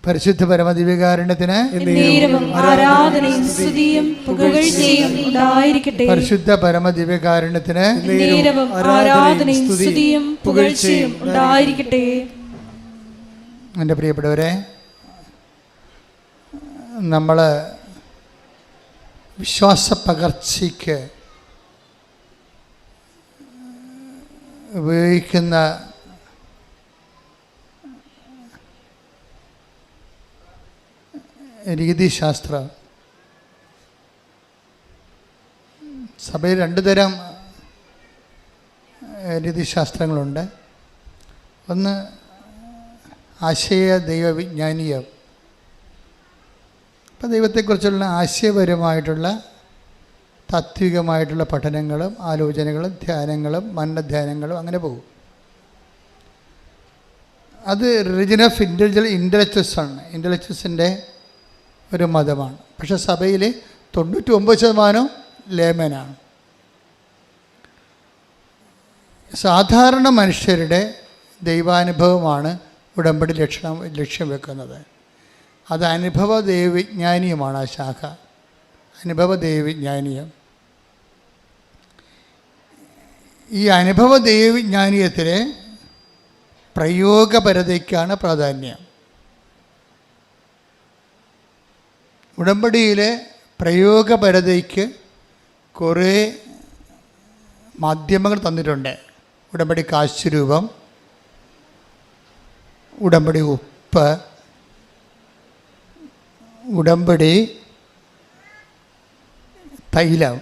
പരിശുദ്ധ പരമദിവ്യകാരുണ്യത്തിന് ആരാധനയും സ്തുതിയും പുകഴ്ചയും ഉണ്ടായിരിക്കട്ടെ. പരിശുദ്ധ പരമദിവ്യകാരുണ്യത്തിന് ആരാധനയും സ്തുതിയും പുകഴ്ചയും ഉണ്ടായിരിക്കട്ടെ. എൻ്റെ പ്രിയപ്പെട്ടവരെ, നമ്മൾ വിശ്വാസ പകർച്ചയ്ക്ക് ഉപയോഗിക്കുന്ന രീതിശാസ്ത്രം, സഭയിൽ രണ്ട് തരം രീതിശാസ്ത്രങ്ങളുണ്ട്. ഒന്ന് ആശയ ദൈവവിജ്ഞാനീയം. അപ്പോൾ ദൈവത്തെക്കുറിച്ചുള്ള ആശയപരമായിട്ടുള്ള താത്വികമായിട്ടുള്ള പഠനങ്ങളും ആലോചനകളും ധ്യാനങ്ങളും മനനധ്യാനങ്ങളും അങ്ങനെ പോകും. അത് റിലിജൻ ഓഫ് ഇൻ്റലക്ച്വൽസ് ആണ്, ഇൻ്റലക്ച്വൽസിൻ്റെ ഒരു മതമാണ്. പക്ഷെ സഭയിൽ 99% ലേമനാണ്. സാധാരണ മനുഷ്യരുടെ ദൈവാനുഭവമാണ് ഉടമ്പടി ലക്ഷ്യം വെക്കുന്നത്. അത് അനുഭവ ദൈവവിജ്ഞാനീയമാണ്. ആ ശാഖ അനുഭവ ദൈവവിജ്ഞാനീയം. ഈ അനുഭവ ദൈവവിജ്ഞാനീയത്തിലെ പ്രയോഗപരതയ്ക്കാണ് പ്രാധാന്യം. ഉടമ്പടിയിലെ പ്രയോഗപരതയ്ക്ക് കുറേ മാധ്യമങ്ങൾ തന്നിട്ടുണ്ട്. ഉടമ്പടി കാശുരൂപം, ഉടമ്പടി ഉപ്പ്, ഉടമ്പടി തൈലം.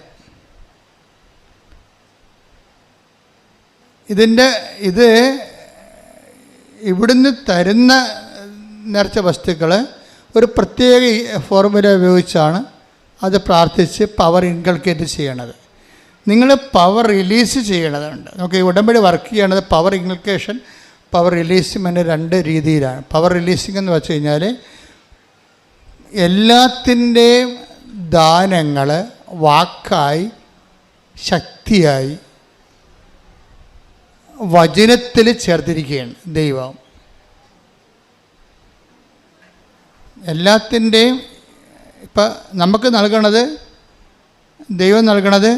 ഇത് ഇവിടുന്ന് തരുന്ന നിറച്ച വസ്തുക്കൾ ഒരു പ്രത്യേക ഫോർമുല ഉപയോഗിച്ചാണ് അത് പ്രാർത്ഥിച്ച് പവർ ഇൻകൾക്കേറ്റ് ചെയ്യണത്. നിങ്ങൾ പവർ റിലീസ് ചെയ്യണതുണ്ട്. നമുക്ക് ഈ ഉടമ്പടി വർക്ക് ചെയ്യണത് പവർ ഇൻകൾക്കേഷൻ, പവർ റിലീസിങ് രണ്ട് രീതിയിലാണ്. പവർ റിലീസിങ് എന്ന് വെച്ച് കഴിഞ്ഞാൽ എല്ലാത്തിൻ്റെയും ദാനങ്ങൾ വാക്കായി ശക്തിയായി വചനത്തിൽ ചേർത്തിരിക്കുകയാണ് ദൈവം. എല്ലാത്തിൻ്റെയും ഇപ്പം നമുക്ക് നൽകണത്, ദൈവം നൽകണത്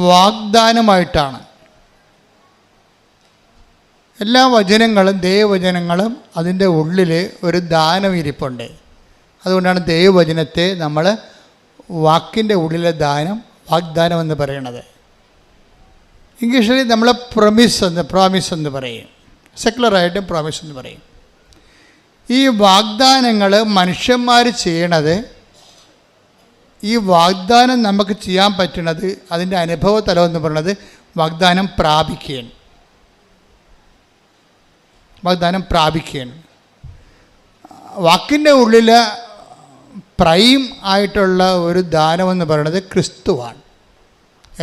വാഗ്ദാനമായിട്ടാണ്. എല്ലാ വചനങ്ങളും ദൈവവചനങ്ങളും അതിൻ്റെ ഉള്ളിൽ ഒരു ദാനം ഇരിപ്പുണ്ട്. അതുകൊണ്ടാണ് ദൈവവചനത്തെ നമ്മൾ വാക്കിൻ്റെ ഉള്ളിലെ വാഗ്ദാനം എന്ന് പറയണത്. ഇംഗ്ലീഷിൽ നമ്മൾ പ്രോമിസ് എന്ന് പറയും, സെക്കുലറായിട്ടും പ്രോമിസ് എന്ന് പറയും. ഈ വാഗ്ദാനങ്ങൾ മനുഷ്യന്മാർ ചെയ്യണത്, ഈ വാഗ്ദാനം നമുക്ക് ചെയ്യാൻ പറ്റുന്നത്, അതിൻ്റെ അനുഭവ തലം എന്ന് പറയുന്നത് വാഗ്ദാനം പ്രാപിക്കുകയാണ്. വാക്കിൻ്റെ ഉള്ളിൽ പ്രൈം ആയിട്ടുള്ള ഒരു ദാനമെന്ന് പറയുന്നത് ക്രിസ്തുവാണ്.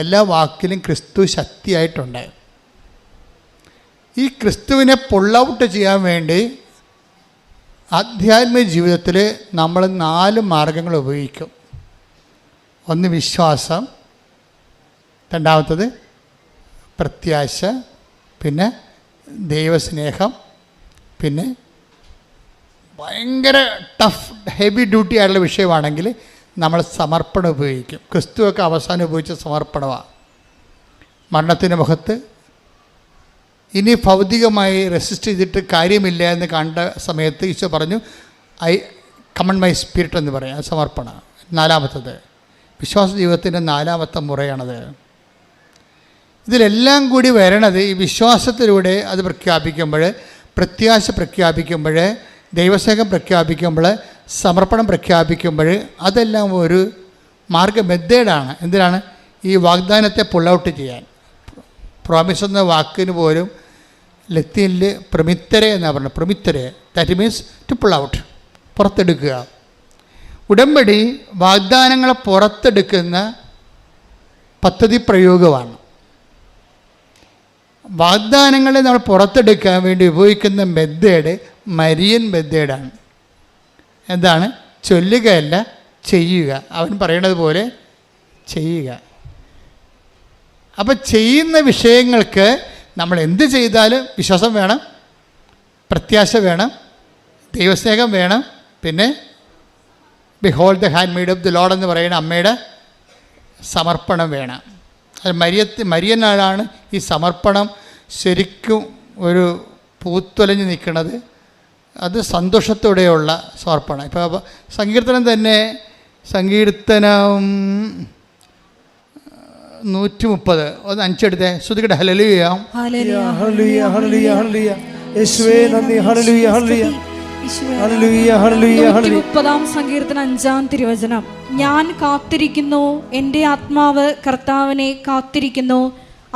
എല്ലാ വാക്കിലും ക്രിസ്തു ശക്തിയായിട്ടുണ്ട്. ഈ ക്രിസ്തുവിനെ പുൾ ഔട്ട് ചെയ്യാൻ വേണ്ടി ആധ്യാത്മിക ജീവിതത്തിൽ നമ്മൾ 4 മാർഗങ്ങൾ ഉപയോഗിക്കും. ഒന്ന് വിശ്വാസം, രണ്ടാമത്തത് പ്രത്യാശ, പിന്നെ ദൈവസ്നേഹം, പിന്നെ ഭയങ്കര ടഫ് ഹെവി ഡ്യൂട്ടി ആയിട്ടുള്ള വിഷയമാണെങ്കിൽ നമ്മൾ സമർപ്പണം ഉപയോഗിക്കും. ക്രിസ്തുവൊക്കെ അവസാനം ഉപയോഗിച്ച സമർപ്പണമാണ്. മരണത്തിൻ്റെ മുഖത്ത് ഇനി ഭൗതികമായി റെസിസ്റ്റ് ചെയ്തിട്ട് കാര്യമില്ല എന്ന് കണ്ട സമയത്ത് ഈശോ പറഞ്ഞു, ഐ കമൺ മൈ സ്പിരിറ്റ് എന്ന് പറയും. അത് സമർപ്പണം. 4-മത്തത് വിശ്വാസ ജീവിതത്തിൻ്റെ 4-മത്തെ മുറയാണത്. ഇതിലെല്ലാം കൂടി വരണത് ഈ വിശ്വാസത്തിലൂടെ അത് പ്രഖ്യാപിക്കുമ്പോൾ, പ്രത്യാശ പ്രഖ്യാപിക്കുമ്പോൾ, ദൈവസ്നേഹം പ്രഖ്യാപിക്കുമ്പോൾ, സമർപ്പണം പ്രഖ്യാപിക്കുമ്പോൾ, അതെല്ലാം ഒരു മെത്തേഡാണ്. എന്തിനാണ്? ഈ വാഗ്ദാനത്തെ പുൾ ഔട്ട് ചെയ്യാൻ. പ്രോമിസ് എന്ന വാക്കിന് പോലും ലത്തീനിൽ പ്രമിത്തരെ എന്നാണ് പറഞ്ഞത്. പ്രമിത്തരെ, that means to pull out, പുറത്തെടുക്കുക. ഉടമ്പടി വാഗ്ദാനങ്ങളെ പുറത്തെടുക്കുന്ന പദ്ധതി പ്രയോഗമാണ്. വാഗ്ദാനങ്ങളെ നമ്മൾ പുറത്തെടുക്കാൻ വേണ്ടി ഉപയോഗിക്കുന്ന മെത്തേഡ് മരിയൻ മെത്തേഡാണ്. എന്താണ്? ചൊല്ലുകയല്ല, ചെയ്യുക. അവൻ പറയണത് പോലെ ചെയ്യുക. അപ്പം ചെയ്യുന്ന വിഷയങ്ങൾക്ക് നമ്മൾ എന്ത് ചെയ്താലും വിശ്വാസം വേണം, പ്രത്യാശ വേണം, ദൈവസ്നേഹം വേണം, പിന്നെ behold the hand made of the Lord എന്ന് പറയുന്ന അമ്മയുടെ സമർപ്പണം വേണം. അത് മരിയനാണ് ഈ സമർപ്പണം ശരിക്കും ഒരു പൂത്തൊലഞ്ഞ് നിൽക്കുന്നത്. അത് സന്തോഷത്തോടെയുള്ള സമർപ്പണം. ഇപ്പോൾ സങ്കീർത്തനം തന്നെ, സങ്കീർത്തനം 130 ഒന്ന് 5 എടുത്തേ. ശ്രുതികട്ടെ ഹല്ലേലൂയ ഹല്ലേലൂയ ഹല്ലേലൂയ ഹല്ലേലൂയ ഹല്ലേലൂയ യേശുവേ നന്ദി. ഹല്ലേലൂയ ഹല്ലേലൂയ ഹല്ലേലൂയ ഹല്ലേലൂയ ഹല്ലേലൂയ. 130 സങ്കീർത്തനം 5-ാം തിരുവചനം. ഞാൻ കാത്തിരിക്കുന്നു, എൻ്റെ ആത്മാവ് കർത്താവിനെ കാത്തിരിക്കുന്നു,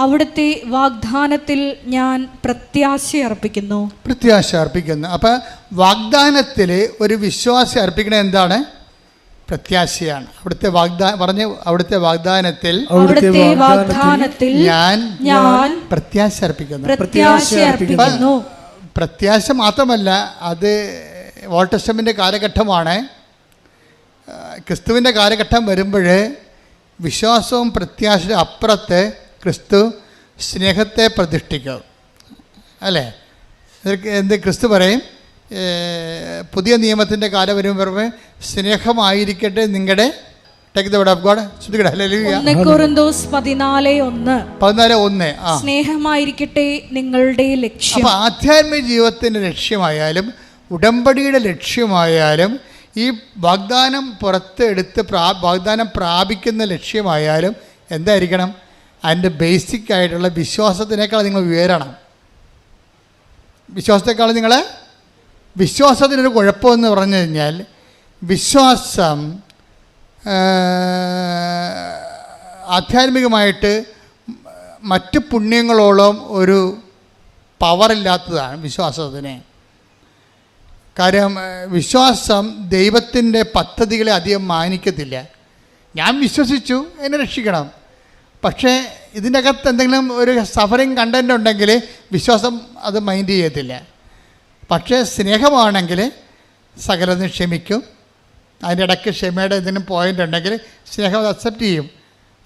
അവിടുത്തെ വാഗ്ദാനത്തിൽ ഞാൻ പ്രത്യാശ അർപ്പിക്കുന്നു. പ്രത്യാശ അർപ്പിക്കുന്നു. അപ്പം വാഗ്ദാനത്തിൽ ഒരു വിശ്വാസം അർപ്പിക്കുന്നത് എന്താണ്? പ്രത്യാശയാണ്. അവിടുത്തെ അവിടുത്തെ വാഗ്ദാനത്തിൽ ഞാൻ പ്രത്യാശ അർപ്പിക്കുന്നു. പ്രത്യാശ മാത്രമല്ല, അത് ഓൾഡ് ടെസ്റ്റമെൻ്റ് കാലഘട്ടമാണ്. ക്രിസ്തുവിൻ്റെ കാലഘട്ടം വരുമ്പോൾ വിശ്വാസവും പ്രത്യാശയുടെ അപ്പുറത്ത് ക്രിസ്തു സ്നേഹത്തെ പ്രതിഷ്ഠിക്കും, അല്ലേ? എന്ത് ക്രിസ്തു പറയും? പുതിയ നിയമത്തിൻ്റെ കാലം വരുമ്പോൾ സ്നേഹമായിരിക്കട്ടെ നിങ്ങളുടെ സ്നേഹമായിരിക്കട്ടെ നിങ്ങളുടെ ലക്ഷ്യം. അപ്പോൾ ആധ്യാത്മിക ജീവിതത്തിൻ്റെ ലക്ഷ്യമായാലും ഉടമ്പടിയുടെ ലക്ഷ്യമായാലും ഈ വാഗ്ദാനം പുറത്തെടുത്ത് വാഗ്ദാനം പ്രാപിക്കുന്ന ലക്ഷ്യമായാലും എന്തായിരിക്കണം? അതിൻ്റെ ബേസിക് ആയിട്ടുള്ള വിശ്വാസത്തിനേക്കാൾ നിങ്ങൾ ഉയരണം. വിശ്വാസത്തിനൊരു കുഴപ്പമെന്ന് പറഞ്ഞു കഴിഞ്ഞാൽ, വിശ്വാസം ആധ്യാത്മികമായിട്ട് മറ്റ് പുണ്യങ്ങളോളം ഒരു പവറില്ലാത്തതാണ് വിശ്വാസത്തിന്. കാര്യം വിശ്വാസം ദൈവത്തിൻ്റെ പദ്ധതികളെ അധികം മാനിക്കത്തില്ല. ഞാൻ വിശ്വസിച്ചു, എന്നെ രക്ഷിക്കണം. പക്ഷേ ഇതിൻ്റെ അകത്ത് എന്തെങ്കിലും ഒരു സഫറിങ് കണ്ടൻ്റ് ഉണ്ടെങ്കിൽ വിശ്വാസം അത് മൈൻഡ് ചെയ്യത്തില്ല. പക്ഷേ സ്നേഹമാണെങ്കിൽ സകലതും ക്ഷമിക്കും. അതിൻ്റെ ഇടയ്ക്ക് ക്ഷമയുടെ എന്തെങ്കിലും പോയിൻ്റ് ഉണ്ടെങ്കിൽ സ്നേഹം അത് അക്സെപ്റ്റ് ചെയ്യും.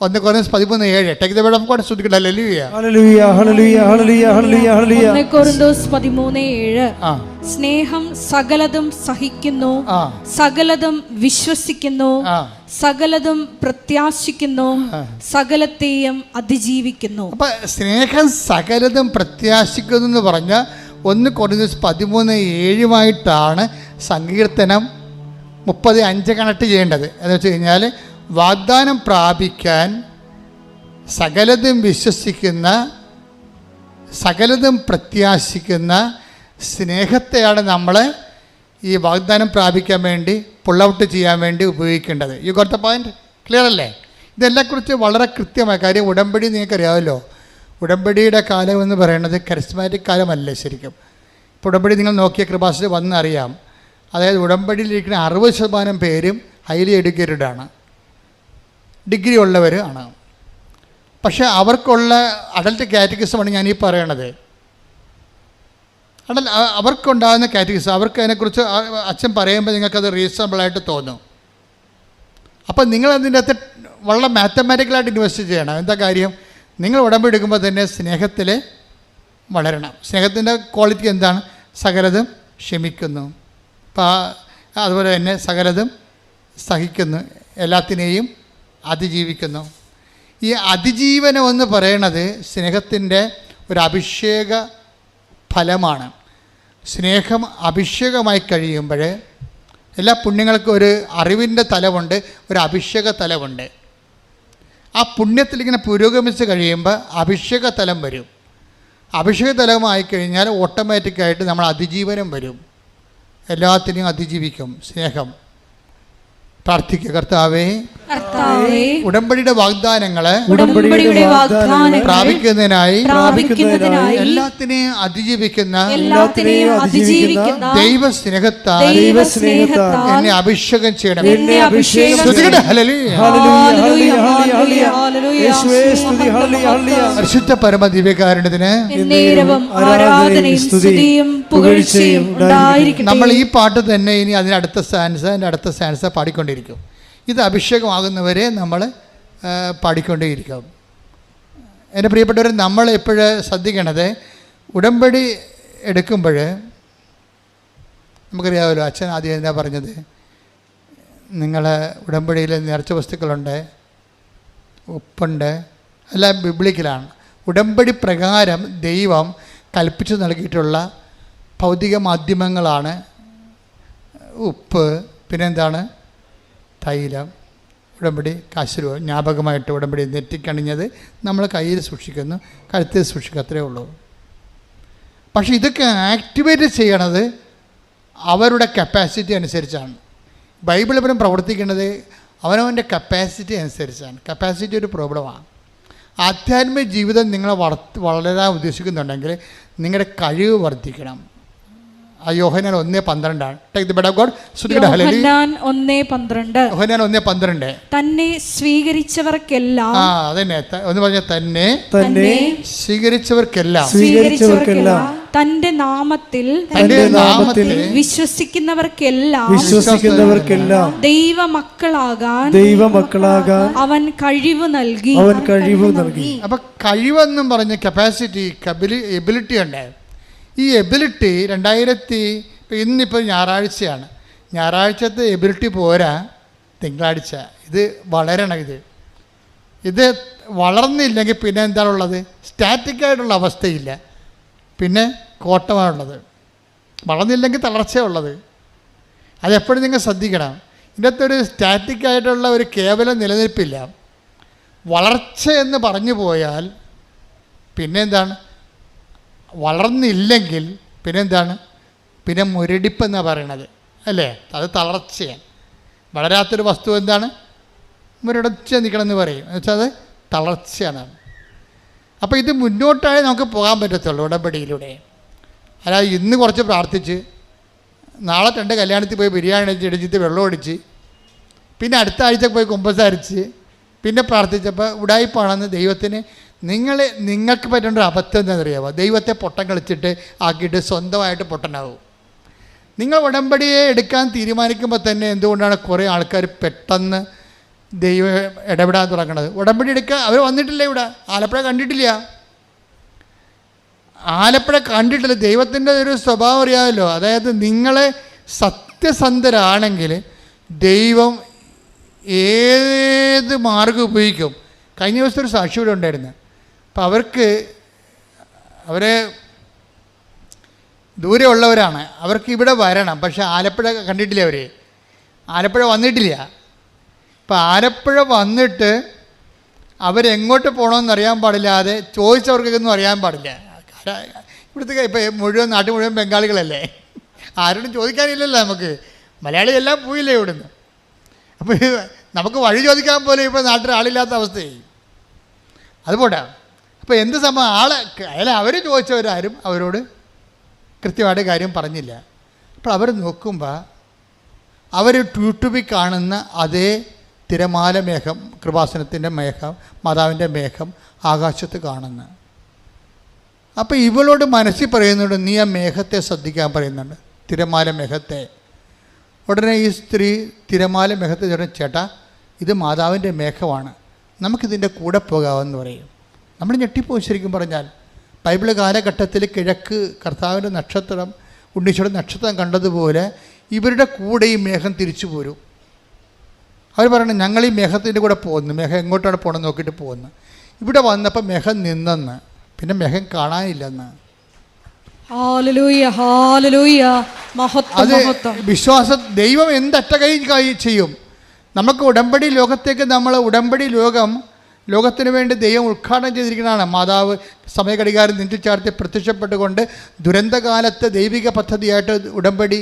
1 Corinthians 13:7. Take the word of God. ശ്രുതിക്കട്ടെ ഹല്ലേലൂയ ഹല്ലേലൂയ ഹല്ലേലൂയ ഹല്ലേലൂയ ഹല്ലേലൂയ ഹല്ലേലൂയ. 1 Corinthians 13:7. സ്നേഹം സകലതും സഹിക്കുന്നു, സകലതും വിശ്വസിക്കുന്നു, സകലതും പ്രത്യാശിക്കുന്നു, സകലത്തെയും അതിജീവിക്കുന്നു. അപ്പം സ്നേഹം സകലതും പ്രത്യാശിക്കുന്നു എന്ന് പറഞ്ഞാൽ 1 Corinthians 13:7 സങ്കീർത്തനം 30:5 കണക്ട് ചെയ്യേണ്ടത്. എന്ന് വെച്ച് കഴിഞ്ഞാൽ വാഗ്ദാനം പ്രാപിക്കാൻ സകലതും വിശ്വസിക്കുന്ന, സകലതും പ്രത്യാശിക്കുന്ന സ്നേഹത്തെയാണ് നമ്മൾ ഈ വാഗ്ദാനം പ്രാപിക്കാൻ വേണ്ടി പുൾ ഔട്ട് ചെയ്യാൻ വേണ്ടി ഉപയോഗിക്കേണ്ടത്. You got the point? Clear അല്ലേ? ഇതെല്ലാക്കുറിച്ച് വളരെ കൃത്യമായ കാര്യം. ഉടമ്പടി നിങ്ങൾക്കറിയാമല്ലോ. ഉടമ്പടിയുടെ കാലം എന്ന് പറയുന്നത് കരിസ്മാറ്റിക് കാലമല്ല ശരിക്കും. ഇപ്പോൾ ഉടമ്പടി നിങ്ങൾ നോക്കിയ കൃപാസനത്തിൽ വന്നറിയാം. അതായത് ഉടമ്പടിയിലിരിക്കുന്ന 60% പേരും ഹൈലി എഡ്യൂക്കേറ്റഡ് ആണ്, ഡിഗ്രി ഉള്ളവർ ആണ്. പക്ഷേ അവർക്കുള്ള അഡൽട്ട് കാറ്റഗറിസമാണ് ഞാൻ ഈ പറയണത്. അവർക്കുണ്ടാകുന്ന കാറ്റഗറിസം, അവർക്ക് അതിനെക്കുറിച്ച് അച്ഛൻ പറയുമ്പോൾ നിങ്ങൾക്കത് റീസണബിളായിട്ട് തോന്നും. അപ്പം നിങ്ങളതിൻ്റെ അകത്ത് വളരെ മാത്തമാറ്റിക്കലായിട്ട് ഇൻവെസ്റ്റ് ചെയ്യണം. എന്താ കാര്യം? നിങ്ങൾ ഉടമ്പടി എടുക്കുമ്പോൾ തന്നെ സ്നേഹത്തിൽ വളരണം. സ്നേഹത്തിൻ്റെ ക്വാളിറ്റി എന്താണ്? സകലതും ക്ഷമിക്കുന്നു, അതുപോലെ തന്നെ സകലതും സഹിക്കുന്നു, എല്ലാത്തിനെയും അതിജീവിക്കുന്നു. ഈ അതിജീവനം എന്ന് പറയണത് സ്നേഹത്തിൻ്റെ ഒരു അഭിഷേക ഫലമാണ്. സ്നേഹം അഭിഷേകമായി കഴിയുമ്പോൾ എല്ലാ പുണ്യങ്ങൾക്കും ഒരു അറിവിൻ്റെ തലമുണ്ട്, ഒരു അഭിഷേക തലമുണ്ട്. ആ പുണ്യത്തിലിങ്ങനെ പുരോഗമിച്ച് കഴിയുമ്പോൾ അഭിഷേക തലം വരും. അഭിഷേക തലമായി കഴിഞ്ഞാൽ ഓട്ടോമാറ്റിക്കായിട്ട് നമ്മൾ അതിജീവനം വരും. എല്ലാത്തിനെയും അതിജീവിക്കും സ്നേഹം. പ്രാർത്ഥിക്കുക. കർത്താവേ, ഉടമ്പടിയുടെ വാഗ്ദാനങ്ങളെ പ്രാപിക്കുന്നതിനായി എല്ലാത്തിനെയും അതിജീവിക്കുന്ന ദൈവസ്നേഹത്താൽ എന്നെ അഭിഷേകം ചെയ്യണം. പരിശുദ്ധ പരമ ദിവ്യകാരുണ്യത്തിന് നമ്മൾ ഈ പാട്ട് തന്നെ ഇനി അതിനടുത്ത സ്റ്റാൻസ് പാടിക്കൊണ്ടിരിക്കും. ഇത് അഭിഷേകമാകുന്നവരെ നമ്മൾ പാടിക്കൊണ്ടേയിരിക്കും. എൻ്റെ പ്രിയപ്പെട്ടവർ, നമ്മൾ എപ്പോഴും ശ്രദ്ധിക്കണത്, ഉടമ്പടി എടുക്കുമ്പോൾ നമുക്കറിയാമല്ലോ, അച്ഛൻ ആദ്യം എന്താ പറഞ്ഞത്? നിങ്ങളെ ഉടമ്പടിയിൽ നേർച്ച വസ്തുക്കളുണ്ട്, ഉപ്പുണ്ട്, എല്ലാം ബിബ്ലിക്കലാണ്. ഉടമ്പടി പ്രകാരം ദൈവം കൽപ്പിച്ചു നൽകിയിട്ടുള്ള ഭൗതിക മാധ്യമങ്ങളാണ് ഉപ്പ്, പിന്നെന്താണ്? തൈലം. ഉടമ്പടി കാശുരൂപ ജ്ഞാപകമായിട്ട് ഉടമ്പടി നെറ്റിക്കണിഞ്ഞത് നമ്മൾ കയ്യിൽ സൂക്ഷിക്കുന്നു, കഴുത്തിൽ സൂക്ഷിക്കുക, അത്രയേ ഉള്ളൂ. പക്ഷേ ഇതൊക്കെ ആക്ടിവേറ്റ് ചെയ്യണത് അവരുടെ കപ്പാസിറ്റി അനുസരിച്ചാണ്. ബൈബിൾ ഇവരും പ്രവർത്തിക്കുന്നത് അവനവൻ്റെ കപ്പാസിറ്റി അനുസരിച്ചാണ്. കപ്പാസിറ്റി ഒരു പ്രോബ്ലമാണ്. ആധ്യാത്മിക ജീവിതം നിങ്ങളെ വളരാൻ ഉദ്ദേശിക്കുന്നുണ്ടെങ്കിൽ നിങ്ങളുടെ കഴിവ് വർദ്ധിക്കണം. Yohannan 1:12 take the word of God. Yohannan 1:12. Yohannan 1:12. തന്നെ സ്വീകരിച്ചവർക്കെല്ലാം, അതന്നെ ഒന്ന് പറഞ്ഞ, തന്നെ സ്വീകരിച്ചവർക്കെല്ലാം തന്റെ നാമത്തിൽ വിശ്വസിക്കുന്നവർക്കെല്ലാം ദൈവമക്കളാകാൻ അവൻ കഴിവ് നൽകി. അപ്പൊ കഴിവെന്നും പറഞ്ഞ കപ്പാസിറ്റി, എബിലിറ്റി ഉണ്ട്. ഈ എബിലിറ്റി ഇന്നിപ്പോൾ ഞായറാഴ്ചയാണ്, ഞായറാഴ്ചത്തെ എബിലിറ്റി പോരാ, തിങ്കളാഴ്ച ഇത് വളരണം. ഇത് വളർന്നില്ലെങ്കിൽ പിന്നെ എന്താണുള്ളത്? സ്റ്റാറ്റിക്കായിട്ടുള്ള അവസ്ഥയില്ല, പിന്നെ കോട്ടമാണുള്ളത്. വളർന്നില്ലെങ്കിൽ തളർച്ചയുള്ളത്. അതെപ്പോഴും നിങ്ങൾ ശ്രദ്ധിക്കണം. ഇതിനകത്ത് ഒരു സ്റ്റാറ്റിക്കായിട്ടുള്ള ഒരു കേവലം നിലനിൽപ്പില്ല. വളർച്ച എന്ന് പറഞ്ഞു പോയാൽ പിന്നെ എന്താണ്? വളർന്നില്ലെങ്കിൽ പിന്നെന്താണ്? പിന്നെ മുരടിപ്പെന്നാണ് പറയണത്, അല്ലേ? അത് തളർച്ചയാണ്. വളരാത്തൊരു വസ്തു എന്താണ്? മുരടച്ച നിൽക്കണമെന്ന് പറയും. എന്നുവെച്ചാൽ അത് തളർച്ചയാണ്. അപ്പോൾ ഇത് മുന്നോട്ടായി നമുക്ക് പോകാൻ പറ്റത്തുള്ളൂ ഉടമ്പടിയിലൂടെ. അല്ലാതെ ഇന്ന് കുറച്ച് പ്രാർത്ഥിച്ച് നാളെ 2 കല്യാണത്തിൽ പോയി ബിരിയാണി അടിച്ചിട്ട് വെള്ളം ഒടിച്ച് പിന്നെ അടുത്ത ആഴ്ച പോയി കുമ്പസാരിച്ച് പിന്നെ പ്രാർത്ഥിച്ചപ്പോൾ ഉടായിപ്പാണെന്ന് ദൈവത്തിന് നിങ്ങൾക്ക് പറ്റേണ്ട ഒരു അബദ്ധം എന്താണെന്നറിയാമോ? ദൈവത്തെ പൊട്ടം കളിച്ചിട്ട് ആക്കിയിട്ട് സ്വന്തമായിട്ട് പൊട്ടനാവും. നിങ്ങൾ ഉടമ്പടിയെ എടുക്കാൻ തീരുമാനിക്കുമ്പോൾ തന്നെ എന്തുകൊണ്ടാണ് കുറേ ആൾക്കാർ പെട്ടെന്ന് ദൈവം ഇടപെടാൻ തുടങ്ങുന്നത്? ഉടമ്പടി എടുക്കുക, അവർ വന്നിട്ടില്ല ഇവിടെ, ആലപ്പുഴ കണ്ടിട്ടില്ല. ദൈവത്തിൻ്റെ ഒരു സ്വഭാവം അറിയാമല്ലോ. അതായത് നിങ്ങളെ സത്യസന്ധരാണെങ്കിൽ ദൈവം ഏത് മാർഗം ഉപയോഗിക്കും. കഴിഞ്ഞ ദിവസത്തെ ഒരു സാക്ഷി ഇവിടെ ഉണ്ടായിരുന്നു. അപ്പം അവരെ ദൂരെ ഉള്ളവരാണ്, അവർക്ക് ഇവിടെ വരണം, പക്ഷേ ആലപ്പുഴ കണ്ടിട്ടില്ല. ആലപ്പുഴ വന്നിട്ടില്ല. അപ്പം ആലപ്പുഴ വന്നിട്ട് അവരെങ്ങോട്ട് പോകണമെന്ന് അറിയാൻ പാടില്ലാതെ ചോദിച്ചവർക്കൊന്നും അറിയാൻ പാടില്ല. ഇവിടുത്തെ ഇപ്പം നാട്ടിൽ മുഴുവൻ ബംഗാളികളല്ലേ, ആരോടും ചോദിക്കാനില്ലല്ലോ നമുക്ക്. മലയാളികളെല്ലാം പോയില്ലേ ഇവിടുന്ന്. അപ്പോൾ നമുക്ക് വഴി ചോദിക്കാൻ പോലും ഇപ്പോൾ നാട്ടിൽ ആളില്ലാത്ത അവസ്ഥയായി. അതുപോട്ടെ. അപ്പോൾ എന്ത് സംഭവം? അവർ ചോദിച്ചവരാരും അവരോട് കൃത്യമായിട്ട് കാര്യം പറഞ്ഞില്ല. അപ്പോൾ അവർ നോക്കുമ്പോൾ അവർ യൂട്യൂബിൽ കാണുന്ന അതേ തിരമാല മേഘം, കൃപാസനത്തിൻ്റെ മേഘം, മാതാവിൻ്റെ മേഘം ആകാശത്ത് കാണുന്നു. അപ്പോൾ ഇവളോട് മനസ്സിൽ പറയുന്നുണ്ട്, നീ ആ മേഘത്തെ ശ്രദ്ധിക്കാൻ പറയുന്നുണ്ട്, തിരമാല മേഘത്തെ. ഉടനെ ഈ സ്ത്രീ തിരമാല മേഘത്തെ ചോദിച്ചു, ചേട്ടാ ഇത് മാതാവിൻ്റെ മേഘമാണ്, നമുക്കിതിൻ്റെ കൂടെ പോകാമെന്ന് പറയും. നമ്മൾ ഞെട്ടിപ്പോയി. ശരിക്കും പറഞ്ഞാൽ ബൈബിൾ കാലഘട്ടത്തിൽ കിഴക്ക് കർത്താവിൻ്റെ നക്ഷത്രം, ഉണ്ണീശോയുടെ നക്ഷത്രം കണ്ടതുപോലെ ഇവരുടെ കൂടെ ഈ മേഘം തിരിച്ചു പോരും. അവർ പറയണം, ഞങ്ങൾ ഈ മേഘത്തിൻ്റെ കൂടെ പോകുന്നു. മേഘം എങ്ങോട്ടാണ് പോകണമെന്ന് നോക്കിയിട്ട് പോകുന്നു. ഇവിടെ വന്നപ്പോൾ മേഘം നിന്നെന്ന്, പിന്നെ മേഘം കാണാനില്ലെന്ന്. അത് വിശ്വാസം. ദൈവം എന്തറ്റകൈ ചെയ്യും. നമുക്ക് ഉടമ്പടി ലോകത്തേക്ക് ഉടമ്പടി ലോകത്തിന് വേണ്ടി ദൈവം ഉദ്ഘാടനം ചെയ്തിരിക്കുന്നതാണ്. മാതാവ് സമയഘടികാരം നെഞ്ചിൽ ചാർത്തി പ്രത്യക്ഷപ്പെട്ടുകൊണ്ട് ദുരന്തകാലത്ത് ദൈവിക പദ്ധതിയായിട്ട് ഉടമ്പടി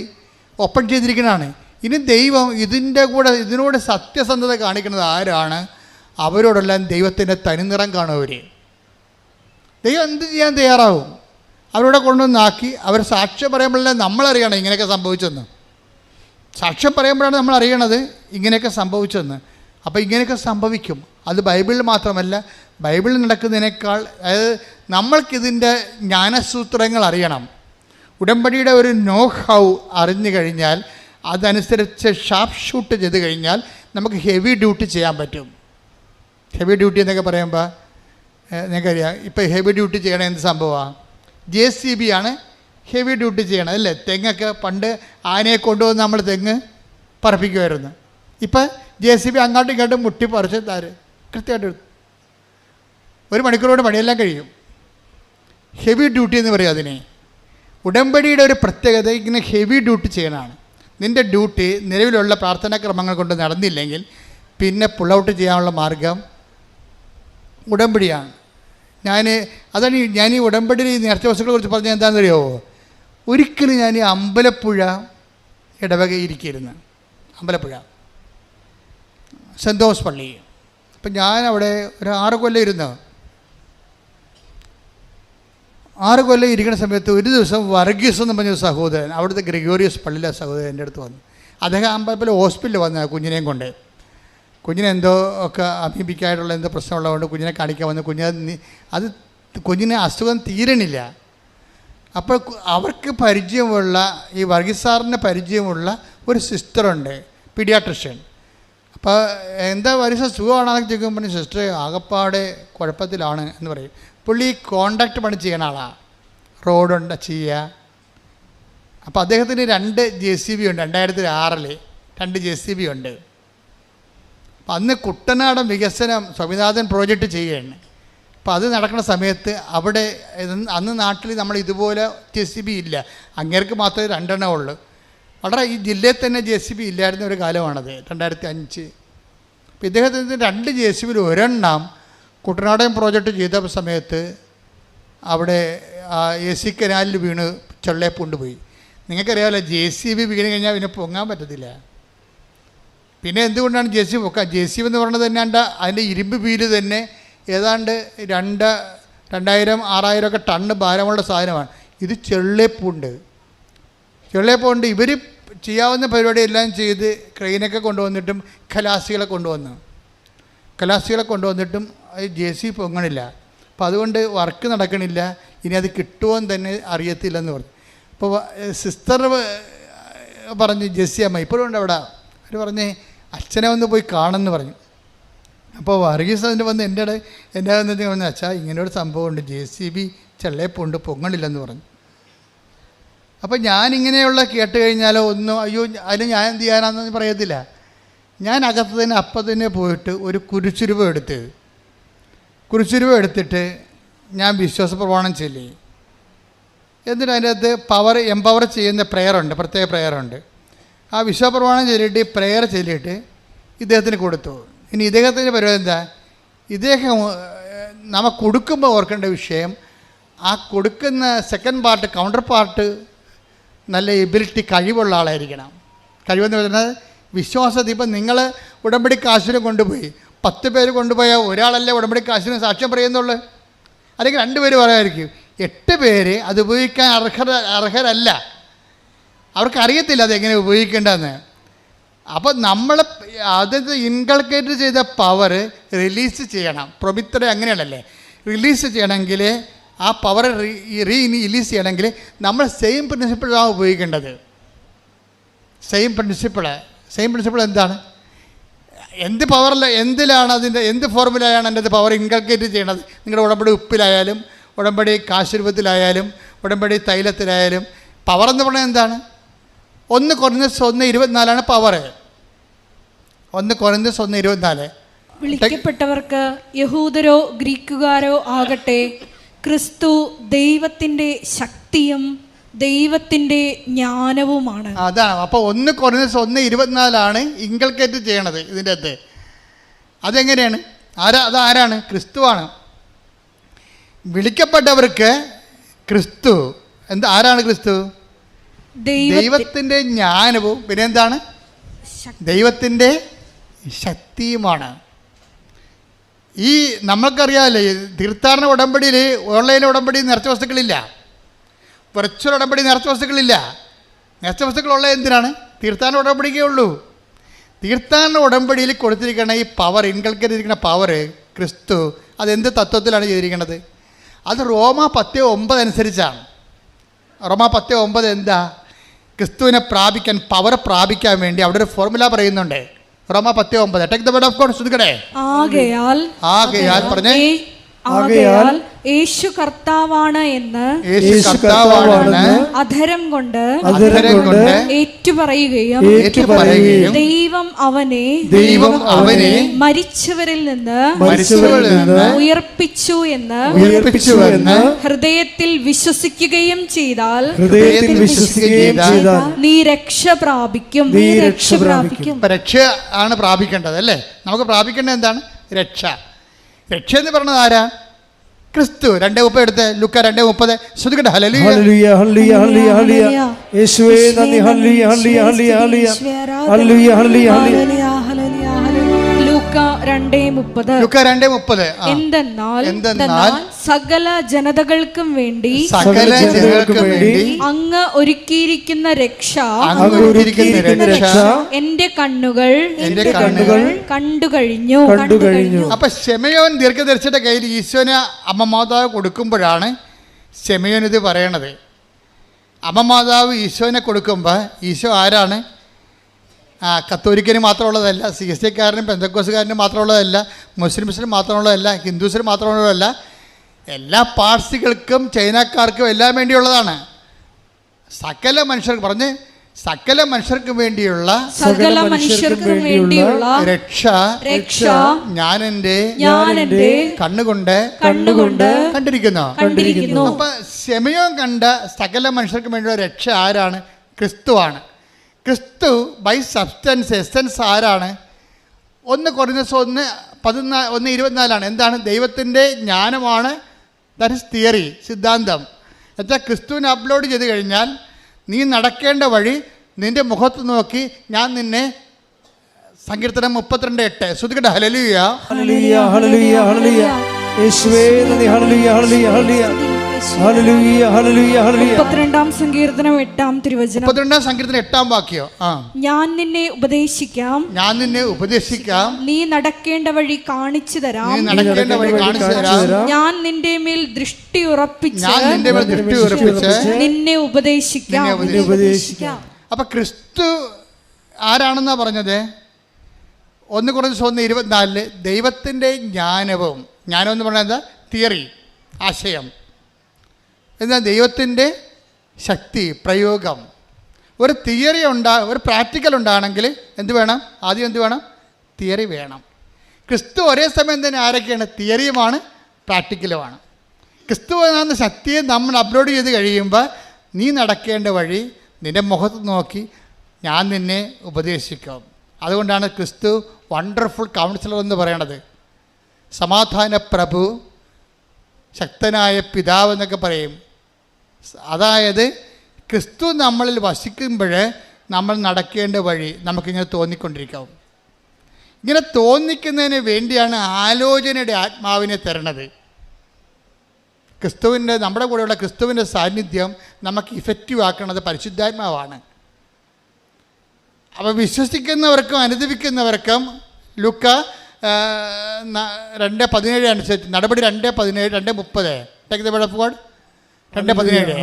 ഓപ്പൺ ചെയ്തിരിക്കുന്നതാണ്. ഇനി ദൈവം ഇതിനോട് സത്യസന്ധത കാണിക്കുന്നത് ആരാണ്? അവരോടെല്ലാം ദൈവത്തിൻ്റെ തനിനിറം കാണുവർ. ദൈവം എന്ത് ചെയ്യാൻ തയ്യാറാവും? അവരോടെ കൊണ്ടുവന്നാക്കി അവർ സാക്ഷ്യം പറയുമ്പോഴല്ലേ നമ്മളറിയണം ഇങ്ങനെയൊക്കെ സംഭവിച്ചെന്ന്. സാക്ഷ്യം പറയുമ്പോഴാണ് നമ്മൾ അറിയണത് ഇങ്ങനെയൊക്കെ സംഭവിച്ചെന്ന്. അപ്പോൾ ഇങ്ങനെയൊക്കെ സംഭവിക്കും. അത് ബൈബിളിൽ മാത്രമല്ല, ബൈബിളിൽ നടക്കുന്നതിനേക്കാൾ, അതായത് നമ്മൾക്കിതിൻ്റെ ജ്ഞാനസൂത്രങ്ങൾ അറിയണം. ഉടമ്പടിയുടെ ഒരു നോ ഹൗ അറിഞ്ഞു കഴിഞ്ഞാൽ, അതനുസരിച്ച് ഷാർപ്പ് ഷൂട്ട് ചെയ്ത് കഴിഞ്ഞാൽ നമുക്ക് ഹെവി ഡ്യൂട്ടി ചെയ്യാൻ പറ്റും. ഹെവി ഡ്യൂട്ടി എന്നൊക്കെ പറയുമ്പോൾ നിങ്ങൾക്കറിയാം, ഇപ്പോൾ ഹെവി ഡ്യൂട്ടി ചെയ്യണ എന്ത് സംഭവമാണ്? JCB ആണ് ഹെവി ഡ്യൂട്ടി ചെയ്യണം അല്ലേ? തെങ്ങൊക്കെ പണ്ട് ആനയെ കൊണ്ടുവന്ന് നമ്മൾ തെങ്ങ് പറപ്പിക്കുമായിരുന്നു. ഇപ്പം JCB അങ്ങോട്ടും ഇങ്ങോട്ടും മുട്ടി പറിച്ച് കൃത്യമായിട്ട് എടുത്തു. 1 മണിക്കൂറോട് പണിയെല്ലാം കഴിയും. ഹെവി ഡ്യൂട്ടി എന്ന് പറയും അതിനെ. ഉടമ്പടിയുടെ ഒരു പ്രത്യേകത ഇങ്ങനെ ഹെവി ഡ്യൂട്ടി ചെയ്യണതാണ്. നിൻ്റെ ഡ്യൂട്ടി നിലവിലുള്ള പ്രാർത്ഥനാക്രമങ്ങൾ കൊണ്ട് നടന്നില്ലെങ്കിൽ പിന്നെ പുൾ ഔട്ട് ചെയ്യാനുള്ള മാർഗം ഉടമ്പടിയാണ്. അതാണ് ഞാൻ ഈ ഉടമ്പടിയിൽ ഈ നേർച്ച വസ്തുക്കളെ കുറിച്ച് പറഞ്ഞാൽ എന്താണെന്ന് അറിയാമോ? ഒരിക്കലും ഞാൻ ഈ അമ്പലപ്പുഴ ഇടവക ഇരിക്കരുന്ന്. അമ്പലപ്പുഴ സെൻറ് തോമസ് പള്ളി. അപ്പം ഞാനവിടെ ഒരു 6 കൊല്ലം ഇരുന്ന് 6 കൊല്ലം ഇരിക്കുന്ന സമയത്ത് ഒരു ദിവസം വർഗീസ് എന്ന് പറഞ്ഞ സഹോദരൻ, അവിടുത്തെ ഗ്രിഗോറിയസ് പള്ളിയിലെ സഹോദരൻ എൻ്റെ അടുത്ത് വന്നു. അദ്ദേഹം അമ്പലപ്പുഴ ഹോസ്പിറ്റലിൽ വന്ന കുഞ്ഞിനെയും കൊണ്ട്. കുഞ്ഞിനെന്തോ ഒക്കെ അമീബിക്കായിട്ടുള്ള എന്തോ പ്രശ്നമുള്ളതുകൊണ്ട് കുഞ്ഞിനെ കാണിക്കാൻ വന്നു. കുഞ്ഞിന് അസുഖം തീരണില്ല. അപ്പോൾ അവർക്ക് പരിചയമുള്ള ഈ വർഗീസ് സാറിന് പരിചയമുള്ള ഒരു സിസ്റ്ററുണ്ട്, പീഡിയാട്രിഷ്യൻ. അപ്പോൾ എന്താ വർഗീസ് സുഖമാണെന്നൊക്കെ ചോദിക്കുമ്പോൾ സിസ്റ്റർ ആകപ്പാടെ കുഴപ്പത്തിലാണ് എന്ന് പറയും. പുള്ളി കോൺട്രാക്ട് പണി ചെയ്യണ ആളാണ്, റോഡുണ്ട് ചെയ്യുക. അപ്പോൾ അദ്ദേഹത്തിന് 2 JCB ഉണ്ട്. 2006 2 JCB ഉണ്ട്. അപ്പം അന്ന് കുട്ടനാടൻ വികസനം സ്വാമിനാഥൻ പ്രോജക്റ്റ് ചെയ്യുകയാണ്. അപ്പോൾ അത് നടക്കുന്ന സമയത്ത് അവിടെ അന്ന് നാട്ടിൽ നമ്മൾ ഇതുപോലെ JCB ഇല്ല. അങ്ങേർക്ക് മാത്രമേ 2 എണ്ണം ഉള്ളൂ. വളരെ ഈ ജില്ലയിൽ തന്നെ JCB ഇല്ലായിരുന്ന ഒരു കാലമാണത്, 2005. അപ്പോൾ ഇദ്ദേഹത്തിന് 2 JCBയിൽ 1 എണ്ണം കുട്ടനാടൻ പ്രോജക്റ്റ് ചെയ്ത സമയത്ത് അവിടെ AC കനാലിൽ വീണ് ചെള്ളേപ്പുണ്ട് പോയി. നിങ്ങൾക്കറിയാമല്ലോ, JCB വീണ് കഴിഞ്ഞാൽ പിന്നെ പൊങ്ങാൻ പറ്റത്തില്ല. പിന്നെ എന്തുകൊണ്ടാണ് JCB പൊക്കാൻ? JCB എന്ന് പറയുന്നത് തന്നെ അതിൻ്റെ ഇരുമ്പ് വീല് തന്നെ ഏതാണ്ട് 2000-6000 ഒക്കെ ടണ്ണ് ഭാരമുള്ള സാധനമാണ്. ഇത് ചെള്ളേപ്പുണ്ട്. ഇവർ ചെയ്യാവുന്ന പരിപാടിയെല്ലാം ചെയ്ത് ക്രെയിനൊക്കെ കൊണ്ടുവന്നിട്ടും ഖലാസികളെ കൊണ്ടുവന്നിട്ടും JCB പൊങ്ങണില്ല. അപ്പോൾ അതുകൊണ്ട് വർക്ക് നടക്കണില്ല. ഇനി അത് കിട്ടുമോയെന്ന് തന്നെ അറിയത്തില്ലെന്ന് പറഞ്ഞു. അപ്പോൾ സിസ്റ്റർ പറഞ്ഞ് ജെസ്സി അമ്മ ഇപ്പോഴും ഉണ്ട് അവിടെ. അവർ പറഞ്ഞ് അച്ഛനെ ഒന്ന് പോയി കാണുമെന്ന് പറഞ്ഞു. അപ്പോൾ വർഗീസ് അതിൻ്റെ വന്ന് എൻ്റെ പറഞ്ഞു, അച്ഛാ ഇങ്ങനെയൊരു സംഭവമുണ്ട്, JCB ചെള്ളേപ്പുണ്ട്, പൊങ്ങണില്ലെന്ന് പറഞ്ഞു. അപ്പോൾ ഞാനിങ്ങനെയുള്ള കേട്ട് കഴിഞ്ഞാലോ ഒന്നും അയ്യോ അതിന് ഞാൻ എന്ത് ചെയ്യാനാണെന്ന് പറയത്തില്ല. ഞാൻ അകത്ത് തന്നെ അപ്പം തന്നെ പോയിട്ട് ഒരു കുരിശുരൂപ എടുത്തിട്ട് ഞാൻ വിശ്വാസ പ്രമാണം ചൊല്ലി. എന്നിട്ട് അതിൻ്റെ അകത്ത് എംപവർ ചെയ്യുന്ന പ്രയറുണ്ട്, പ്രത്യേക പ്രയറുണ്ട്. ആ വിശ്വാസ പ്രമാണം ചൊല്ലിയിട്ട് പ്രയർ ചൊല്ലിയിട്ട് ഇദ്ദേഹത്തിന് കൊടുത്തു. ഇനി ഇദ്ദേഹത്തിൻ്റെ പരിപാടി എന്താ? ഇദ്ദേഹം നമ്മൾ കൊടുക്കുമ്പോൾ ഓർക്കേണ്ട വിഷയം, ആ കൊടുക്കുന്ന സെക്കൻഡ് പാർട്ട്, കൗണ്ടർ പാർട്ട് നല്ല എബിലിറ്റി, കഴിവുള്ള ആളായിരിക്കണം. കഴിവെന്ന് പറയുന്നത് വിശ്വാസത്തിൽ. ഇപ്പം നിങ്ങൾ ഉടമ്പടി കാശിന് കൊണ്ടുപോയി 10 പേര് കൊണ്ടുപോയാൽ ഒരാളല്ലേ ഉടമ്പടി കാശിന് സാക്ഷ്യം പറയുന്നുള്ളൂ, അല്ലെങ്കിൽ 2 പേര് പറയാമായിരിക്കും. 8 പേര് അത് ഉപയോഗിക്കാൻ അർഹരല്ല. അവർക്കറിയത്തില്ല അതെങ്ങനെ ഉപയോഗിക്കേണ്ടതെന്ന്. അപ്പോൾ നമ്മൾ അത് ഇൻകൾക്കേറ്റ് ചെയ്ത പവർ റിലീസ് ചെയ്യണം. പ്രൊമിത്തറെ അങ്ങനെയാണല്ലേ, റിലീസ് ചെയ്യണമെങ്കിൽ ആ പവർ റിലീസ് ചെയ്യണമെങ്കിൽ നമ്മൾ സെയിം പ്രിൻസിപ്പിളാണ് ഉപയോഗിക്കേണ്ടത്. സെയിം പ്രിൻസിപ്പിൾ എന്താണ്? എന്ത് പവറിൽ എന്തിലാണ് അതിൻ്റെ എന്ത് ഫോർമുലയാണ് എൻ്റെ പവർ ഇൻകൾക്കേറ്റ് ചെയ്യണത്? നിങ്ങളുടെ ഉടമ്പടി ഉപ്പിലായാലും ഉടമ്പടി കാശ് രൂപത്തിലായാലും ഉടമ്പടി തൈലത്തിലായാലും പവർ എന്ന് പറഞ്ഞാൽ എന്താണ്? 1 Corinthians 1:24 പവർ. 1 Corinthians 1:24. വിളിക്കപ്പെട്ടവർക്ക് യഹൂദരോ ഗ്രീക്കുകാരോ ആകട്ടെ, ക്രിസ്തു ദൈവത്തിൻ്റെ ശക്തിയും ദൈവത്തിൻ്റെ ജ്ഞാനവുമാണ്. അതാണ്. അപ്പോൾ 1 Corinthians 1:24 ഇൻകൾക്കേറ്റ് ചെയ്യണത് ഇതിൻ്റെ അകത്ത്. അതെങ്ങനെയാണ്? അതാരാണ്? ക്രിസ്തുവാണ്. വിളിക്കപ്പെട്ടവർക്ക് ക്രിസ്തു ആരാണ്? ക്രിസ്തു ദൈവത്തിൻ്റെ ജ്ഞാനവും പിന്നെ എന്താണ്? ദൈവത്തിൻ്റെ ശക്തിയുമാണ്. ഈ നമ്മൾക്കറിയാമല്ലേ, തീർത്ഥാടന ഉടമ്പടിയിൽ ഓൺലൈൻ ഉടമ്പടി നേർച്ച വസ്തുക്കളില്ല, വെർച്വൽ ഉടമ്പടി നേർച്ച വസ്തുക്കളില്ല. നേർച്ച വസ്തുക്കളുള്ള എന്തിനാണ്? തീർത്ഥാടന ഉടമ്പടിക്കേ ഉള്ളൂ. തീർത്ഥാടന ഉടമ്പടിയിൽ കൊടുത്തിരിക്കുന്ന ഈ പവർ, ഇൻകൾക്കേറ്റ് ചെയ്തിരിക്കുന്ന പവർ ക്രിസ്തു അതെന്ത് തത്വത്തിലാണ് ചെയ്തിരിക്കുന്നത്? അത് റോമാ 10:9 അനുസരിച്ചാണ്. റോമാ 10:9 എന്താ? ക്രിസ്തുവിനെ പ്രാപിക്കാൻ, പവർ പ്രാപിക്കാൻ വേണ്ടി അവിടെ ഒരു ഫോർമുല പറയുന്നുണ്ട്. റോമാ 10:9. Take the word of God. ശ്രദ്ധിക്കണേ. ആകയാൽ പറഞ്ഞേ, യേശു കർത്താവാണ് എന്ന് യേശു കർത്താവാണെന്ന് അധരം കൊണ്ട് ഏറ്റുപറയുകയും ദൈവം അവനെ മരിച്ചവരിൽ നിന്ന് ഉയർപ്പിച്ചു എന്ന് ഹൃദയത്തിൽ വിശ്വസിക്കുകയും ചെയ്താൽ നീ രക്ഷ പ്രാപിക്കും. രക്ഷ ആണ് പ്രാപിക്കേണ്ടത് അല്ലേ? നമുക്ക് പ്രാപിക്കേണ്ടത് എന്താണ്? രക്ഷ. രക്ഷ എന്ന് പറഞ്ഞത് ആരാ? ക്രിസ്തു. 2:30 എടുത്ത് ലുക്ക 2:30 ശ്രദ്ധിക്കട്ടെ. ഹല്ലേലൂയ ഹല്ലേലൂയ ഹല്ലേലൂയ ഹല്ലേലൂയ യേശുവേ നന്ദി. ഹല്ലേലൂയ ഹല്ലേലൂയ ഹല്ലേലൂയ ഹല്ലേലൂയ ഹല്ലേലൂയ ഹല്ലേലൂയ ലൂക്ക 2:30 എന്തെന്നാൽ സകല ജനതകൾക്കും വേണ്ടി അങ്ങ് ഒരുക്കിയിരിക്കുന്ന രക്ഷ എന്റെ കണ്ണുകൾ കണ്ടു കഴിഞ്ഞു. അപ്പൊ ശെമയോൻ ദീർഘദർശിയുടെ കയ്യിൽ ഈശോനെ അമ്മമാതാവ് കൊടുക്കുമ്പോഴാണ് ശെമയോൻ ഇത് പറയണത്. അമ്മമാതാവ് ഈശോനെ കൊടുക്കുമ്പോൾ ഈശോ ആരാണ്? കത്തോലിക്കന് മാത്രമുള്ളതല്ല, CSIക്കാരനും പെന്തക്കോസുകാരനും മാത്രമുള്ളതല്ല, മുസ്ലിംസിനും മാത്രമുള്ളതല്ല, ഹിന്ദുസിനും മാത്രമുള്ളതല്ല, എല്ലാ പാർസികൾക്കും ചൈനക്കാർക്കും എല്ലാം വേണ്ടിയുള്ളതാണ്. സകല മനുഷ്യർക്ക് പറഞ്ഞ് സകല മനുഷ്യർക്കും വേണ്ടിയുള്ള രക്ഷ ഞാൻ എൻ്റെ കണ്ണുകൊണ്ട് കണ്ടിരിക്കുന്നു. അപ്പൊ ശെമയോൻ കണ്ട സകല മനുഷ്യർക്കും വേണ്ടിയുള്ള രക്ഷ ആരാണ്? ക്രിസ്തുവാണ്. ക്രിസ്തു ബൈ സബ്സ്റ്റൻസ് എസൻസ് ആരാണ്? 1 കൊരിന്ത്യസ് 1:24 എന്താണ്? ദൈവത്തിൻ്റെ ജ്ഞാനമാണ്. ദാറ്റ് ഇസ് തിയറി, സിദ്ധാന്തം. എന്നുവെച്ചാൽ ക്രിസ്തുവിനെ അപ്ലോഡ് ചെയ്ത് കഴിഞ്ഞാൽ നീ നടക്കേണ്ട വഴി നിൻ്റെ മുഖത്ത് നോക്കി ഞാൻ നിന്നെ, സങ്കീർത്തനം 32:8 ശ്രദ്ധിക്കട്ടെ. ഹല്ലേലൂയ ഹല്ലേലൂയ ഹല്ലേലൂയ ഹല്ലേലൂയ യേശുവേ നന്ദി. ഹല്ലേലൂയ ഹല്ലേലൂയ ഹല്ലേലൂയ ഹല്ലേലൂയ ഹല്ലേലൂയ ഹല്ലേലൂയ 32-ാം സങ്കീർത്തനം 8-ാം തിരുവചനം. 32-ാം സങ്കീർത്തനം 8-ാം വാക്യം. ഞാൻ നിന്നെ ഉപദേശിക്കാം, നീ നടക്കേണ്ട വഴി കാണിച്ചു തരാം, ഞാൻ നിന്റെ മേൽ ദൃഷ്ടി ഉറപ്പിച്ച് നിന്നെ ഉപദേശിക്കാം. അപ്പൊ ക്രിസ്തു ആരാണെന്നാ പറഞ്ഞത്? 1 കൊരിന്ത്യസ് 1:24 ദൈവത്തിൻ്റെ ജ്ഞാനവും, ജ്ഞാനം എന്ന് പറഞ്ഞാൽ എന്താ? തിയറി, ആശയം. എന്നാൽ ദൈവത്തിൻ്റെ ശക്തി, പ്രയോഗം. ഒരു തിയറി ഒരു പ്രാക്ടിക്കൽ ഉണ്ടാണെങ്കിൽ എന്ത് വേണം? ആദ്യം എന്ത് വേണം? തിയറി വേണം. ക്രിസ്തു ഒരേ സമയം തന്നെ ആരൊക്കെയാണ്? തിയറിയുമാണ്, പ്രാക്ടിക്കലുമാണ്. ക്രിസ്തു എന്ന ശക്തിയെ നമ്മൾ അപ്ലോഡ് ചെയ്ത് കഴിയുമ്പോൾ നീ നടക്കേണ്ട വഴി നിൻ്റെ മുഖത്ത് നോക്കി ഞാൻ നിന്നെ ഉപദേശിക്കാം. അതുകൊണ്ടാണ് ക്രിസ്തു വണ്ടർഫുൾ കൗൺസിലർ എന്ന് പറയണത്. സമാധാന പ്രഭു, ശക്തനായ പിതാവ് എന്നൊക്കെ പറയും. അതായത് ക്രിസ്തു നമ്മളിൽ വസിക്കുമ്പോൾ നമ്മൾ നടക്കേണ്ട വഴി നമുക്കിങ്ങനെ തോന്നിക്കൊണ്ടിരിക്കാം. ഇങ്ങനെ തോന്നിക്കുന്നതിന് വേണ്ടിയാണ് ആലോചനയുടെ ആത്മാവിനെ തരണത്. ക്രിസ്തുവിൻ്റെ, നമ്മുടെ കൂടെയുള്ള ക്രിസ്തുവിൻ്റെ സാന്നിധ്യം നമുക്ക് ഇഫക്റ്റീവ് ആക്കുന്നത് പരിശുദ്ധാത്മാവാണ്. അപ്പോൾ വിശ്വസിക്കുന്നവർക്കും അനുദപിക്കുന്നവർക്കും ലുക്ക 2:17 അനുസരിച്ച് നടപടി 2:17 2:30 take the word of God 2:17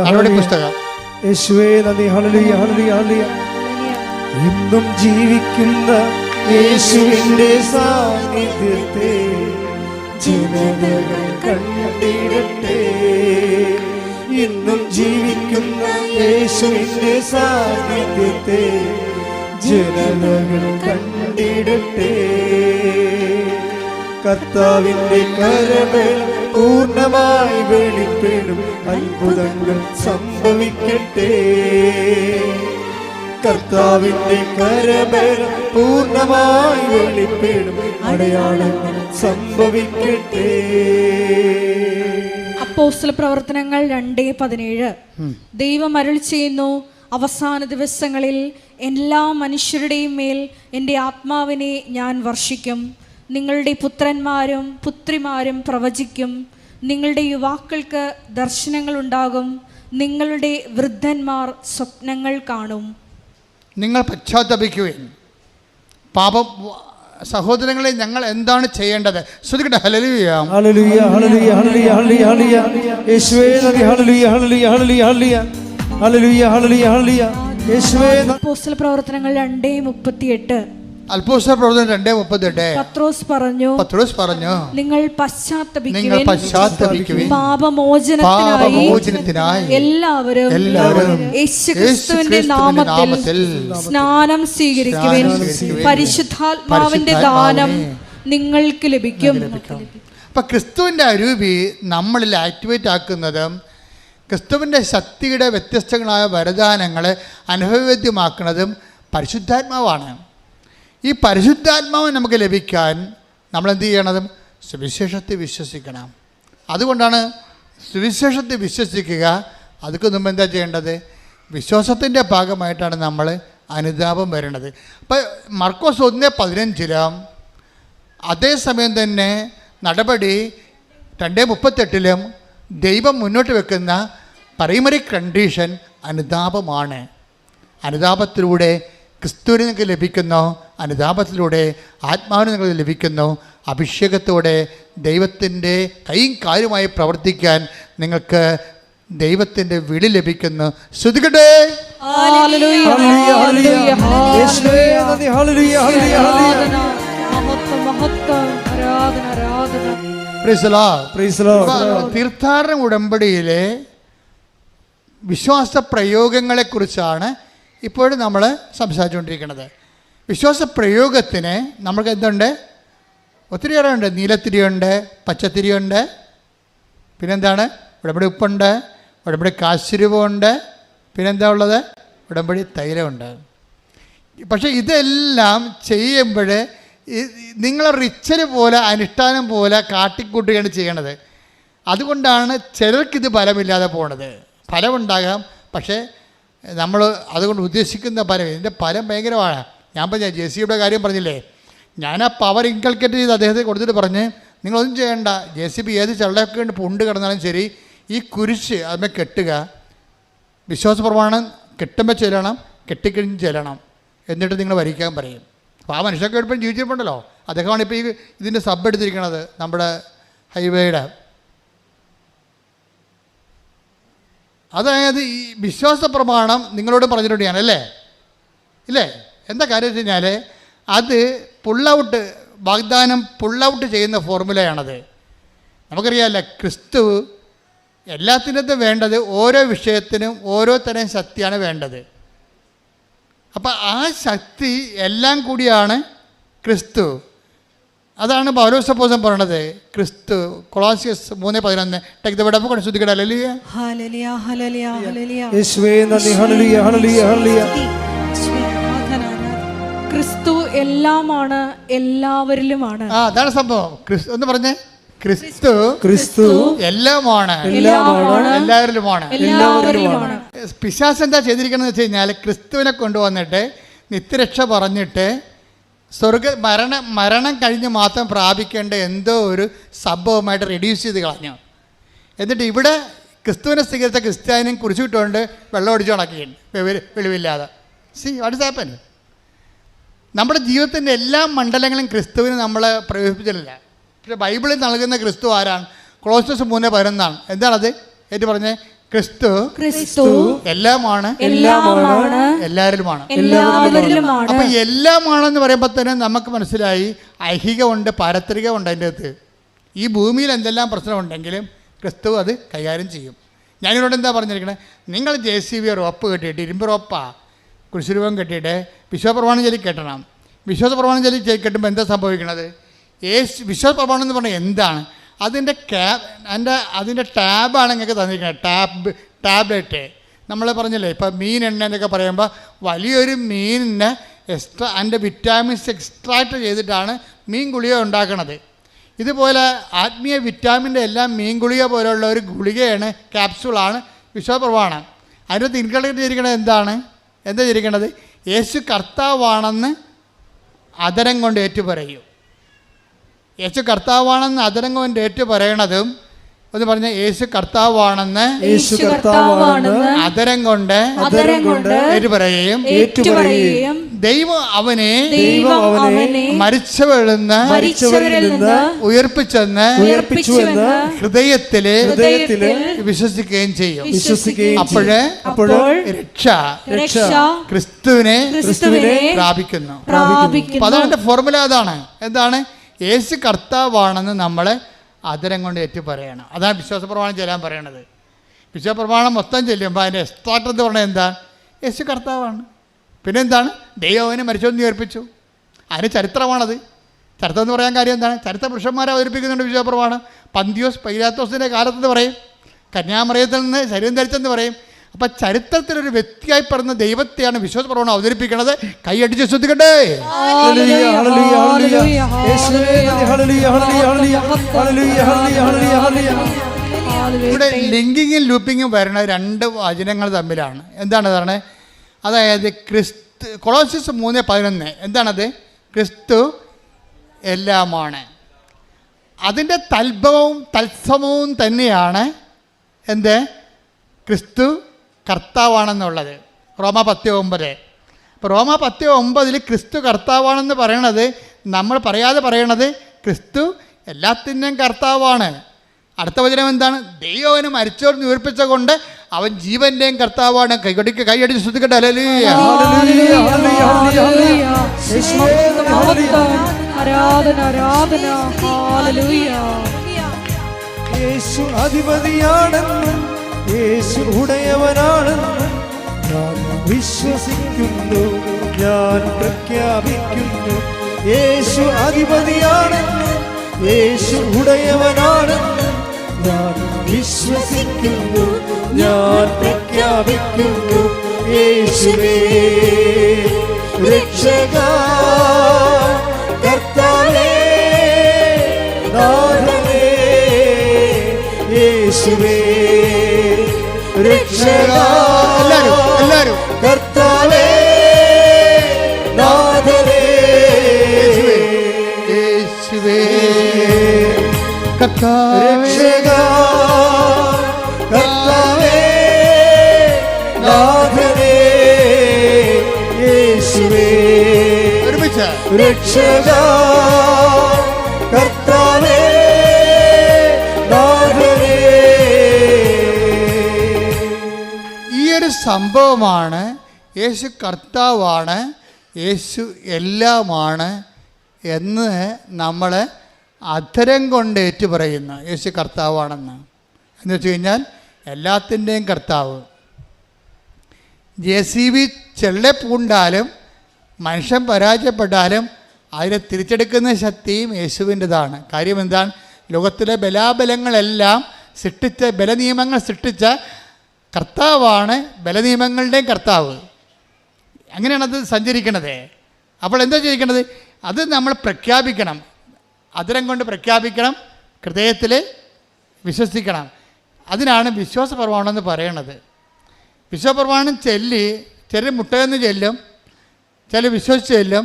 നടപടി പുസ്തകം. യേശുവേ നന്ദി. ഹല്ലേലൂയ ഹല്ലേലൂയ ഹല്ലേലൂയ ഇന്നും ജീവിക്കുന്ന യേശുവിന്റെ സാന്നിധ്യത്തെ ജനതകൾ കണ്ടിടട്ടെ. ഇന്നും ജീവിക്കുന്ന യേശുവിന്റെ സാന്നിധ്യത്തെ ജനതകൾ കണ്ടിടട്ടെ. കർത്താവിന്റെ കരബലം പൂർണ്ണമായി വെളിപ്പെടും, അത്ഭുതങ്ങൾ സംഭവിക്കട്ടെ. കർത്താവിന്റെ കരബലം പൂർണ്ണമായി വെളിപ്പെടും, അടയാളങ്ങൾ സംഭവിക്കട്ടെ. അപ്പോസ്തല പ്രവർത്തനങ്ങൾ 2:17 ദൈവം അരുളി ചെയ്യുന്നു, അവസാന ദിവസങ്ങളിൽ എല്ലാ മനുഷ്യരുടെയും മേൽ എൻ്റെ ആത്മാവിനെ ഞാൻ വർഷിക്കും. നിങ്ങളുടെ പുത്രന്മാരും പുത്രിമാരും പ്രവചിക്കും, നിങ്ങളുടെ യുവാക്കൾക്ക് ദർശനങ്ങൾ ഉണ്ടാകും, നിങ്ങളുടെ വൃദ്ധന്മാർ സ്വപ്നങ്ങൾ കാണും. നിങ്ങൾ പശ്ചാത്തപിക്കുകയും പാപം. സഹോദരങ്ങളെ, ഞങ്ങൾ എന്താണ് ചെയ്യേണ്ടത്? ശ്രദ്ധിക്കട്ടെ. ഹല്ലേലൂയ ഹല്ലേലൂയ ഹല്ലേലൂയ ഹല്ലേലൂയ ഹല്ലേലൂയ യേശുവേ നന്ദി. ഹല്ലേലൂയ ഹല്ലേലൂയ ഹല്ലേലൂയ ഹല്ലേലൂയ ഹല്ലേലൂയ ഹല്ലേലൂയ ഹല്ലേലൂയ യേശുവേ. അപ്പോസ്തല പ്രവർത്തനങ്ങൾ 2:38 അത്ഭുത പ്രവർത്തനം 2:38. പത്രോസ് പറഞ്ഞു, പത്രോസ് പറഞ്ഞു, നിങ്ങൾ നിങ്ങൾ പശ്ചാത്തപിക്കുവിൻ, പശ്ചാത്തപിക്കുവിൻ, പാപമോചനത്തിനായി എല്ലാവരും യേശുക്രിസ്തുവിന്റെ നാമത്തിൽ സ്നാനം സ്വീകരിക്കുവിൻ, പരിശുദ്ധാത്മാവിന്റെ ദാനം നിങ്ങൾക്ക് ലഭിക്കും. അപ്പം ക്രിസ്തുവിൻ്റെ അരൂപി നമ്മളിൽ ആക്ടിവേറ്റ് ആക്കുന്നതും ക്രിസ്തുവിൻ്റെ ശക്തിയുടെ വ്യത്യസ്തങ്ങളായ വരദാനങ്ങളെ അനുഭവവേദ്യമാക്കുന്നതും പരിശുദ്ധാത്മാവാണ്. ഈ പരിശുദ്ധാത്മാവ് നമുക്ക് ലഭിക്കാൻ നമ്മളെന്ത് ചെയ്യണതും സുവിശേഷത്തെ വിശ്വസിക്കണം. അതുകൊണ്ടാണ് സുവിശേഷത്തെ വിശ്വസിക്കുക. അതൊക്കെ മുമ്പ് എന്താ ചെയ്യേണ്ടത്? വിശ്വാസത്തിൻ്റെ ഭാഗമായിട്ടാണ് നമ്മൾ അനുതാപം വരേണ്ടത്. അപ്പം മർക്കോസ് 1:15 അതേസമയം തന്നെ നടപടി 2:38 ദൈവം മുന്നോട്ട് വെക്കുന്ന പ്രൈമറി കണ്ടീഷൻ അനുതാപമാണ്. അനുതാപത്തിലൂടെ ക്രിസ്തുവിന് നിങ്ങൾക്ക് ലഭിക്കുന്നു, അനുതാപത്തിലൂടെ ആത്മാവിന് നിങ്ങൾക്ക് ലഭിക്കുന്നു, അഭിഷേകത്തോടെ ദൈവത്തിൻ്റെ കൈയും കാലുമായി പ്രവർത്തിക്കാൻ നിങ്ങൾക്ക് ദൈവത്തിൻ്റെ വിളി ലഭിക്കുന്നു. ശ്രുതികട്ടെ. തീർത്ഥാടന ഉടമ്പടിയിലെ വിശ്വാസ പ്രയോഗങ്ങളെക്കുറിച്ചാണ് ഇപ്പോഴും നമ്മൾ സംസാരിച്ചുകൊണ്ടിരിക്കുന്നത്. വിശ്വാസ പ്രയോഗത്തിന് നമ്മൾക്ക് എന്തുണ്ട്? ഒത്തിരിയേറെ ഉണ്ട്. നീലത്തിരിയുണ്ട്, പച്ചത്തിരിയുണ്ട്, പിന്നെന്താണ്? ഉടമ്പടി ഉപ്പുണ്ട്, ഉടമ്പടി കാശുരൂപമുണ്ട്, പിന്നെന്താ ഉള്ളത്? ഉടമ്പടി തൈലമുണ്ട്. പക്ഷേ ഇതെല്ലാം ചെയ്യുമ്പോൾ നിങ്ങളെ റിച്വൽ പോലെ അനുഷ്ഠാനം പോലെ കാട്ടിക്കൂട്ടുകയാണ് ചെയ്യണത്. അതുകൊണ്ടാണ് ചിലർക്കിത് ഫലമില്ലാതെ പോണത്. ഫലമുണ്ടാകാം, പക്ഷേ നമ്മൾ അതുകൊണ്ട് ഉദ്ദേശിക്കുന്ന ഫലം, ഇതിൻ്റെ ഫലം ഭയങ്കരമാണ്. ഞാൻ പറഞ്ഞ JCBയുടെ കാര്യം പറഞ്ഞില്ലേ, ഞാൻ ആ പവർ ഇൻകൾക്കേറ്റ് ചെയ്ത് അദ്ദേഹത്തെ കൊടുത്തിട്ട് പറഞ്ഞ്, നിങ്ങളൊന്നും ചെയ്യേണ്ട, JCB ഏത് ചള്ളയൊക്കെ ഉണ്ട് പുണ്ട് കിടന്നാലും ശരി, ഈ കുരിശ് അതിനെ കെട്ടുക, വിശ്വാസ പ്രമാണം കെട്ടുമ്പോൾ ചെല്ലണം, കെട്ടിക്കഴിഞ്ഞ് ചെല്ലണം, എന്നിട്ട് നിങ്ങൾ വരിക്കാൻ പറയും. അപ്പോൾ ആ മനുഷ്യർക്ക് എളുപ്പം ജീവിച്ചിട്ടുണ്ടല്ലോ. അദ്ദേഹമാണ് ഇപ്പോൾ ഈ ഇതിൻ്റെ സബ് എടുത്തിരിക്കുന്നത്, നമ്മുടെ ഹൈവേയുടെ. അതായത് ഈ വിശ്വാസ പ്രമാണം നിങ്ങളോട് പറഞ്ഞിട്ടുണ്ട് ഞാൻ, അല്ലേ? ഇല്ലേ? എന്താ കാര്യം വെച്ച് കഴിഞ്ഞാൽ അത് പുള്ളൗട്ട്, വാഗ്ദാനം പുള്ളൗട്ട് ചെയ്യുന്ന ഫോർമുലയാണത്. നമുക്കറിയാമല്ലോ, ക്രിസ്തു എല്ലാത്തിനകത്തും വേണ്ടത് ഓരോ വിഷയത്തിനും ഓരോ തരം ശക്തിയാണ് വേണ്ടത്. അപ്പം ആ ശക്തി എല്ലാം കൂടിയാണ് ക്രിസ്തു. അതാണ് പൗലോസ് അപ്പോസ്തലൻ പറയണത്. ക്രിസ്തു Colossians 3:11 take the word of God. സ്തുതിക്കട്ടെ. ഹല്ലേലൂയ, ഹല്ലേലൂയ, ഹല്ലേലൂയ, ഹല്ലേലൂയ. യേശുവേ നന്ദി. ഹല്ലേലൂയ, ഹല്ലേലൂയ, ഹല്ലേലൂയ. ക്രിസ്തു എല്ലാമാണ്, എല്ലാവരിലുമാണ്. അതാണ് സംഭവം. ക്രിസ്തു എന്ന് പറഞ്ഞേ, ക്രിസ്തു എല്ലാമാണ്, എല്ലാവരിലുമാണ്. പിശാച് എന്താ ചെയ്തിരിക്കണമെന്ന് വെച്ച് കഴിഞ്ഞാൽ ക്രിസ്തുവിനെ കൊണ്ടുവന്നിട്ട് നിത്യരക്ഷ പറഞ്ഞിട്ട് മരണം കഴിഞ്ഞ് മാത്രം പ്രാപിക്കേണ്ട എന്തോ ഒരു സംഭവമായിട്ട് റെഡ്യൂസ് ചെയ്ത് കളഞ്ഞു. എന്നിട്ട് ഇവിടെ ക്രിസ്തുവിനെ സ്വീകരിച്ച ക്രിസ്ത്യാനിയും കുറിച്ചിട്ടുകൊണ്ട് വെള്ളം ഒടിച്ചു കണക്കിയുണ്ട് വെളിവില്ലാതെ. See what is happen? നമ്മുടെ ജീവിതത്തിൻ്റെ എല്ലാ മണ്ഡലങ്ങളും ക്രിസ്തുവിന് നമ്മളെ പ്രയോജിപ്പിച്ചിട്ടില്ല. പക്ഷേ ബൈബിളിൽ നൽകുന്ന ക്രിസ്തു ആരാണ്? കൊളോസ്യസ് 3:11 എന്താണത്? ഏറ്റു പറഞ്ഞേ, ക്രിസ്തു എല്ലാമാണ്, എല്ലാവരിലുമാണ്. അപ്പൊ എല്ലാമാണെന്ന് പറയുമ്പോൾ തന്നെ നമുക്ക് മനസ്സിലായി ഐഹികമുണ്ട്, പാരത്രികമുണ്ട്. അതിൻ്റെ അകത്ത് ഈ ഭൂമിയിൽ എന്തെല്ലാം പ്രശ്നമുണ്ടെങ്കിലും ക്രിസ്തു അത് കൈകാര്യം ചെയ്യും. ഞാനിവിടെ എന്താ പറഞ്ഞിരിക്കണേ, നിങ്ങൾ JCB റോപ്പ് കെട്ടിയിട്ട്, ഇരുമ്പ് റോപ്പാ കുരിശുരൂപം കെട്ടിയിട്ട് വിശ്വാസപ്രമാണം ചൊല്ലി കെട്ടണം. വിശ്വാസപ്രമാണം ചൊല്ലി കെട്ടുമ്പോൾ എന്താ സംഭവിക്കണത്? വിശ്വാസപ്രമാണം എന്ന് പറഞ്ഞാൽ എന്താണ്? അതിൻ്റെ അതിൻ്റെ ടാബാണ് നിങ്ങൾക്ക് തന്നിരിക്കുന്നത്. ടാബ്ലറ്റ് നമ്മൾ പറഞ്ഞില്ലേ, ഇപ്പോൾ മീൻ എണ്ണ എന്നൊക്കെ പറയുമ്പോൾ വലിയൊരു മീനിനെ അതിൻ്റെ വിറ്റാമിൻസ് എക്സ്ട്രാക്ട് ചെയ്തിട്ടാണ് മീൻ ഗുളിക ഉണ്ടാക്കണത്. ഇതുപോലെ ആത്മീയ വിറ്റാമിൻ്റെ എല്ലാം മീൻ ഗുളിക പോലുള്ള ഒരു ഗുളികയാണ്, ക്യാപ്സൂളാണ് വിശ്വാസപ്രമാണം. അതിനകത്ത് ഇൻകൾക്കേറ്റ് ചെയ്തിരിക്കുന്നത് എന്താ ചെയ്തിരിക്കുന്നത്? യേശു കർത്താവാണെന്ന് അതരം കൊണ്ട് ഏറ്റുപറയും. യേശു കർത്താവാണെന്ന് അതരം കൊണ്ട് ഏറ്റുപറയണതും ഒന്ന് പറഞ്ഞ യേശു കർത്താവാണെന്ന് യേശു കർത്താവാണെന്ന് അതരം കൊണ്ട് ഏറ്റുപറയുകയും ദൈവം അവനെ മരിച്ചവരിൽ നിന്ന് ഉയർപ്പിച്ചെന്ന് ഹൃദയത്തില് വിശ്വസിക്കുകയും ചെയ്യും. അപ്പോഴ് രക്ഷ ക്രിസ്തുവിനെ പ്രാപിക്കുന്നു. അപ്പൊ അതിന്റെ ഫോർമുല അതാണ്. എന്താണ്? യേശു കർത്താവാണെന്ന് നമ്മൾ അതരം കൊണ്ട് ഏറ്റു പറയണം. അതാണ് വിശ്വാസ പ്രമാണം ചെല്ലാൻ പറയണത്. വിശ്വാസ പ്രമാണം മൊത്തം ചെല്ലുമ്പോൾ അതിൻ്റെ എക്സ്ട്രാക്ട് എന്ന് പറഞ്ഞാൽ എന്താ? യേശു കർത്താവാണ്. പിന്നെ എന്താണ്? ദൈവനെ മരിച്ചോന്ന് ഉയർപ്പിച്ചു. അതിന് ചരിത്രമാണത്. ചരിത്രം എന്ന് പറയാൻ കാര്യം എന്താണ്? ചരിത്ര പുരുഷന്മാരെ അവതരിപ്പിക്കുന്നുണ്ട് വിശ്വാസ പ്രമാണം. പന്തിയോസ് പൈലാത്തോസിൻ്റെ കാലത്തെന്ന് പറയും, കന്യാമറിയത്തിൽ നിന്ന് ശരീരം ധരിച്ചെന്ന് പറയും. അപ്പം ചരിത്രത്തിലൊരു വ്യക്തിയായി പറഞ്ഞ ദൈവത്തെയാണ് വിശ്വാസ പ്രമാണം അവതരിപ്പിക്കുന്നത്. കൈയടിച്ച് ശ്രദ്ധിക്കട്ടെ. ഇവിടെ ലിങ്കിങ്ങും ലൂപ്പിങ്ങും വരുന്ന രണ്ട് വചനങ്ങൾ തമ്മിലാണ്. എന്താണ് പറഞ്ഞത്? അതായത് ക്രിസ്തു, കൊളോസ്യസ് 3:11. എന്താണത്? ക്രിസ്തു എല്ലാമാണ്. അതിൻ്റെ തത്സമവും തന്നെയാണ് എന്ത്? ക്രിസ്തു കർത്താവാണെന്നുള്ളത്. റോമ 10:9. അപ്പോൾ റോമ 10:9 ക്രിസ്തു കർത്താവാണെന്ന് പറയണത് നമ്മൾ പറയാതെ പറയണത് ക്രിസ്തു എല്ലാത്തിൻ്റെയും കർത്താവാണ്. അടുത്ത വചനം എന്താണ്? ദൈവന് മരിച്ചവർ ഉയർപ്പിച്ച കൊണ്ട് അവൻ ജീവന്റെയും കർത്താവാണ്. കൈയടിച്ച് ശ്രദ്ധിക്കട്ടെ. ഹല്ലേലൂയ. യേശു അധിപതിയാണെന്നും യേശു ഉടയവനാണെന്നും ഞാൻ വിശ്വസിക്കുന്നു, ഞാൻ പ്രഖ്യാപിക്കുന്നു. യേശു അധിപതിയാണെന്നും യേശു ഉടയവനാണെന്നും ഞാൻ വിശ്വസിക്കുന്നു, ഞാൻ പ്രഖ്യാപിക്കുന്നു. യേശുവേ രക്ഷകാ, കർത്താവേ നാഥനേ, യേശുവേ രക്ഷകാ, എല്ലാവരും കർത്താവേ നാഥനേ, യേശുവേ രക്ഷകാ, കർത്താവേ നാഥനേ, യേശുവേ രക്ഷകാ, കർത്താവേ നാഥനേ. ഈ ഒരു സംഭവമാണ് യേശു കർത്താവാണ്, യേശു എല്ലാമാണ് എന്ന് നമ്മൾ അധരം കൊണ്ട് ഏറ്റുപറയുന്നു. യേശു കർത്താവാണെന്ന് എന്ന് വെച്ച് കഴിഞ്ഞാൽ എല്ലാത്തിൻ്റെയും കർത്താവ്. JCB ചെള്ളപ്പൂണ്ടാലും മനുഷ്യൻ പരാജയപ്പെട്ടാലും അതിനെ തിരിച്ചെടുക്കുന്ന ശക്തിയും യേശുവിൻ്റെതാണ്. കാര്യം എന്താണ്? ലോകത്തിലെ ബലാബലങ്ങളെല്ലാം സൃഷ്ടിച്ച, ബലനിയമങ്ങൾ സൃഷ്ടിച്ച കർത്താവാണ് ബലനിയമങ്ങളുടെയും കർത്താവ്. അങ്ങനെയാണത് സഞ്ചരിക്കണത്. അപ്പോൾ എന്താ ചെയ്യിക്കണത്? അത് നമ്മൾ പ്രഖ്യാപിക്കണം. അതിരം കൊണ്ട് പ്രഖ്യാപിക്കണം, ഹൃദയത്തിൽ വിശ്വസിക്കണം. അതിനാണ് വിശ്വാസ പ്രമാണം എന്ന് പറയണത്. വിശ്വാസ പ്രമാണം ചൊല്ലി ചില മുട്ടയെന്ന് ചെല്ലും, ചില വിശ്വസിച്ച് ചെല്ലും.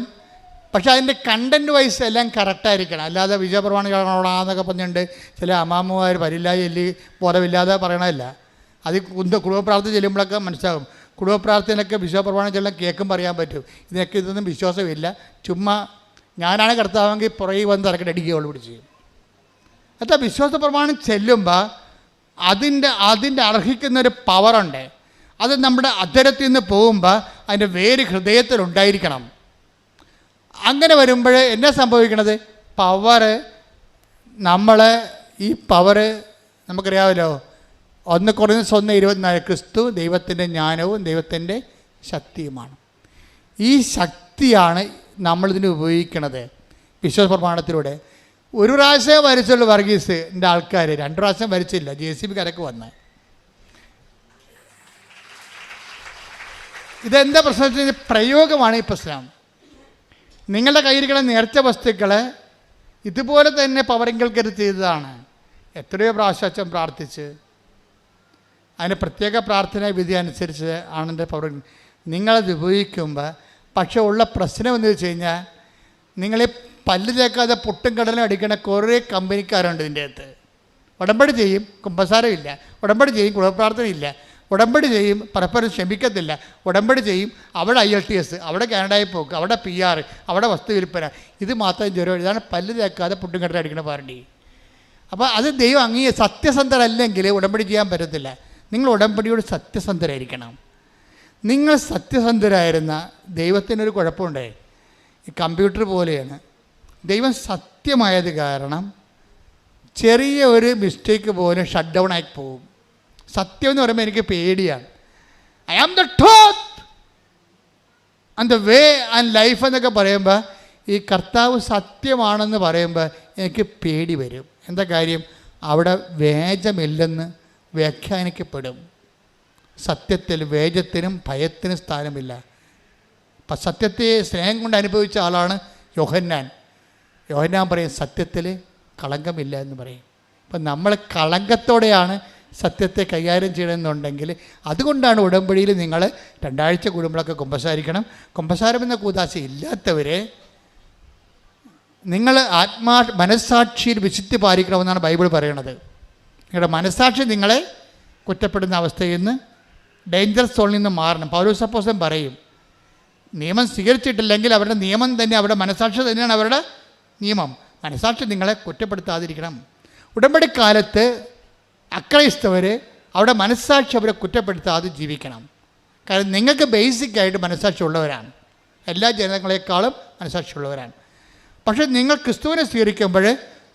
പക്ഷെ അതിൻ്റെ കണ്ടൻറ്റ് വൈസ് എല്ലാം കറക്റ്റായിരിക്കണം. അല്ലാതെ വിശ്വാസ പ്രമാണം കാണണമെന്നൊക്കെ പറഞ്ഞിട്ടുണ്ട് ചില അമ്മാമ്മമാർ പരില്ലാതെ ചൊല്ലി ബോധമില്ലാതെ പറയണമല്ല. അത് കുടുംബപ്രാർത്ഥന ചെല്ലുമ്പോഴൊക്കെ മനസ്സിലാകും. കുടുംബപ്രാർത്ഥനയൊക്കെ വിശ്വാസ പ്രമാണം ചെല്ലാൻ കേൾക്കുമ്പോൾ അറിയാൻ പറ്റും ഇതൊന്നും വിശ്വാസമില്ല, ചുമ്മാ ഞാനാണ് കർത്താവെങ്കിൽ പുറകെ വന്ന് തലക്കെട്ട് അടിക്കുകയുള്ളൂ പിടിച്ച്. എന്നിട്ട് വിശ്വാസ പ്രമാണം ചെല്ലുമ്പോൾ അതിൻ്റെ അർഹിക്കുന്നൊരു പവറുണ്ട്. അത് നമ്മുടെ അധരത്തിൽ നിന്ന് പോകുമ്പോൾ അതിൻ്റെ വേര് ഹൃദയത്തിലുണ്ടായിരിക്കണം. അങ്ങനെ വരുമ്പോൾ എന്നാ സംഭവിക്കണത്? പവറ് ഈ പവറ് നമുക്കറിയാമല്ലോ. 1 Corinthians 1:24 ക്രിസ്തു ദൈവത്തിൻ്റെ ജ്ഞാനവും ദൈവത്തിൻ്റെ ശക്തിയുമാണ്. ഈ ശക്തിയാണ് നമ്മളിതിന് ഉപയോഗിക്കണത് വിശ്വാസ പ്രമാണത്തിലൂടെ. 1 പ്രാവശ്യം വരച്ചുള്ളൂ വർഗീസിൻ്റെ ആൾക്കാർ, 2 പ്രാവശ്യം വരച്ചില്ല. JCB കരക്ക് വന്ന് ഇതെന്താ പ്രശ്നത്തിന് പ്രയോഗമാണ് ഈ പ്രശ്നം. നിങ്ങളുടെ കയ്യിരിക്കുന്ന നേർച്ച വസ്തുക്കളെ ഇതുപോലെ തന്നെ പവറിങ്കൽക്കര് ചെയ്തതാണ്. എത്രയോ പ്രാവശ്യം പ്രാർത്ഥിച്ച് അതിന് പ്രത്യേക പ്രാർത്ഥനാ വിധി അനുസരിച്ച് ആണ് എൻ്റെ പവർ. നിങ്ങളത് ഉപയോഗിക്കുമ്പോൾ പക്ഷേ ഉള്ള പ്രശ്നം എന്ന് വെച്ച് കഴിഞ്ഞാൽ നിങ്ങളീ പല്ല് തേക്കാതെ പുട്ടും കടലും അടിക്കുന്ന കുറേ കമ്പനിക്കാരുണ്ട് ഇതിൻ്റെ അകത്ത്. ഉടമ്പടി ചെയ്യും, കുമ്പസാരമില്ല. ഉടമ്പടി ചെയ്യും, കുടുംബപ്രാർത്ഥനയില്ല. ഉടമ്പടി ചെയ്യും, പരസ്പരം ക്ഷമിക്കത്തില്ല. ഉടമ്പടി ചെയ്യും, അവിടെ IELTS, അവിടെ കാനഡയിൽ പോക്ക്, അവിടെ PR, അവിടെ വസ്തു വിൽപ്പന. ഇത് മാത്രം ജ്വരം. ഇതാണ് പല്ല് തേക്കാതെ പുട്ടും കെട്ടിൽ അടിക്കുന്ന പാരണ്ടി. അപ്പോൾ അത് ദൈവം സത്യസന്ധരല്ലെങ്കിൽ ഉടമ്പടി ചെയ്യാൻ പറ്റത്തില്ല. നിങ്ങൾ ഉടമ്പടിയോട് സത്യസന്ധരായിരിക്കണം. നിങ്ങൾ സത്യസന്ധരായിരുന്ന ദൈവത്തിനൊരു കുഴപ്പമുണ്ടേ. ഈ കമ്പ്യൂട്ടർ പോലെയാണ്. ദൈവം സത്യമായത് കാരണം ചെറിയ ഒരു മിസ്റ്റേക്ക് പോലും ഷട്ട് ഡൗൺ ആയി പോകും. സത്യം എന്ന് പറയുമ്പോൾ എനിക്ക് പേടിയാണ്. I am the truth and the way and life എന്നൊക്കെ പറയുമ്പോൾ, ഈ കർത്താവ് സത്യമാണെന്ന് പറയുമ്പോൾ എനിക്ക് പേടി വരും. എന്താ കാര്യം? അവിടെ വേജമില്ലെന്ന് വ്യാഖ്യാനിക്കപ്പെടും. സത്യത്തിൽ വേജത്തിനും ഭയത്തിനും സ്ഥാനമില്ല. അപ്പം സത്യത്തെ സ്നേഹം കൊണ്ട് അനുഭവിച്ച ആളാണ് യോഹന്നാൻ. യോഹന്നാൻ പറയും സത്യത്തിൽ കളങ്കമില്ല എന്ന് പറയും. അപ്പം നമ്മൾ കളങ്കത്തോടെയാണ് സത്യത്തെ കൈകാര്യം ചെയ്യണമെന്നുണ്ടെങ്കിൽ, അതുകൊണ്ടാണ് ഉടമ്പടിയിൽ നിങ്ങൾ 2 ആഴ്ച കൂടുമ്പോഴൊക്കെ കുമ്പസാരിക്കണം. കുമ്പസാരം എന്ന കൂദാശ ഇല്ലാത്തവരെ നിങ്ങൾ മനസ്സാക്ഷിയിൽ വിശുദ്ധി പാലിക്കണമെന്നാണ് ബൈബിൾ പറയണത്. നിങ്ങളുടെ മനസ്സാക്ഷി നിങ്ങളെ കുറ്റപ്പെടുന്ന അവസ്ഥയിൽ നിന്ന്, ഡേഞ്ചർ സോണിൽ നിന്ന് മാറണം. പൗലോസ് അപ്പോസ്തലൻ പറയും, നിയമം സ്വീകരിച്ചിട്ടില്ലെങ്കിൽ അവരുടെ നിയമം തന്നെ, അവരുടെ മനസ്സാക്ഷി തന്നെയാണ് അവരുടെ നിയമം. മനസ്സാക്ഷി നിങ്ങളെ കുറ്റപ്പെടുത്താതിരിക്കണം. ഉടമ്പടിക്കാലത്ത് അക്രൈസ്തവർ അവിടെ മനസ്സാക്ഷി അവരെ കുറ്റപ്പെടുത്താതെ ജീവിക്കണം. കാരണം നിങ്ങൾക്ക് ബേസിക്കായിട്ട് മനസ്സാക്ഷി ഉള്ളവരാണ്. എല്ലാ ജനങ്ങളെക്കാളും മനസ്സാക്ഷി ഉള്ളവരാണ്. പക്ഷേ നിങ്ങൾ ക്രിസ്തുവിനെ സ്വീകരിക്കുമ്പോൾ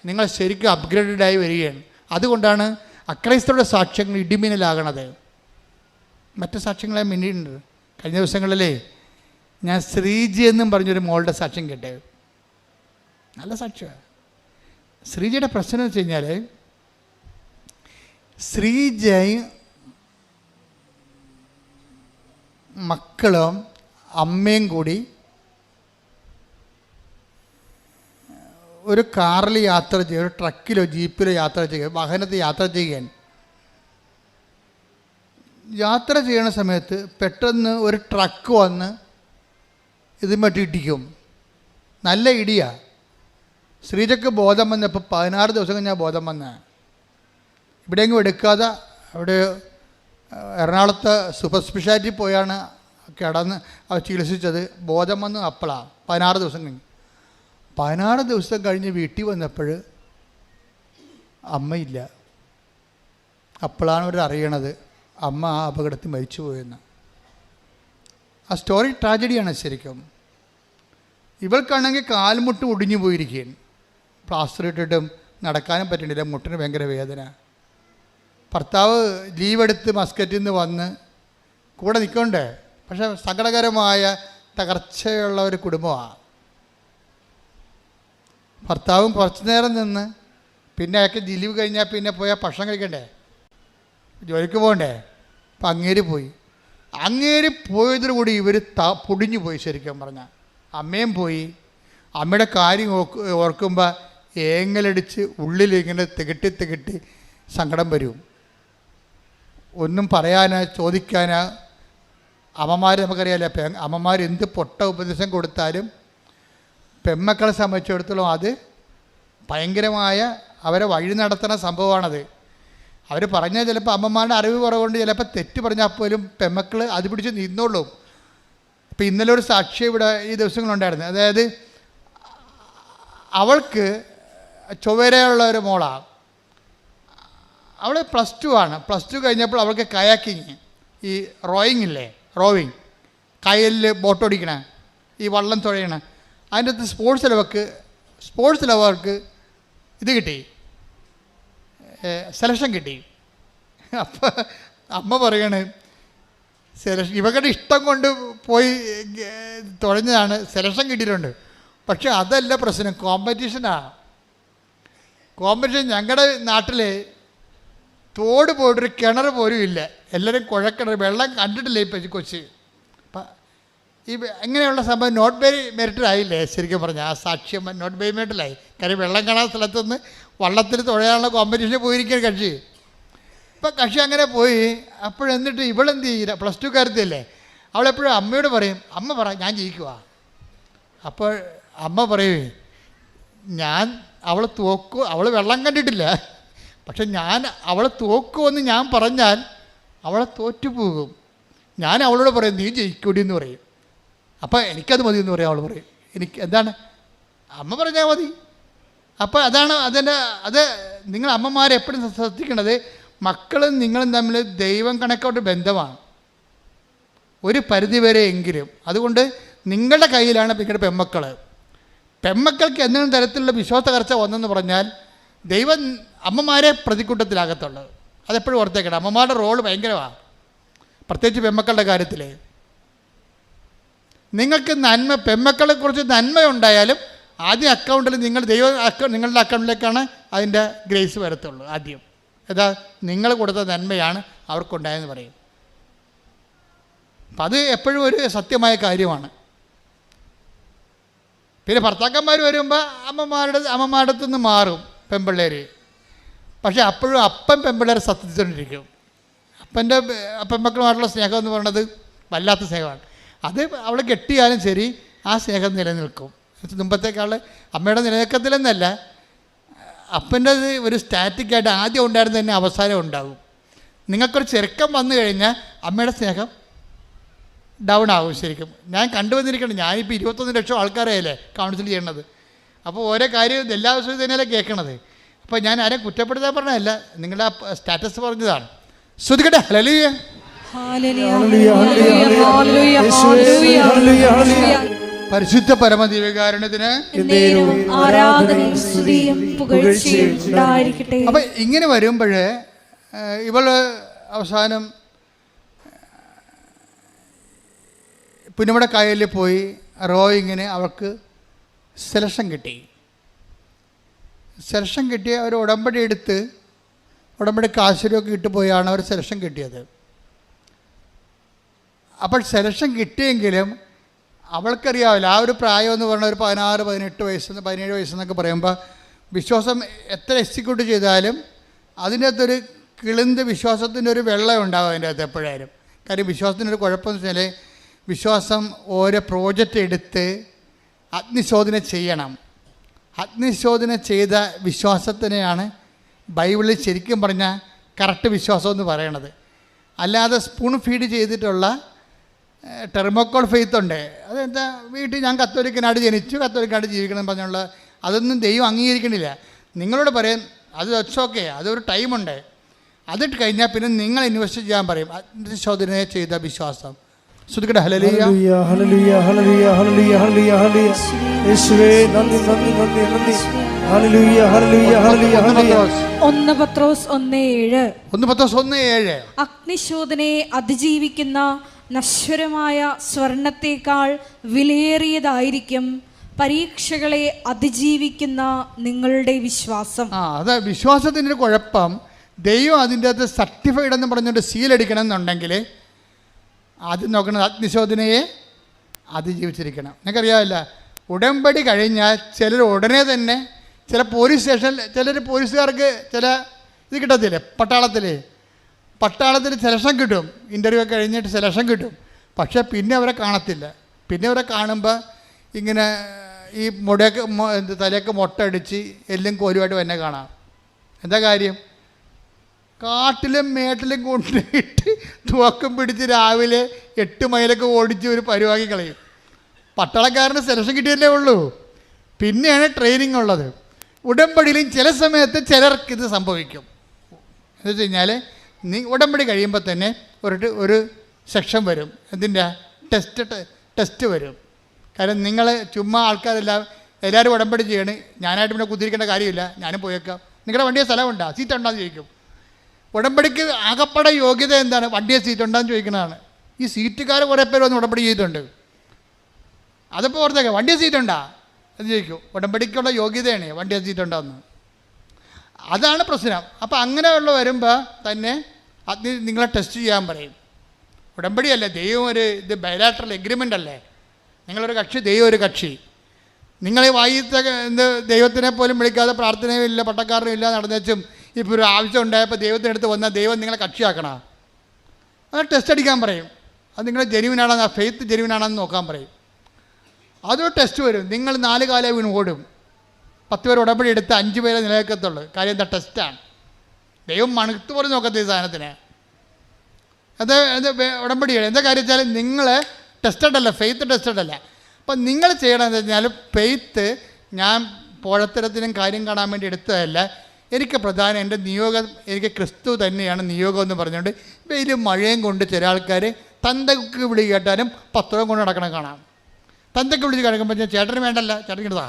നിങ്ങൾ ശരിക്കും അപ്ഗ്രേഡഡായി വരികയാണ്. അതുകൊണ്ടാണ് അക്രൈസ്തവരുടെ സാക്ഷ്യങ്ങൾ ഇടിമിന്നലാകണത്. മറ്റ് സാക്ഷ്യങ്ങളെ മിന്നിട്ടുണ്ട്. കഴിഞ്ഞ ദിവസങ്ങളിലേ ഞാൻ ശ്രീജി എന്നും പറഞ്ഞൊരു മോളുടെ സാക്ഷ്യം കേട്ടേ. നല്ല സാക്ഷ്യമാണ്. ശ്രീജിയുടെ പ്രശ്നം എന്ന് വെച്ച് കഴിഞ്ഞാൽ, ശ്രീജയും മക്കളും അമ്മയും കൂടി ഒരു കാറിൽ യാത്ര ചെയ്യുക, ഒരു ട്രക്കിലോ ജീപ്പിലോ യാത്ര ചെയ്യുക, വാഹനത്തിൽ യാത്ര ചെയ്യുകയാണ്. യാത്ര ചെയ്യണ സമയത്ത് പെട്ടെന്ന് ഒരു ട്രക്ക് വന്ന് ഇതുമായിട്ട് ഇടിക്കും. നല്ല ഇടിയാണ്. ശ്രീജയ്ക്ക് ബോധം വന്നപ്പോൾ 16 ദിവസം കഴിഞ്ഞാൽ ബോധം വന്ന. ഇവിടെയെങ്കിലും എടുക്കാതെ അവിടെ എറണാകുളത്ത് സൂപ്പർ സ്പെഷ്യാലിറ്റി പോയാണ് കിടന്ന് അവർ ചികിത്സിച്ചത്. ബോധം വന്ന് അപ്പോഴാണ് 16 ദിവസം കഴിഞ്ഞ്. 16 ദിവസം കഴിഞ്ഞ് വീട്ടിൽ വന്നപ്പോൾ അമ്മയില്ല. അപ്പോഴാണ് അവർ അറിയണത് അമ്മ ആ അപകടത്തിൽ മരിച്ചു പോയെന്ന്. ആ സ്റ്റോറി ട്രാജഡിയാണ് ശരിക്കും. ഇവൾക്കാണെങ്കിൽ കാൽമുട്ട് ഒടിഞ്ഞു പോയിരിക്കുകയാണ്. പ്ലാസ്റ്റർ ഇട്ടിട്ടും നടക്കാനും പറ്റുന്നില്ല. മുട്ടിന് ഭയങ്കര വേദന. ഭർത്താവ് ലീവെടുത്ത് മസ്കറ്റിൽ നിന്ന് വന്ന് കൂടെ നിൽക്കണ്ടേ. പക്ഷേ സങ്കടകരമായ തകർച്ചയുള്ള ഒരു കുടുംബമാണ്. ഭർത്താവും കുറച്ച് നേരം നിന്ന്, പിന്നെ അയാൾക്ക് ലീവ് കഴിഞ്ഞാൽ പിന്നെ പോയാൽ ഭക്ഷണം കഴിക്കണ്ടേ, ജോലിക്ക് പോകണ്ടേ. അപ്പം അങ്ങേര് പോയി. അങ്ങേര് പോയതോടുകൂടി ഇവർ പൊടിഞ്ഞു പോയി. ശരിക്കും പറഞ്ഞാൽ അമ്മയും പോയി. അമ്മയുടെ കാര്യം ഓർക്കുമ്പോൾ ഏങ്ങലടിച്ച് ഉള്ളിൽ ഇങ്ങനെ തികട്ടി സങ്കടം വരും. ഒന്നും പറയാനോ ചോദിക്കാനോ. അമ്മമാർ നമുക്കറിയാമല്ലോ, അമ്മമാർ എന്ത് പൊട്ട ഉപദേശം കൊടുത്താലും പെമ്മക്കളെ സംബന്ധിച്ചിടത്തോളം അത് ഭയങ്കരമായ അവരെ വഴി നടത്തുന്ന സംഭവമാണത്. അവർ പറഞ്ഞാൽ ചിലപ്പോൾ അമ്മമാരുടെ അറിവ് കുറവുകൊണ്ട് ചിലപ്പോൾ തെറ്റ് പറഞ്ഞാൽ പോലും പെമ്മക്കൾ അത് പിടിച്ച് നിന്നോളും. ഇപ്പം ഇന്നലെ ഒരു സാക്ഷി ഇവിടെ ഈ ദിവസങ്ങളുണ്ടായിരുന്നു. അതായത് അവൾക്ക് ചൊവ്വരയുള്ള ഒരു മോളാണ്. അവൾ +2 ആണ്. +2 കഴിഞ്ഞപ്പോൾ അവൾക്ക് കയാക്കിങ്, ഈ റോവിങ് കായലിൽ ബോട്ടോടിക്കണ, ഈ വള്ളം തുഴയണ, അതിൻ്റെ അകത്ത് സ്പോർട്സിൽ അവർക്ക് ഇത് കിട്ടി, സെലക്ഷൻ കിട്ടി. അപ്പോൾ അമ്മ പറയണേ, ഇവരുടെ ഇഷ്ടം കൊണ്ട് പോയി തുഴഞ്ഞതാണ്, സെലക്ഷൻ കിട്ടിയിട്ടുണ്ട്. പക്ഷെ അതല്ല പ്രശ്നം, കോമ്പറ്റീഷനാണ്. കോമ്പറ്റീഷൻ ഞങ്ങളുടെ നാട്ടിലെ തോട് പോയിട്ടൊരു കിണർ പോലും ഇല്ല. എല്ലാവരും കുഴക്കിണർ, വെള്ളം കണ്ടിട്ടില്ല ഇപ്പം കൊച്ചി. അപ്പം ഈ ഇങ്ങനെയുള്ള സംഭവം നോട്ട് ബൈ മെറിറ്റഡ് ആയില്ലേ ശരിക്കും പറഞ്ഞാൽ. ആ സാക്ഷ്യം നോട്ട് ബൈ മെറിറ്റഡായി. കാര്യം വെള്ളം കാണാൻ സ്ഥലത്തുനിന്ന് വള്ളത്തിൽ തുഴയാനുള്ള കോമ്പറ്റീഷന് പോയിരിക്കുകയാണ് കക്ഷി. ഇപ്പം കക്ഷി അങ്ങനെ പോയി. അപ്പോഴെന്നിട്ട് ഇവളെന്ത് ചെയ്യില്ല, +2 കാര്യത്തില്ലേ, അവളെപ്പോഴും അമ്മയോട് പറയും, അമ്മ പറ ഞാൻ ജയിക്കുക. അപ്പോൾ അമ്മ പറയേ, അവൾ വെള്ളം കണ്ടിട്ടില്ല, പക്ഷെ ഞാൻ അവളെ തോക്കുമെന്ന് ഞാൻ പറഞ്ഞാൽ അവളെ തോറ്റുപോകും. ഞാൻ അവളോട് പറയും നീ ജയിക്കൂടി എന്ന് പറയും. അപ്പോൾ എനിക്കത് മതി എന്ന് പറയും. അവൾ പറയും എനിക്ക് എന്താണ് അമ്മ പറഞ്ഞാൽ മതി. അപ്പോൾ അതാണ് അത് നിങ്ങൾ അമ്മമാരെപ്പോഴും ശ്രദ്ധിക്കേണ്ടത്. മക്കളും നിങ്ങളും തമ്മിൽ ദൈവം കണക്കോട്ട് ബന്ധമാണ് ഒരു പരിധിവരെ എങ്കിലും. അതുകൊണ്ട് നിങ്ങളുടെ കയ്യിലാണ് നിങ്ങളുടെ പെമ്മക്കൾക്ക് എന്തെങ്കിലും തരത്തിലുള്ള വിശ്വാസ തകർച്ച വന്നെന്ന് പറഞ്ഞാൽ ദൈവം അമ്മമാരെ പ്രതിക്കൂട്ടത്തിലാകത്തുള്ളൂ. അതെപ്പോഴും ഓർത്തേക്കണം. അമ്മമാരുടെ റോള് ഭയങ്കരമാണ്, പ്രത്യേകിച്ച് പെമ്മക്കളുടെ കാര്യത്തിൽ. നിങ്ങൾക്ക് പെമ്മക്കളെക്കുറിച്ച് നന്മയുണ്ടായാലും ആദ്യം അക്കൗണ്ടിൽ നിങ്ങളുടെ അക്കൗണ്ടിലേക്കാണ് അതിൻ്റെ ഗ്രേസ് വരത്തുള്ളൂ. ആദ്യം നിങ്ങൾ കൊടുത്ത നന്മയാണ് അവർക്കുണ്ടായെന്ന് പറയും. അപ്പം അത് എപ്പോഴും ഒരു സത്യമായ കാര്യമാണ്. പിന്നെ ഭർത്താക്കന്മാർ വരുമ്പോൾ അമ്മമാരുടെ അടുത്ത് നിന്ന് മാറും പെൺപിള്ളേർ. പക്ഷേ അപ്പോഴും അപ്പം പെൺപിള്ളേരെ സത്യത്തിക്കൊണ്ടിരിക്കും. പെൺമക്കളുമായിട്ടുള്ള സ്നേഹം എന്ന് പറയുന്നത് വല്ലാത്ത സ്നേഹമാണ്. അത് അവളെ കെട്ടിയാലും ശരി ആ സ്നേഹം നിലനിൽക്കും. മുമ്പത്തേക്കാൾ അമ്മയുടെ നിലനിൽക്കത്തില്ലെന്നല്ല, അപ്പൻ്റെ ഒരു സ്റ്റാറ്റിക്കായിട്ട് ആദ്യം ഉണ്ടായിരുന്ന തന്നെ അവസാനം ഉണ്ടാകും. നിങ്ങൾക്കൊരു ചെറുക്കം വന്നു കഴിഞ്ഞാൽ അമ്മയുടെ സ്നേഹം ഡൗൺ ആകും. ശരിക്കും ഞാൻ കണ്ടുവന്നിരിക്കണം. ഞാനിപ്പോൾ 21 ലക്ഷം ആൾക്കാരെയല്ലേ കൗൺസിൽ ചെയ്യണത്. അപ്പോൾ ഓരോ കാര്യം എല്ലാ ദിവസവും തന്നെയല്ലേ കേൾക്കണത്. അപ്പോൾ ഞാൻ ആരെയും കുറ്റപ്പെടുത്താൻ പറഞ്ഞതല്ല, നിങ്ങളുടെ ആ സ്റ്റാറ്റസ് പറഞ്ഞതാണ്. ശ്രദ്ധിക്കട്ടെ. ഹല്ലേലൂയ. പരിശുദ്ധ പരമദിവ്യകാരുണ്യത്തിന് അപ്പം ഇങ്ങനെ വരുമ്പോൾ ഇവള് അവസാനം പുന്നമട കായലിൽ പോയി റോയിങ്ങിന് അവൾക്ക് സെലക്ഷൻ കിട്ടി. അവർ ഉടമ്പടി എടുത്ത് ഉടമ്പടി കാശിലൊക്കെ ഇട്ട് പോയാണ് അവർ സെലക്ഷൻ കിട്ടിയത്. അപ്പോൾ സെലക്ഷൻ കിട്ടിയെങ്കിലും അവൾക്കറിയാവില്ല ആ ഒരു പ്രായം എന്ന് പറഞ്ഞാൽ ഒരു 16, 18 വയസ്സ് 17 വയസ്സെന്നൊക്കെ പറയുമ്പോൾ വിശ്വാസം എത്ര എക്സിക്യൂട്ട് ചെയ്താലും അതിൻ്റെ അകത്തൊരു കിളിന്ത് വിശ്വാസത്തിൻ്റെ ഒരു വെള്ളം ഉണ്ടാകും അതിൻ്റെ അകത്ത് എപ്പോഴായാലും. കാര്യം വിശ്വാസത്തിനൊരു കുഴപ്പമെന്ന് വെച്ചാൽ വിശ്വാസം ഓരോ പ്രോജക്റ്റ് എടുത്ത് അഗ്നിശോധന ചെയ്യണം. അഗ്നിശോധന ചെയ്ത വിശ്വാസത്തിനെയാണ് ബൈബിളിൽ ശരിക്കും പറഞ്ഞാൽ കറക്റ്റ് വിശ്വാസം എന്ന് പറയണത്. അല്ലാതെ സ്പൂൺ ഫീഡ് ചെയ്തിട്ടുള്ള ടെർമോക്കോൾ ഫെയ്ത്ത് ഉണ്ട്. അതെന്താ വീട്ടിൽ ഞാൻ കത്തോലിക്കനായിട്ട് ജനിച്ചു കത്തോലിക്കനായിട്ട് ജീവിക്കണം എന്ന് പറഞ്ഞുള്ള അതൊന്നും ദൈവം അംഗീകരിക്കണില്ല. നിങ്ങളോട് പറയും അത് ഇറ്റ്സ് ഓക്കെ, അതൊരു ടൈമുണ്ട്. അതിട്ട് കഴിഞ്ഞാൽ പിന്നെ നിങ്ങൾ ഇൻവെസ്റ്റ് ചെയ്യാൻ പറയും. അഗ്നിശോധന ചെയ്ത വിശ്വാസം. ശ്രദ്ധിക്കട്ടെ. ഹല്ലേലൂയ ഹല്ലേലൂയ ഹല്ലേലൂയ ഹല്ലേലൂയ ഹല്ലേലൂയ ഹല്ലേലൂയ. യേശുവേ നന്ദി നന്ദി നന്ദി നന്ദി. ഹല്ലേലൂയ ഹല്ലേലൂയ ഹല്ലേലൂയ ഹല്ലേലൂയ. 1 പത്രോസ് 1:7 അഗ്നിശോധനയെ അതിജീവിക്കുന്ന നശ്വരമായ സ്വർണത്തേക്കാൾ വിലയേറിയതായിരിക്കും പരീക്ഷകളെ അതിജീവിക്കുന്ന നിങ്ങളുടെ വിശ്വാസം. അതെ, വിശ്വാസത്തിൻ്റെ ഒരു കുഴപ്പം ദൈവം അതിൻ്റെ അകത്ത് സർട്ടിഫൈഡ് എന്ന് പറഞ്ഞുകൊണ്ട് സീലടിക്കണം എന്നുണ്ടെങ്കിൽ ആദ്യം നോക്കണം അഗ്നിശോധനയെ അതിജീവിച്ചിരിക്കണം. നിങ്ങൾക്കറിയാമല്ല, ഉടമ്പടി കഴിഞ്ഞാൽ ചിലർ ഉടനെ തന്നെ ചില പോലീസ് സ്റ്റേഷനിൽ പോലീസുകാർക്ക് ചില ഇത് കിട്ടത്തില്ലേ, പട്ടാളത്തിൽ സെലക്ഷൻ കിട്ടും. ഇൻ്റർവ്യൂ ഒക്കെ കഴിഞ്ഞിട്ട് സെലക്ഷൻ കിട്ടും. പക്ഷേ പിന്നെ അവരെ കാണത്തില്ല. പിന്നെ അവരെ കാണുമ്പോൾ ഇങ്ങനെ ഈ തലയൊക്കെ മുട്ടടിച്ച് എല്ലും കോലുമായിട്ട് തന്നെ കാണാം. എന്താ കാര്യം? കാട്ടിലും മേട്ടിലും കൊണ്ടിട്ട് തുവക്കം പിടിച്ച് രാവിലെ 8 മൈലൊക്കെ ഓടിച്ച് ഒരു പരിവാക്കി കളയും. പട്ടാളക്കാരന് സെലക്ഷൻ കിട്ടിയല്ലേ ഉള്ളൂ. പിന്നെയാണ് ട്രെയിനിങ് ഉള്ളത്. ഉടമ്പടിയിലും ചില സമയത്ത് ചിലർക്ക് ഇത് സംഭവിക്കും. എന്ന് വെച്ച് കഴിഞ്ഞാൽ ഉടമ്പടി കഴിയുമ്പോൾ തന്നെ ഒരു സെക്ഷൻ വരും. എന്തിൻ്റെ ടെസ്റ്റ് വരും. കാരണം നിങ്ങൾ ചുമ്മാ എല്ലാവരും ഉടമ്പടി ചെയ്യണേ, ഞാനായിട്ട് പിന്നെ കുത്തിരിക്കേണ്ട കാര്യമില്ല, ഞാനും പോയേക്കാം. നിങ്ങളുടെ വണ്ടിയെ സ്ഥലമുണ്ടോ, സീറ്റ് ഉണ്ടോയെന്ന് ചോദിക്കും. ഉടമ്പടിക്ക് ആകപ്പാടെ യോഗ്യത എന്താണ്? വണ്ടിയെ സീറ്റ് ഉണ്ടോയെന്ന് ചോദിക്കുന്നതാണ്. ഈ സീറ്റുകാർ കുറേ പേര് വന്ന് ഉടമ്പടി ചെയ്തിട്ടുണ്ട്. അതിപ്പോൾ ഓർത്തേക്കാം, വണ്ടിയെ സീറ്റ് ഉണ്ടോ എന്ന് ചോദിക്കും. ഉടമ്പടിക്കുള്ള യോഗ്യതയാണ് വണ്ടിയെ സീറ്റ് ഉണ്ടോയെന്ന്. അതാണ് പ്രശ്നം. അപ്പോൾ അങ്ങനെയുള്ള വരുമ്പോൾ തന്നെ അത് നിങ്ങളെ ടെസ്റ്റ് ചെയ്യാൻ പറയും. ഉടമ്പടിയല്ല, ദൈവം ഇത് ബയലാട്രൽ എഗ്രിമെൻ്റ് അല്ലേ. നിങ്ങളൊരു കക്ഷി, ദൈവം ഒരു കക്ഷി. നിങ്ങൾ ഈ വായിത്തെ ദൈവത്തിനെ പോലും വിളിക്കാതെ പ്രാർത്ഥനയും ഇല്ല പട്ടക്കാരനും ഇല്ല നടന്നേച്ചും ഇപ്പോൾ ഒരു ആവശ്യം ഉണ്ടായപ്പോൾ ദൈവത്തിനടുത്ത് വന്നാൽ ദൈവം നിങ്ങളെ കക്ഷിയാക്കണം. അത് ടെസ്റ്റ് അടിക്കാൻ പറയും. അത് നിങ്ങൾ ജെനുവിനാണെന്ന്, ആ ഫെയ്ത്ത് ജെനുവിനാണെന്ന് നോക്കാൻ പറയും. അതൊരു ടെസ്റ്റ് വരും. നിങ്ങൾ 4 കാലം വീണ് ഓടും. 10 പേർ ഉടമ്പടി എടുത്ത് 5 പേരെ നിലനിൽക്കത്തുള്ളൂ. കാര്യം എന്താ? ടെസ്റ്റാണ്. ദൈവം മണുത്ത് പോലും നോക്കത്തെ ഈ സാധനത്തിന്. അത് ഉടമ്പടിയാണ്. എന്താ കാര്യം വെച്ചാൽ നിങ്ങൾ ടെസ്റ്റഡ് അല്ല, ഫെയ്ത്ത് ടെസ്റ്റഡ് അല്ല. അപ്പം നിങ്ങൾ ചെയ്യണമെന്ന് വെച്ചാൽ ഫെയ്ത്ത് ഞാൻ പോഴത്തരത്തിനും കാര്യം കാണാൻ വേണ്ടി എടുത്തതല്ല. എനിക്ക് പ്രധാനം എൻ്റെ നിയോഗം, എനിക്ക് ക്രിസ്തു തന്നെയാണ് നിയോഗം എന്ന് പറഞ്ഞുകൊണ്ട് വെയിലും മഴയും കൊണ്ട് ചില ആൾക്കാർ തന്തക്ക് വിളി കേട്ടാലും പത്രവും കൊണ്ട് നടക്കണം കാണാം. തന്തക്ക് വിളിച്ച് കിടക്കുമ്പോൾ ഞാൻ ചേട്ടന് വേണ്ടല്ല, ചേട്ടൻ ഇതാ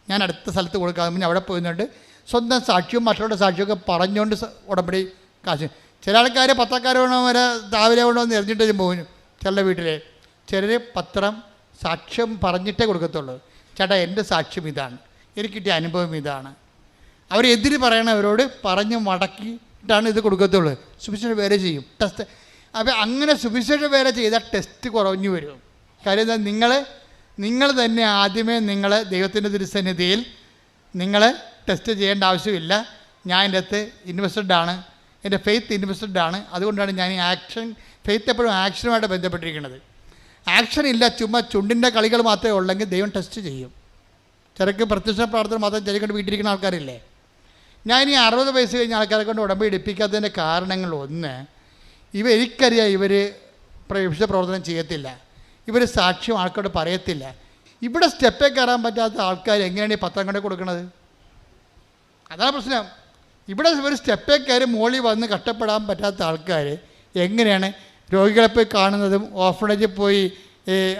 ഞാൻ അടുത്ത സ്ഥലത്ത് കൊടുക്കാമെന്ന് അവിടെ പോയിന്നുണ്ട് സ്വന്തം സാക്ഷ്യവും മറ്റുള്ളവരുടെ സാക്ഷിയൊക്കെ പറഞ്ഞുകൊണ്ട് ഉടമ്പടി കാശ്. ചില ആൾക്കാർ പത്രക്കാർ വേണോ വരെ രാവിലെ വേണോ എന്ന് എറിഞ്ഞിട്ട് പോകും ചില വീട്ടിൽ. ചിലർ പത്രം സാക്ഷ്യം പറഞ്ഞിട്ടേ കൊടുക്കത്തുള്ളൂ. ചേട്ടാ എൻ്റെ സാക്ഷ്യം ഇതാണ്, എനിക്ക് കിട്ടിയ അനുഭവം ഇതാണ്. അവരെതിര് പറയണവരോട് പറഞ്ഞ് മടക്കിയിട്ടാണ് ഇത് കൊടുക്കത്തുള്ളൂ. സുവിശേഷ വേല ചെയ്യും ടെസ്റ്റ്. അപ്പോൾ അങ്ങനെ സുവിശേഷ വേല ചെയ്താൽ ടെസ്റ്റ് കുറഞ്ഞു വരും. കാര്യം എന്താ, നിങ്ങൾ തന്നെ ആദ്യമേ നിങ്ങൾ ദൈവത്തിൻ്റെ തിരുസന്നിധിയിൽ നിങ്ങൾ ടെസ്റ്റ് ചെയ്യേണ്ട ആവശ്യമില്ല. ഞാൻ എൻ്റെ അകത്ത് ഇൻവെസ്റ്റഡാണ്, എൻ്റെ ഫെയ്ത്ത് ഇൻവെസ്റ്റഡാണ്. അതുകൊണ്ടാണ് ഞാൻ ഈ ഫെയ്ത്ത് എപ്പോഴും ആക്ഷനുമായിട്ട് ബന്ധപ്പെട്ടിരിക്കുന്നത്. ആക്ഷൻ ഇല്ല, ചുമ്മാ ചുണ്ടിൻ്റെ കളികൾ മാത്രമേ ഉള്ളെങ്കിൽ ദൈവം ടെസ്റ്റ് ചെയ്യും. ചിലക്ക് പ്രത്യക്ഷ പ്രാർത്ഥന മാത്രം ചെറിക്കൊണ്ട് വീട്ടിലിരിക്കുന്ന ആൾക്കാരില്ലേ. ഞാൻ ഈ 60 വയസ്സ് കഴിഞ്ഞ ആൾക്കാരെ കൊണ്ട് ഉടമ്പടി എടുപ്പിക്കാത്തതിൻ്റെ കാരണങ്ങൾ ഒന്ന്, എനിക്കറിയാം ഇവർ വിശുദ്ധ പ്രവർത്തനം ചെയ്യത്തില്ല, ഇവർ സാക്ഷ്യം ആൾക്കാരോട് പറയത്തില്ല. ഇവിടെ സ്റ്റെപ്പേ കയറാൻ പറ്റാത്ത ആൾക്കാർ എങ്ങനെയാണ് ഈ പത്രം കൊണ്ട് കൊടുക്കുന്നത്? അതാണ് പ്രശ്നം. ഇവിടെ ഒരു സ്റ്റെപ്പേ കയറി മോളിൽ വന്ന് കഷ്ടപ്പെടാൻ പറ്റാത്ത ആൾക്കാർ എങ്ങനെയാണ് രോഗികളെ പോയി കാണുന്നതും ഓർഫണേജിൽ പോയി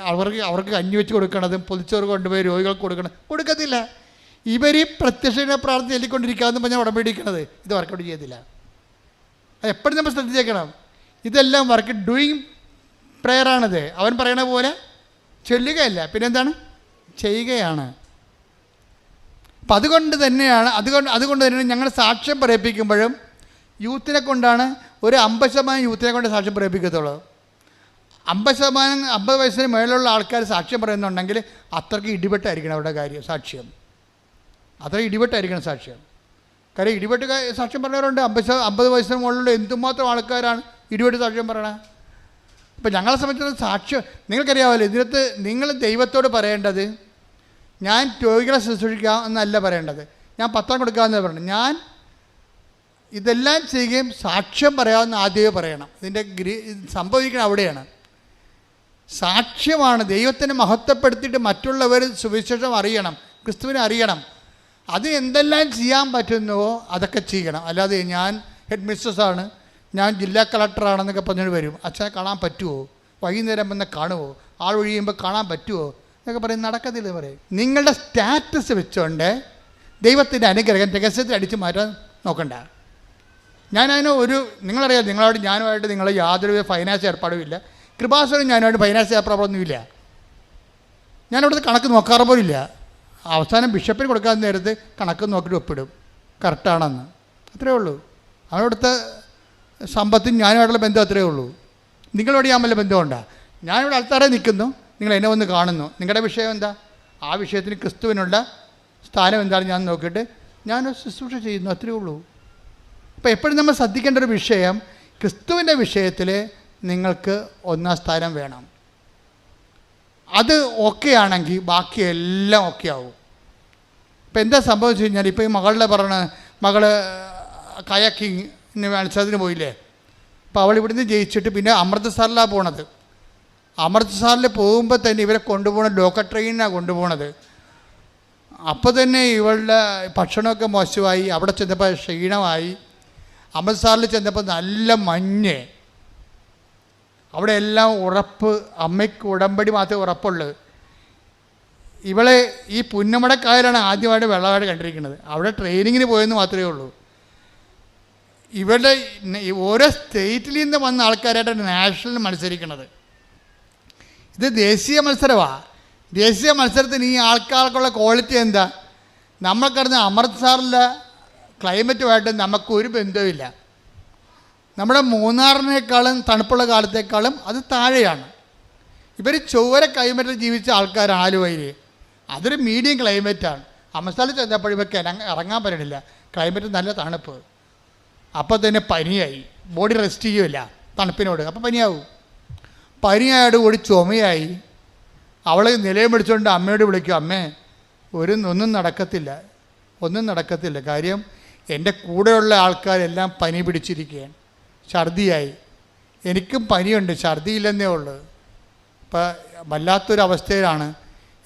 അവർക്ക് കഞ്ഞി വെച്ച് കൊടുക്കണതും പൊതിച്ചോറ് കൊണ്ടുപോയി രോഗികൾക്ക് കൊടുക്കത്തില്ല. ഇവർ ഈ പ്രത്യക്ഷ പ്രാർത്ഥന ചൊല്ലിക്കൊണ്ടിരിക്കാമെന്ന് പറഞ്ഞാൽ ഉടമ്പടിക്കുന്നത് ഇത് വർക്കൗട്ട് ചെയ്യത്തില്ല. അത് എപ്പോഴും നമ്മൾ ശ്രദ്ധിച്ചേക്കണം. ഇതെല്ലാം വർക്ക് ഡൂയിങ് പ്രെയറാണത്. അവൻ പറയണ പോലെ ചൊല്ലുകയല്ല, പിന്നെന്താണ്, ചെയ്യുകയാണ്. അപ്പം അതുകൊണ്ട് തന്നെയാണ് ഞങ്ങൾ സാക്ഷ്യം പറയിപ്പിക്കുമ്പോഴും യൂത്തിനെ കൊണ്ടാണ് ഒരു 50% യൂത്തിനെ കൊണ്ട് സാക്ഷ്യം പറയിപ്പിക്കത്തുള്ളൂ. 50 വയസ്സിന് മേലുള്ള ആൾക്കാർ സാക്ഷ്യം പറയുന്നുണ്ടെങ്കിൽ അത്രയ്ക്ക് ഇടിപെട്ടായിരിക്കണം അവരുടെ കാര്യം സാക്ഷ്യം. അത്ര ഇടിപെട്ടായിരിക്കണം സാക്ഷ്യം. കാര്യം ഇടിപെട്ട് സാക്ഷ്യം പറഞ്ഞവരുണ്ട്. 50 വയസ്സിന് മുകളിലുള്ള എന്തുമാത്രം ആൾക്കാരാണ് ഇടിപെട്ട് സാക്ഷ്യം പറയണത്. ഇപ്പം ഞങ്ങളെ സംബന്ധിച്ചിടത്തോളം സാക്ഷ്യം നിങ്ങൾക്കറിയാമല്ലോ. ഇതിനകത്ത് നിങ്ങൾ ദൈവത്തോട് പറയേണ്ടത് ഞാൻ രോഗികളെ ശുശ്രൂഷിക്കാം എന്നല്ല പറയേണ്ടത്, ഞാൻ പത്രം കൊടുക്കാമെന്ന് പറയണം. ഞാൻ ഇതെല്ലാം ചെയ്യുകയും സാക്ഷ്യം പറയാമെന്ന് ആദ്യമേ പറയണം. ഇതിൻ്റെ സംഭവിക്കണം അവിടെയാണ്. സാക്ഷ്യമാണ് ദൈവത്തിനെ മഹത്വപ്പെടുത്തിയിട്ട് മറ്റുള്ളവർ സുവിശേഷം അറിയണം, ക്രിസ്തുവിനെ അറിയണം. അത് എന്തെല്ലാം ചെയ്യാൻ പറ്റുന്നുവോ അതൊക്കെ ചെയ്യണം. അല്ലാതെ ഞാൻ ഹെഡ് മിസ്ട്രസ്സാണ്, ഞാൻ ജില്ലാ കളക്ടറാണെന്നൊക്കെ പറഞ്ഞിട്ട് വരും. അച്ഛനെ കാണാൻ പറ്റുമോ, വൈകുന്നേരം വന്ന് കാണുമോ, ആൾ ഒഴിയുമ്പോൾ കാണാൻ പറ്റുമോ എന്നൊക്കെ പറയും. നടക്കത്തില്ല പറയും. നിങ്ങളുടെ സ്റ്റാറ്റസ് വെച്ചുകൊണ്ട് ദൈവത്തിൻ്റെ അനുഗ്രഹം രഹസ്യത്തിൽ അടിച്ചു മാറ്റാൻ നോക്കണ്ട. ഞാനതിന് നിങ്ങളറിയാം, ഞാനുമായിട്ട് നിങ്ങൾ യാതൊരു ഫൈനാൻസ് ഏർപ്പാടും ഇല്ല. കൃപാസനം ഞാനുമായിട്ട് ഫൈനാൻസ് ഏർപ്പാടൊന്നുമില്ല. ഞാനവിടുത്തെ കണക്ക് നോക്കാറ് പോലും ഇല്ല. അവസാനം ബിഷപ്പിന് കൊടുക്കാൻ നേരത്ത് കണക്ക് നോക്കിയിട്ട് ഒപ്പിടും കറക്റ്റാണെന്ന്. അത്രയേ ഉള്ളൂ. അവനവിടുത്തെ സമ്പത്തും ഞാനുമായിട്ടുള്ള ബന്ധം അത്രയേ ഉള്ളൂ. നിങ്ങളോട് ഞാൻ വല്ല ബന്ധമുണ്ടോ? ഞാനിവിടെ ആൾക്കാരെ നിൽക്കുന്നു, നിങ്ങൾ എന്നെ വന്ന് കാണുന്നു. നിങ്ങളുടെ വിഷയം എന്താ? ആ വിഷയത്തിന് ക്രിസ്തുവിനുള്ള സ്ഥാനം എന്താണെന്ന് ഞാൻ നോക്കിയിട്ട് ഞാൻ ശുശ്രൂഷ ചെയ്യുന്നു, അത്രയേ ഉള്ളൂ. അപ്പോൾ എപ്പോഴും നമ്മൾ ശ്രദ്ധിക്കേണ്ട ഒരു വിഷയം, ക്രിസ്തുവിൻ്റെ വിഷയത്തിൽ നിങ്ങൾക്ക് 1ാം സ്ഥാനം വേണം. അത് ഓക്കെ ആണെങ്കിൽ ബാക്കിയെല്ലാം ഓക്കെ ആവും. ഇപ്പം എന്താ സംഭവിച്ചു കഴിഞ്ഞാൽ, ഇപ്പോൾ ഈ മകള് കയാക്കിങ്ങിന് മത്സരത്തിന് പോയില്ലേ. അപ്പോൾ അവൾ ഇവിടുന്ന് ജയിച്ചിട്ട് പിന്നെ അമൃത്സറിലാണ് പോണത്. അമൃത്സറിൽ പോകുമ്പോൾ തന്നെ ഇവരെ കൊണ്ടുപോകണ ലോക്കൽ ട്രെയിനിനാണ് കൊണ്ടുപോകണത്. അപ്പോൾ തന്നെ ഇവളുടെ ഭക്ഷണമൊക്കെ മോശമായി, അവിടെ ചെന്നപ്പോൾ ക്ഷീണമായി. അമൃത്സറിൽ ചെന്നപ്പോൾ നല്ല മഞ്ഞ്, അവിടെ എല്ലാം ഉറപ്പ്, അമ്മയ്ക്ക് ഉടമ്പടി മാത്രമേ ഉറപ്പുള്ളൂ. ഇവളെ ഈ പുന്നമടക്കായലാണ് ആദ്യമായിട്ട് വെള്ളമായിട്ട് കണ്ടിരിക്കുന്നത്. അവിടെ ട്രെയിനിങ്ങിന് പോയെന്ന് മാത്രമേ ഉള്ളൂ. ഇവരുടെ ഓരോ സ്റ്റേറ്റിൽ നിന്ന് വന്ന ആൾക്കാരായിട്ടാണ് നാഷണൽ മത്സരിക്കുന്നത്. ഇത് ദേശീയ മത്സരമാണ്. ദേശീയ മത്സരത്തിന് ഈ ആൾക്കാർക്കുള്ള ക്വാളിറ്റി എന്താ? നമ്മൾക്കറിഞ്ഞ അമൃത്സറിലെ ക്ലൈമറ്റുമായിട്ട് നമുക്കൊരു ബന്ധവുമില്ല. നമ്മുടെ മൂന്നാറിനേക്കാളും തണുപ്പുള്ള കാലത്തേക്കാളും അത് താഴെയാണ്. ഇവർ ചൊവ്വര ക്ലൈമറ്റിൽ ജീവിച്ച ആൾക്കാരാണ്. ആലുവയിൽ അതൊരു മീഡിയം ക്ലൈമറ്റാണ്. അമൃത്സറിൽ ചെന്നപ്പോൾ ഇവർക്ക് ഇറങ്ങാൻ പറ്റണില്ല, ക്ലൈമറ്റ് നല്ല തണുപ്പ്. അപ്പോൾ തന്നെ പനിയായി, ബോഡി റെസ്റ്റ് ചെയ്യുമില്ല തണുപ്പിനോട്. അപ്പോൾ പനിയായോട് കൂടി ചുമയായി. അവൾ നിലയം പിടിച്ചുകൊണ്ട് അമ്മയോട് വിളിക്കും, അമ്മേ ഒന്നും നടക്കത്തില്ല. കാര്യം എൻ്റെ കൂടെയുള്ള ആൾക്കാരെല്ലാം പനി പിടിച്ചിരിക്കുകയാണ്, ഛർദിയായി. എനിക്കും പനിയുണ്ട്, ഛർദിയില്ലെന്നേ ഉള്ളൂ. ഇപ്പം വല്ലാത്തൊരവസ്ഥയിലാണ്.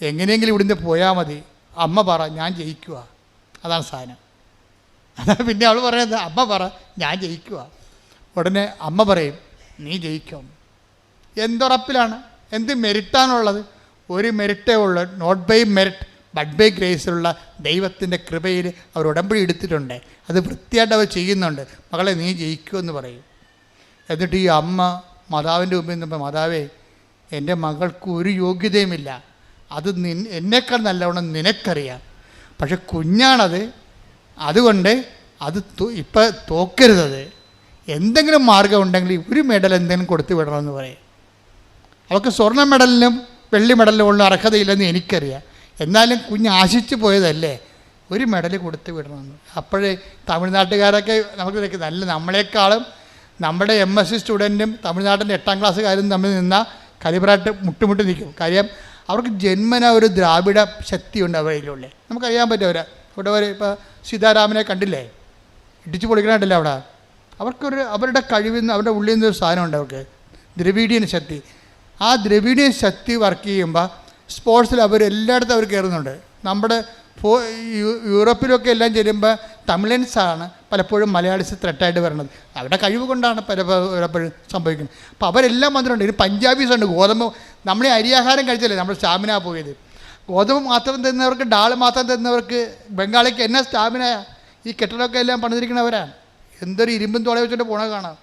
എങ്ങനെയെങ്കിലും ഇവിടുന്ന് പോയാൽ മതി. അമ്മ പറ ഞാൻ ജയിക്കുക. അതാണ് സാധനം. അതാണ് പിന്നെ അവൾ പറയുന്നത്, അമ്മ പറ ഞാൻ ജയിക്കുക. ഉടനെ അമ്മ പറയും നീ ജയിക്കും. എന്തുറപ്പിലാണ്? എന്ത് മെരിറ്റാണുള്ളത്? ഒരു മെരിറ്റേ ഉള്ളൂ. Not by merit but by ഗ്രേസിലുള്ള ദൈവത്തിൻ്റെ കൃപയിൽ അവർ ഉടമ്പടി എടുത്തിട്ടുണ്ട്. അത് വൃത്തിയായിട്ട് അവർ ചെയ്യുന്നുണ്ട്. മകളെ നീ ജയിക്കുമെന്ന് പറയും. എന്നിട്ട് ഈ അമ്മ മാതാവിൻ്റെ മുമ്പിൽ നിന്നപ്പോൾ, മാതാവേ എൻ്റെ മകൾക്ക് ഒരു യോഗ്യതയുമില്ല, അത് എന്നേക്കാൾ നല്ലവണ്ണം നിനക്കറിയാം, പക്ഷെ കുഞ്ഞാണത്, അതുകൊണ്ട് അത് ഇപ്പം തോക്കരുതത്. എന്തെങ്കിലും മാർഗം ഉണ്ടെങ്കിൽ ഒരു മെഡൽ എന്തെങ്കിലും കൊടുത്തു വിടണമെന്ന് പറയും. അവൾക്ക് സ്വർണ്ണ മെഡലിനും വെള്ളി മെഡലിനും ഉള്ള അർഹതയില്ലെന്ന് എനിക്കറിയാം, എന്നാലും കുഞ്ഞ് ആശിച്ചു പോയതല്ലേ, ഒരു മെഡൽ കൊടുത്തു വിടണമെന്ന്. അപ്പോഴേ തമിഴ്നാട്ടുകാരൊക്കെ നമുക്ക് നല്ല നമ്മളെക്കാളും നമ്മുടെ MSc സ്റ്റുഡൻറ്റും തമിഴ്നാട്ടിൻ്റെ 8ാം ക്ലാസ്സുകാരും തമ്മിൽ നിന്നാൽ കലിബറായിട്ട് മുട്ടുമുട്ടി നിൽക്കും. കാര്യം അവർക്ക് ജന്മന ഒരു ദ്രാവിഡ ശക്തിയുണ്ട് അവരിലുള്ള. നമുക്കറിയാൻ പറ്റും. ഇവിടെ ഇപ്പോൾ സീതാരാമനെ കണ്ടില്ലേ, ഇടിച്ചു പൊളിക്കണമായിട്ടില്ല അവിടെ. അവരുടെ കഴിവിൽ നിന്ന്, അവരുടെ ഉള്ളിൽ നിന്നൊരു സാധനമുണ്ട് അവർക്ക്, ദ്രവീഡിയൻ ശക്തി. ആ ദ്രവീഡിയൻ ശക്തി വർക്ക് ചെയ്യുമ്പോൾ സ്പോർട്സിൽ എല്ലായിടത്തും അവർ കയറുന്നുണ്ട്. നമ്മുടെ യൂറോപ്പിലൊക്കെ എല്ലാം ചെല്ലുമ്പോൾ തമിഴൻസാണ് പലപ്പോഴും മലയാളീസ് ത്രെട്ടായിട്ട് വരുന്നത്. അവരുടെ കഴിവ് കൊണ്ടാണ് പലപ്പോഴും സംഭവിക്കുന്നത്. അപ്പോൾ അവരെല്ലാം വന്നിട്ടുണ്ട്. ഇനി പഞ്ചാബീസ് ഉണ്ട്. ഗോതമ്പ്, നമ്മൾ അരിയാഹാരം കഴിച്ചല്ലേ നമ്മൾ സ്റ്റാമിന പോയത്. ഗോതമ്പ് മാത്രം തരുന്നവർക്ക്, ഡാൾ മാത്രം തരുന്നവർക്ക്, ബംഗാളിക്ക് എന്നാ സ്റ്റാമിനയാ. ഈ കെട്ടിടമൊക്കെ എല്ലാം പണിതിരിക്കുന്നവരാണ്. എന്തൊരു ഇരുമ്പും തുള വെച്ചിട്ട് പോണത് കാണാം.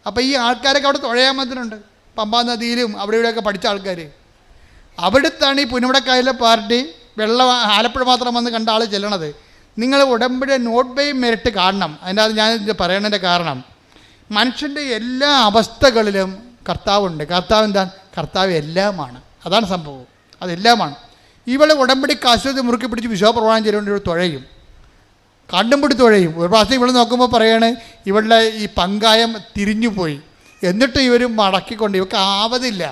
അപ്പോൾ ഈ ആൾക്കാരൊക്കെ അവിടെ തുഴയാൻ വന്നിട്ടുണ്ട്. പമ്പാ നദിയിലും അവിടെ ഇവിടെയൊക്കെ പഠിച്ച ആൾക്കാർ. അവിടുത്താണ് ഈ പുന്നമടക്കായലിലെ പാർട്ടി വെള്ളം ആലപ്പുഴ മാത്രം വന്ന് കണ്ട ആൾ ചെല്ലണത്. നിങ്ങൾ ഉടമ്പടി നോട്ട് ബൈ മെറിറ്റ് കാണണം. അതിൻ്റെ അത് ഞാൻ പറയണതിൻ്റെ കാരണം, മനുഷ്യൻ്റെ എല്ലാ അവസ്ഥകളിലും കർത്താവുണ്ട്. കർത്താവ് എന്താണ്? കർത്താവ് എല്ലാമാണ്. അതാണ് സംഭവം, അതെല്ലാമാണ്. ഇവളെ ഉടമ്പടി കാശ്വതി മുറുക്കി പിടിച്ച് വിശ്വാസപ്രമാണം ചെയ്തുകൊണ്ട് ഇവൾ തുഴയും, കണ്ടും പിടി തുഴയും. ഒരു പ്രാവശ്യം ഇവൾ നോക്കുമ്പോൾ പറയാണ് ഇവളുടെ ഈ പങ്കായം തിരിഞ്ഞു പോയി. എന്നിട്ട് ഇവർ മടക്കിക്കൊണ്ട്, ഇവർക്ക് ആവതില്ല,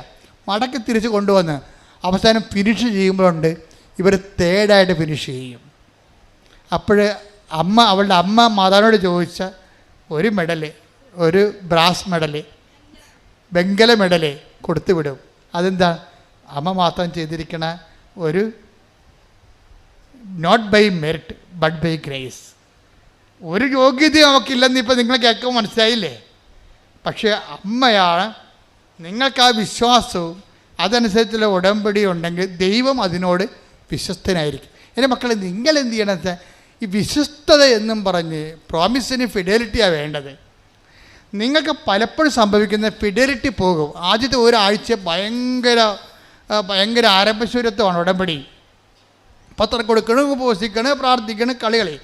മടക്കി തിരിച്ച് കൊണ്ടുവന്ന് അവസാനം ഫിനിഷ് ചെയ്യുമ്പോഴുണ്ട് ഇവർ തേർഡായിട്ട് ഫിനിഷ് ചെയ്യും. അപ്പോൾ അവളുടെ അമ്മ മാതാവിനോട് ചോദിച്ച ഒരു മെഡല്, ഒരു ബ്രാസ് മെഡല്, വെങ്കല മെഡല് കൊടുത്തു വിടും. അതെന്താ? അമ്മ മാത്രം ചെയ്തിരിക്കണ ഒരു not by merit but by grace. ഒരു യോഗ്യതയും അവൾക്കില്ലെന്ന് ഇപ്പോൾ നിങ്ങൾ കേൾക്കുമ്പോൾ മനസ്സിലായില്ലേ? പക്ഷേ അമ്മയാണ്. നിങ്ങൾക്ക് ആ വിശ്വാസവും അതനുസരിച്ചുള്ള ഉടമ്പടി ഉണ്ടെങ്കിൽ ദൈവം അതിനോട് വിശ്വസ്തനായിരിക്കും. എൻ്റെ മക്കളെ, നിങ്ങൾ എന്ത് ചെയ്യണമെന്ന് വെച്ചാൽ ഈ വിശ്വസ്തത എന്നും പറഞ്ഞ് പ്രോമിസിന് ഫിഡലിറ്റിയാണ് വേണ്ടത്. നിങ്ങൾക്ക് പലപ്പോഴും സംഭവിക്കുന്ന ഫിഡലിറ്റി പോകും. ആദ്യത്തെ ഒരാഴ്ച ഭയങ്കര ആരംഭശൂരത്വമാണ് ഉടമ്പടി. പത്രം കൊടുക്കണം, ഉപവസിക്കണം, പ്രാർത്ഥിക്കണം, കളികളി.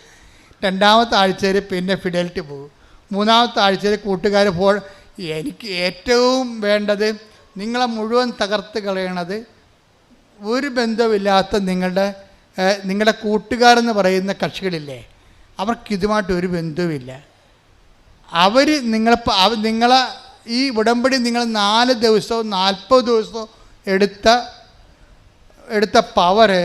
രണ്ടാമത്തെ ആഴ്ചയിൽ പിന്നെ ഫിഡലിറ്റി പോകും. മൂന്നാമത്തെ ആഴ്ചയിൽ കൂട്ടുകാർ എനിക്ക് ഏറ്റവും വേണ്ടത് നിങ്ങളെ മുഴുവൻ തകർത്ത് കളയണത് ഒരു ബന്ധമില്ലാത്ത നിങ്ങളുടെ കൂട്ടുകാരെന്ന് പറയുന്ന കക്ഷികളില്ലേ, അവർക്കിതുമായിട്ട് ഒരു ബന്ധവുമില്ല. അവർ നിങ്ങളെ ഈ ഉടമ്പടി നിങ്ങൾ 4 ദിവസവും 40 ദിവസവും എടുത്ത പവറ്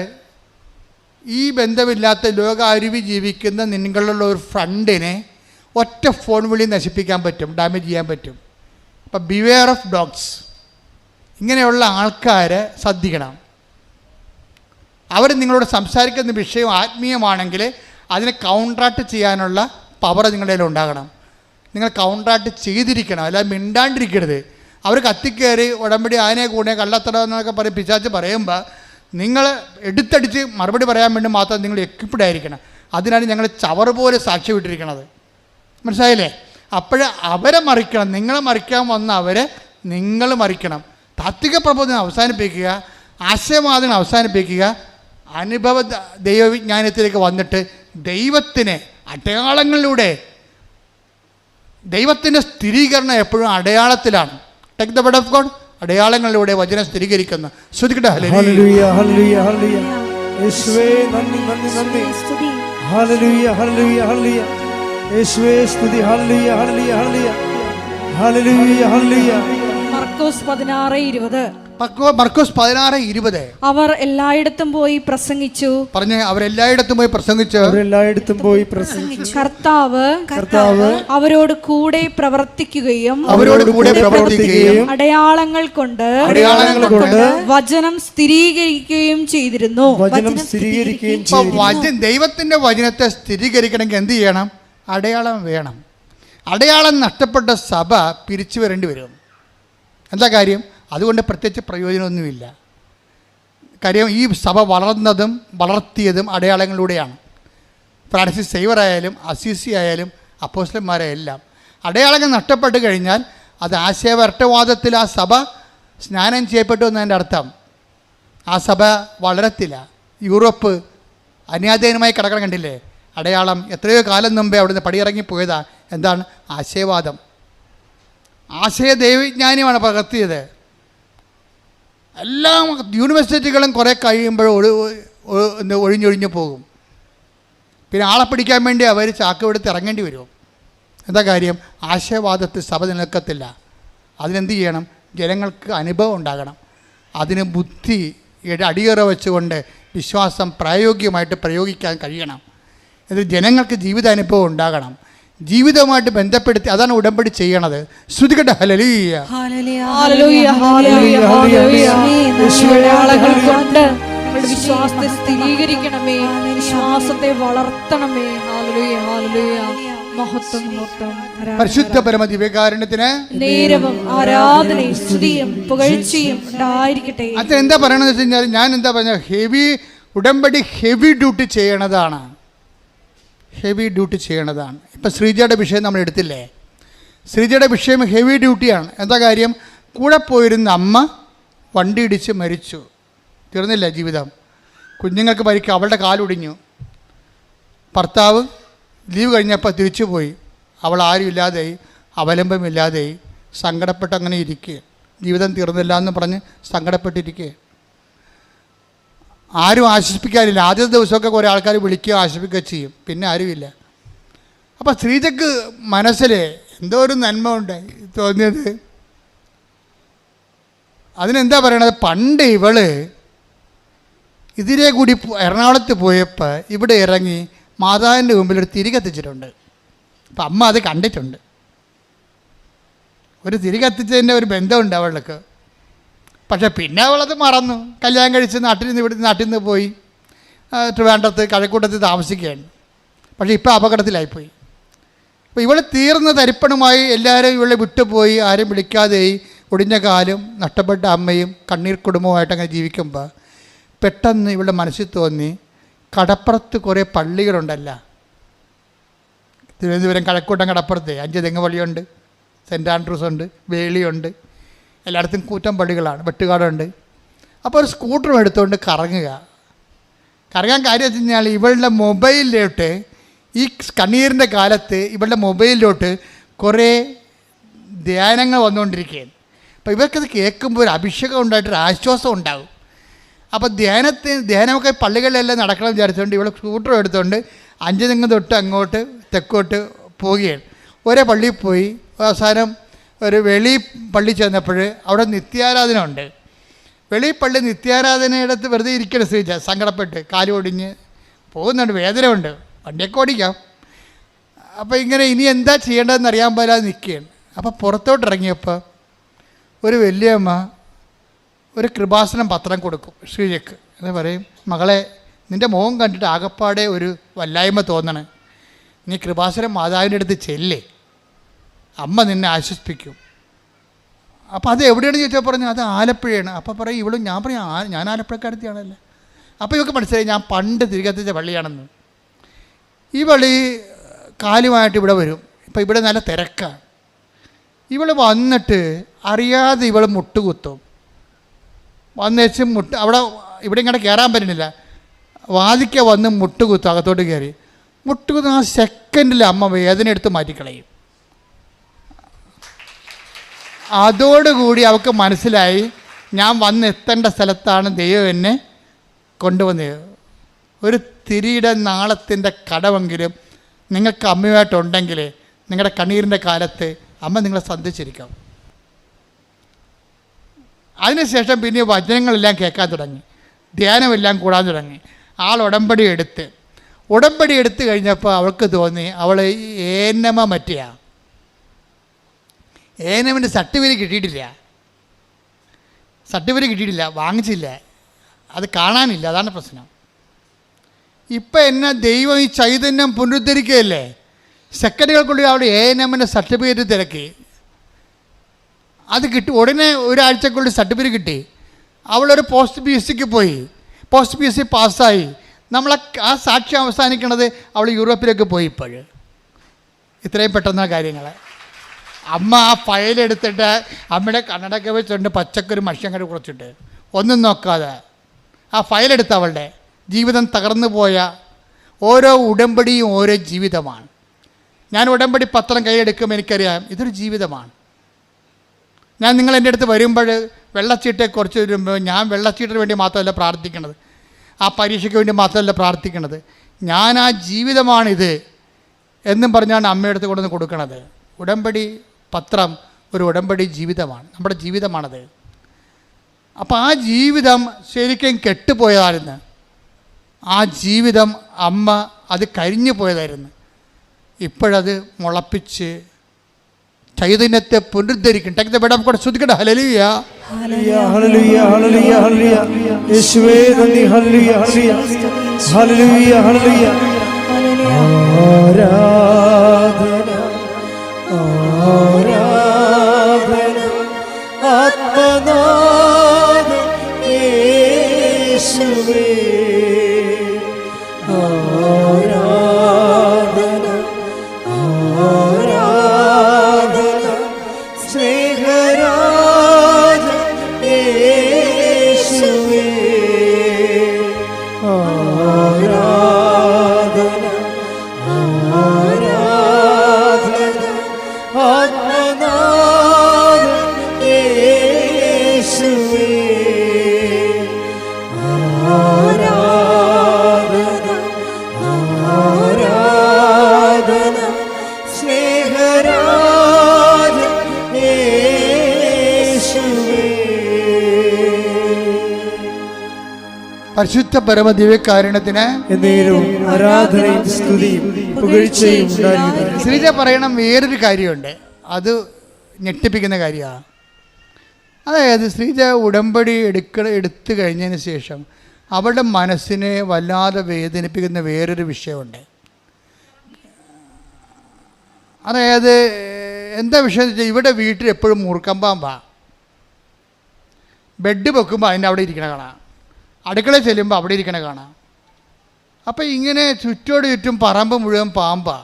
ഈ ബന്ധമില്ലാത്ത ലോകാരുവി ജീവിക്കുന്ന നിങ്ങളുള്ള ഒരു ഫ്രണ്ടിനെ ഒറ്റ ഫോൺ വിളി നശിപ്പിക്കാൻ പറ്റും, ഡാമേജ് ചെയ്യാൻ പറ്റും. അപ്പം ബിവെയർ ഓഫ് ഡോഗ്സ്. ഇങ്ങനെയുള്ള ആൾക്കാരെ ശ്രദ്ധിക്കണം. അവർ നിങ്ങളോട് സംസാരിക്കുന്ന വിഷയം ആത്മീയമാണെങ്കിൽ അതിനെ കൗണ്ടറാക്ട് ചെയ്യാനുള്ള പവർ നിങ്ങളുടെ കയ്യിൽ ഉണ്ടാകണം. നിങ്ങൾ കൗണ്ടറാക്ട് ചെയ്തിരിക്കണം, അല്ലാതെ മിണ്ടാണ്ടിരിക്കരുത്. അവർ കത്തിക്കയറി ഉടമ്പടി ആനയെ കൂടെ കള്ളത്തടം എന്നൊക്കെ പറയും പിശാച് പറയുമ്പോൾ നിങ്ങൾ എടുത്തടിച്ച് മറുപടി പറയാൻ വേണ്ടി മാത്രം നിങ്ങൾ എക്വിപ്ഡ് ആയിരിക്കണം. അതിനാണ് ഞങ്ങൾ ചവറ് പോലെ സാക്ഷി വിട്ടിരിക്കണത്. മനസ്സിലായില്ലേ? അപ്പോൾ അവരെ മറിക്കണം. നിങ്ങളെ മറിക്കാൻ വന്ന അവരെ നിങ്ങൾ മറിക്കണം. താത്വിക പ്രബോധനം അവസാനിപ്പിക്കുക, ആശയവാദങ്ങൾ അവസാനിപ്പിക്കുക, അനുഭവ ദൈവവിജ്ഞാനത്തിലേക്ക് വന്നിട്ട് ദൈവത്തിന് അടയാളങ്ങളിലൂടെ, ദൈവത്തിൻ്റെ സ്ഥിരീകരണം എപ്പോഴും അടയാളത്തിലാണ്. Take the word of God. അടയാളങ്ങളിലൂടെ വചനം സ്ഥിരീകരിക്കുന്ന ശ്രദ്ധിക്കട്ടെ. ഹല്ലേലൂയ ഹല്ലേലൂയ ഹല്ലേലൂയ. യേശുവേ നന്ദി നന്ദി നന്ദി. ഹല്ലേലൂയ ഹല്ലേലൂയ ഹല്ലേലൂയ. യേശുവേ സ്തുതി. ഹല്ലേലൂയ ഹല്ലേലൂയ ഹല്ലേലൂയ. ഹല്ലേലൂയ ഹല്ലേലൂയ. മർക്കോസ് 16:20. മർക്കോസ് 16:20 അവർ എല്ലായിടത്തും പോയി പ്രസംഗിച്ചു. പറഞ്ഞ് അവരെല്ലായിടത്തും പോയി പ്രസംഗിച്ചു. അവരെല്ലായിടത്തും പോയി പ്രസംഗിച്ചു. കർത്താവ് അവരോട് കൂടെ പ്രവർത്തിക്കുകയും അടയാളങ്ങൾ കൊണ്ട് വചനം സ്ഥിരീകരിക്കുകയും ചെയ്തിരുന്നു. ദൈവത്തിന്റെ വചനത്തെ സ്ഥിരീകരിക്കണമെങ്കിൽ എന്ത് ചെയ്യണം? അടയാളം വേണം. അടയാളം നഷ്ടപ്പെട്ട സഭ പിരിച്ചു വരേണ്ടി വരും. എന്താ കാര്യം? അതുകൊണ്ട് പ്രത്യേകിച്ച് പ്രയോജനമൊന്നുമില്ല. കാര്യം ഈ സഭ വളർന്നതും വളർത്തിയതും അടയാളങ്ങളിലൂടെയാണ്. ഫ്രാൻസിസ് സേവർ ആയാലും അസീസി ആയാലും അപ്പോസ്തലന്മാരെല്ലാം അടയാളങ്ങൾ നഷ്ടപ്പെട്ട് കഴിഞ്ഞാൽ അത് ആശയവരട്ടവാദത്തിൽ ആ സഭ സ്നാനം ചെയ്യപ്പെട്ടു എന്നതിൻ്റെ അർത്ഥം. ആ സഭ വളരത്തില്ല. യൂറോപ്പ് അന്യാധീനമായി കിടക്കണം കണ്ടില്ലേ? അടയാളം എത്രയോ കാലം മുമ്പേ അവിടുന്ന് പടിയിറങ്ങിപ്പോയതാ. എന്താണ്? ആശയവാദം. ആശയ ദൈവവിജ്ഞാനിയാണ് പകർത്തിയത്. എല്ലാ യൂണിവേഴ്സിറ്റികളും കുറേ കഴിയുമ്പോൾ ഒഴിഞ്ഞൊഴിഞ്ഞു പോകും. പിന്നെ ആളെ പിടിക്കാൻ വേണ്ടി അവർ ചാക്കുവെടുത്ത് ഇറങ്ങേണ്ടി വരും. എന്താ കാര്യം? ആശയവാദത്തിൽ സഭ നിലനിൽക്കത്തില്ല. അതിനെന്ത് ചെയ്യണം? ജനങ്ങൾക്ക് അനുഭവം ഉണ്ടാകണം. അതിന് ബുദ്ധി അടിയറ വെച്ചുകൊണ്ട് വിശ്വാസം പ്രായോഗികമായിട്ട് പ്രയോഗിക്കാൻ കഴിയണം. ഇത് ജനങ്ങൾക്ക് ജീവിതാനുഭവം ഉണ്ടാകണം. ജീവിതവുമായിട്ട് ബന്ധപ്പെടുത്തി അതാണ് ഉടമ്പടി ചെയ്യണത്. ശ്രുതികട്ടെ ഹല്ലേലൂയ. വിശ്വാസത്തെ സ്ഥിരീകരിക്കണമേ, വിശ്വാസത്തെ വളർത്തണമേ. പരിശുദ്ധ പരമ ദിവ്യകാരുണ്യത്തിന് നേരവും ആരാധനയും സ്തുതിയും പുകഴ്ചയും ഉണ്ടായിരിക്കട്ടെ. അത് എന്താ പറയണമെന്ന് വെച്ച് കഴിഞ്ഞാൽ, ഞാൻ എന്താ പറഞ്ഞ ഉടമ്പടി ഹെവി ഡ്യൂട്ടി ചെയ്യണതാണ്. ഹെവി ഡ്യൂട്ടി ചെയ്യണതാണ്. ഇപ്പം ശ്രീജയുടെ വിഷയം നമ്മൾ എടുത്തില്ലേ? ശ്രീജയുടെ വിഷയം ഹെവി ഡ്യൂട്ടിയാണ്. എന്താ കാര്യം? കൂടെ പോയിരുന്ന അമ്മ വണ്ടി ഇടിച്ച് മരിച്ചു. തീർന്നില്ല ജീവിതം. കുഞ്ഞുങ്ങൾക്ക് പരിക്ക്, അവളുടെ കാലൊടിഞ്ഞു. ഭർത്താവ് ലീവ് കഴിഞ്ഞപ്പോൾ തിരിച്ചു പോയി. അവൾ ആരുമില്ലാതെയായി, അവലംബമില്ലാതെയായി, സങ്കടപ്പെട്ട് അങ്ങനെ ഇരിക്കുക. ജീവിതം തീർന്നില്ല എന്ന് പറഞ്ഞ് സങ്കടപ്പെട്ടിരിക്കുക. ആരും ആശ്വസിപ്പിക്കാനില്ല. ആദ്യത്തെ ദിവസമൊക്കെ കുറേ ആൾക്കാർ വിളിക്കുക ആശ്വസിപ്പിക്കുക ചെയ്യും. പിന്നെ ആരുമില്ല. അപ്പോൾ ശ്രീജക്ക് മനസ്സിൽ എന്തോ ഒരു നന്മ ഉണ്ടായി തോന്നിയത്. അതിനെന്താ പറയണത്? പണ്ട് ഇവള് ഇതിലെ കൂടി എറണാകുളത്ത് പോയപ്പോൾ ഇവിടെ ഇറങ്ങി മാതാവിൻ്റെ മുമ്പിൽ ഒരു തിരി കത്തിച്ചിട്ടുണ്ട്. അപ്പം അമ്മ അത് കണ്ടിട്ടുണ്ട്. ഒരു തിരി കത്തിച്ചതിൻ്റെ ഒരു ബന്ധമുണ്ട് അവൾക്ക്. പക്ഷേ പിന്നെ അവളത് മറന്നു. കല്യാണം കഴിച്ച് നാട്ടിൽ നിന്ന് പോയി ട്രിവാൻഡ്രത്ത് കഴക്കൂട്ടത്ത് താമസിക്കുകയാണ്. പക്ഷേ ഇപ്പോൾ അപകടത്തിലായിപ്പോയി. അപ്പോൾ ഇവൾ തീർന്ന തരിപ്പണമായി എല്ലാവരും ഇവളെ വിട്ടുപോയി. ആരും വിളിക്കാതെയായി. ഒടിഞ്ഞ കാലും നഷ്ടപ്പെട്ട അമ്മയും കണ്ണീർ കുടുംബവുമായിട്ട് അങ്ങനെ ജീവിക്കുമ്പോൾ പെട്ടെന്ന് ഇവളുടെ മനസ്സിൽ തോന്നി, കടപ്പുറത്ത് കുറേ പള്ളികളുണ്ടല്ല. തിരുവനന്തപുരം കഴക്കൂട്ടം കടപ്പുറത്ത് 5 തെങ്ങ് പള്ളിയുണ്ട്, സെൻറ്റ് ആൻഡ്രൂസ് ഉണ്ട്, വേളിയുണ്ട്, എല്ലായിടത്തും കൂറ്റം പള്ളികളാണ്, വെട്ടുകാടുണ്ട്. അപ്പോൾ ഒരു സ്കൂട്ടറും എടുത്തുകൊണ്ട് കറങ്ങാൻ കാര്യം വെച്ച് കഴിഞ്ഞാൽ ഇവളുടെ മൊബൈലിലോട്ട് ഈ കണ്ണീരിൻ്റെ കാലത്ത് ഇവളുടെ മൊബൈലിലോട്ട് കുറേ ധ്യാനങ്ങൾ വന്നുകൊണ്ടിരിക്കുകയാണ്. അപ്പോൾ ഇവർക്കത് കേൾക്കുമ്പോൾ ഒരു അഭിഷേകം ഉണ്ടായിട്ടൊരു ആശ്വാസം ഉണ്ടാകും. അപ്പോൾ ധ്യാനമൊക്കെ പള്ളികളിലെല്ലാം നടക്കണം വിചാരിച്ചുകൊണ്ട് ഇവൾ സ്കൂട്ടറും എടുത്തുകൊണ്ട് 5 തെങ്ങ് തൊട്ട് അങ്ങോട്ട് തെക്കോട്ട് പോവുകയാണ്. ഒരേ പള്ളിയിൽ പോയി അവസാനം ഒരു വെളി പള്ളി ചെന്നപ്പോൾ അവിടെ നിത്യാരാധന ഉണ്ട്. വെളി പള്ളി നിത്യാരാധനയിടത്ത് വെറുതെ ഇരിക്കണം ശ്രീജ, സങ്കടപ്പെട്ട് കാല് ഒടിഞ്ഞ് പോകുന്നുണ്ട്, വേദന ഉണ്ട്, വണ്ടിയൊക്കെ ഓടിക്കാം. അപ്പോൾ ഇങ്ങനെ ഇനി എന്താ ചെയ്യേണ്ടതെന്ന് അറിയാൻ പോലാതെ നിൽക്കുകയാണ്. അപ്പോൾ പുറത്തോട്ടിറങ്ങിയപ്പോൾ ഒരു വലിയമ്മ ഒരു കൃപാസനം പത്രം കൊടുക്കും ശ്രീജക്ക്. എന്ന് പറയും, മകളെ നിൻ്റെ മുഖം കണ്ടിട്ട് ആകപ്പാടെ ഒരു വല്ലായ്മ തോന്നണം, നീ കൃപാസനം മാതാവിൻ്റെ അടുത്ത് ചെല്ലേ, അമ്മ നിന്നെ ആശ്വസിപ്പിക്കും. അപ്പോൾ അത് എവിടെയാണെന്ന് ചോദിച്ചാൽ പറഞ്ഞു അത് ആലപ്പുഴയാണ്. അപ്പോൾ പറയും ഇവളും, ഞാൻ പറയും ഞാൻ ആലപ്പുഴക്കാരത്തിയാണല്ലോ. അപ്പോൾ ഇവർക്ക് മനസ്സിലായി ഞാൻ പണ്ട് തിരികെത്തിച്ച പള്ളിയാണെന്ന്. ഈ പള്ളി കാലുമായിട്ട് ഇവിടെ വരും. ഇപ്പോൾ ഇവിടെ നല്ല തിരക്കാണ്. ഇവൾ വന്നിട്ട് അറിയാതെ ഇവൾ മുട്ടുകുത്തും. വന്നേച്ച് അവിടെ ഇവിടെ ഇങ്ങോട്ട് കയറാൻ പറ്റുന്നില്ല, വാതിക്ക വന്ന് മുട്ടുകുത്തും, അകത്തോട്ട് കയറി മുട്ടുകുത്തും. ആ സെക്കൻഡിൽ അമ്മ വേദന എടുത്ത് മാറ്റിക്കളയും. അതോടുകൂടി അവൾക്ക് മനസ്സിലായി ഞാൻ വന്നെത്തേണ്ട സ്ഥലത്താണ് ദൈവം എന്നെ കൊണ്ടുവന്നത്. ഒരു തിരിയുടെ നാളത്തിൻ്റെ കടമെങ്കിലും നിങ്ങൾക്ക് അമ്മയുമായിട്ടുണ്ടെങ്കിൽ നിങ്ങളുടെ കണ്ണീരിൻ്റെ കാലത്ത് അമ്മ നിങ്ങളെ സന്ധിച്ചിരിക്കാം. അതിനുശേഷം പിന്നെ വചനങ്ങളെല്ലാം കേൾക്കാൻ തുടങ്ങി, ധ്യാനമെല്ലാം കൂടാൻ തുടങ്ങി. ആൾ ഉടമ്പടി എടുത്ത് കഴിഞ്ഞപ്പോൾ അവൾക്ക് തോന്നി അവൾ ഏനമ മറ്റിയ ഏനമിൻ്റെ സർട്ടിഫിക്കറ്റ് കിട്ടിയിട്ടില്ല, വാങ്ങിച്ചില്ല, അത് കാണാനില്ല. അതാണ് പ്രശ്നം. ഇപ്പം എന്നെ ദൈവം ഈ ചൈതന്യം പുനരുദ്ധരിക്കുകയല്ലേ, സെക്കൻഡുകൾക്കുള്ളിൽ അവിടെ ഏനമ്മിൻ്റെ സർട്ടിഫിക്കറ്റ് തിരക്കി, അത് കിട്ടി. ഉടനെ ഒരാഴ്ചക്കുള്ളിൽ സർട്ടിഫിക്കറ്റ് കിട്ടി. അവളൊരു പോസ്റ്റ് പി എസ് സിക്ക് പോയി, പോസ്റ്റ് പി എസ് സി പാസ്സായി. നമ്മളെ ആ സാക്ഷ്യം അവസാനിക്കണത് അവൾ യൂറോപ്പിലേക്ക് പോയി. ഇപ്പോഴും ഇത്രയും പെട്ടെന്ന കാര്യങ്ങൾ. അമ്മ ആ ഫയലെടുത്തിട്ട് അമ്മയുടെ കണ്ണടക്കെ വെച്ചിട്ടുണ്ട്, പച്ചക്കൊരു മഷിയങ്ങട് കുറച്ചിട്ട് ഒന്നും നോക്കാതെ ആ ഫയലെടുത്ത് അവളുടെ ജീവിതം തകർന്നു പോയ ഓരോ ഉടമ്പടിയും ഓരോ ജീവിതമാണ്. ഞാൻ ഉടമ്പടി പത്രം കൈയെടുക്കുമ്പോൾ എനിക്കറിയാം ഇതൊരു ജീവിതമാണ്. ഞാൻ നിങ്ങൾ എൻ്റെ അടുത്ത് വരുമ്പോൾ വെള്ളച്ചീട്ടെക്കുറിച്ച് വരുമ്പോൾ ഞാൻ വെള്ളച്ചീട്ടിന് വേണ്ടി മാത്രമല്ല പ്രാർത്ഥിക്കണത്, ആ പരീക്ഷയ്ക്ക് വേണ്ടി മാത്രമല്ല പ്രാർത്ഥിക്കണത്, ഞാൻ ആ ജീവിതമാണിത് എന്നും പറഞ്ഞാണ് അമ്മയുടെ അടുത്ത് കൊണ്ടുവന്ന് കൊടുക്കണത്. ഉടമ്പടി പത്രം ഒരു ഉടമ്പടി ജീവിതമാണ്, നമ്മുടെ ജീവിതമാണത്. അപ്പോൾ ആ ജീവിതം ശരിക്കും കെട്ടുപോയതായിരുന്നു. ആ ജീവിതം അമ്മ അത് കരിഞ്ഞു പോയതായിരുന്നു. ഇപ്പോഴത് മുളപ്പിച്ച് ചൈതന്യത്തെ പുനരുദ്ധരിക്കും. Take the word of God. ശ്രദ്ധിക്കട്ടെ. ഹല്ലേലൂയ, ഹല്ലേലൂയ, ഹല്ലേലൂയ, ഹല്ലേലൂയ, ഹല്ലേലൂയ. യേശുവേ നന്ദി. ഹല്ലേലൂയ, ഹല്ലേലൂയ, ഹല്ലേലൂയ, ഹല്ലേലൂയ. ആരാധന, ആരാധന ആത്മനാഥ യേശുവേ. ആരാധന, ആരാധന സ്നേഹരാജ യേശുവേ. ആരാധന, ആരാധന ആത്മനാഥ യേശുവേ. ആരാധന, ആരാധന സ്നേഹരാജ യേശുവേ. പരിശുദ്ധ പരമദിവ്യകാരുണ്യത്തിന് എന്നേരവും ആരാധനയും സ്തുതിയും പുകഴ്ചയും ഉണ്ടായിരിക്കട്ടെ. ശ്രീജ പറയണം വേറൊരു കാര്യമുണ്ട്, അത് ഞെട്ടിപ്പിക്കുന്ന കാര്യമാണ്. അതായത് ശ്രീജ ഉടമ്പടി എടുത്തു കഴിഞ്ഞതിന് ശേഷം അവളുടെ മനസ്സിനെ വല്ലാതെ വേദനിപ്പിക്കുന്ന വേറൊരു വിഷയമുണ്ട്. അതായത് എന്താ വിഷയം എന്ന് വെച്ചാൽ ഇവിടെ വീട്ടിൽ എപ്പോഴും മൂർക്കമ്പാമ്പാ. ബെഡ് വെക്കുമ്പോൾ അതിൻ്റെ അവിടെ ഇരിക്കണ കാണാം, അടുക്കളയിൽ ചെല്ലുമ്പോൾ അവിടെ ഇരിക്കണ കാണാം. അപ്പോൾ ഇങ്ങനെ ചുറ്റോട് ചുറ്റും പറമ്പ് മുഴുവൻ പാമ്പാ.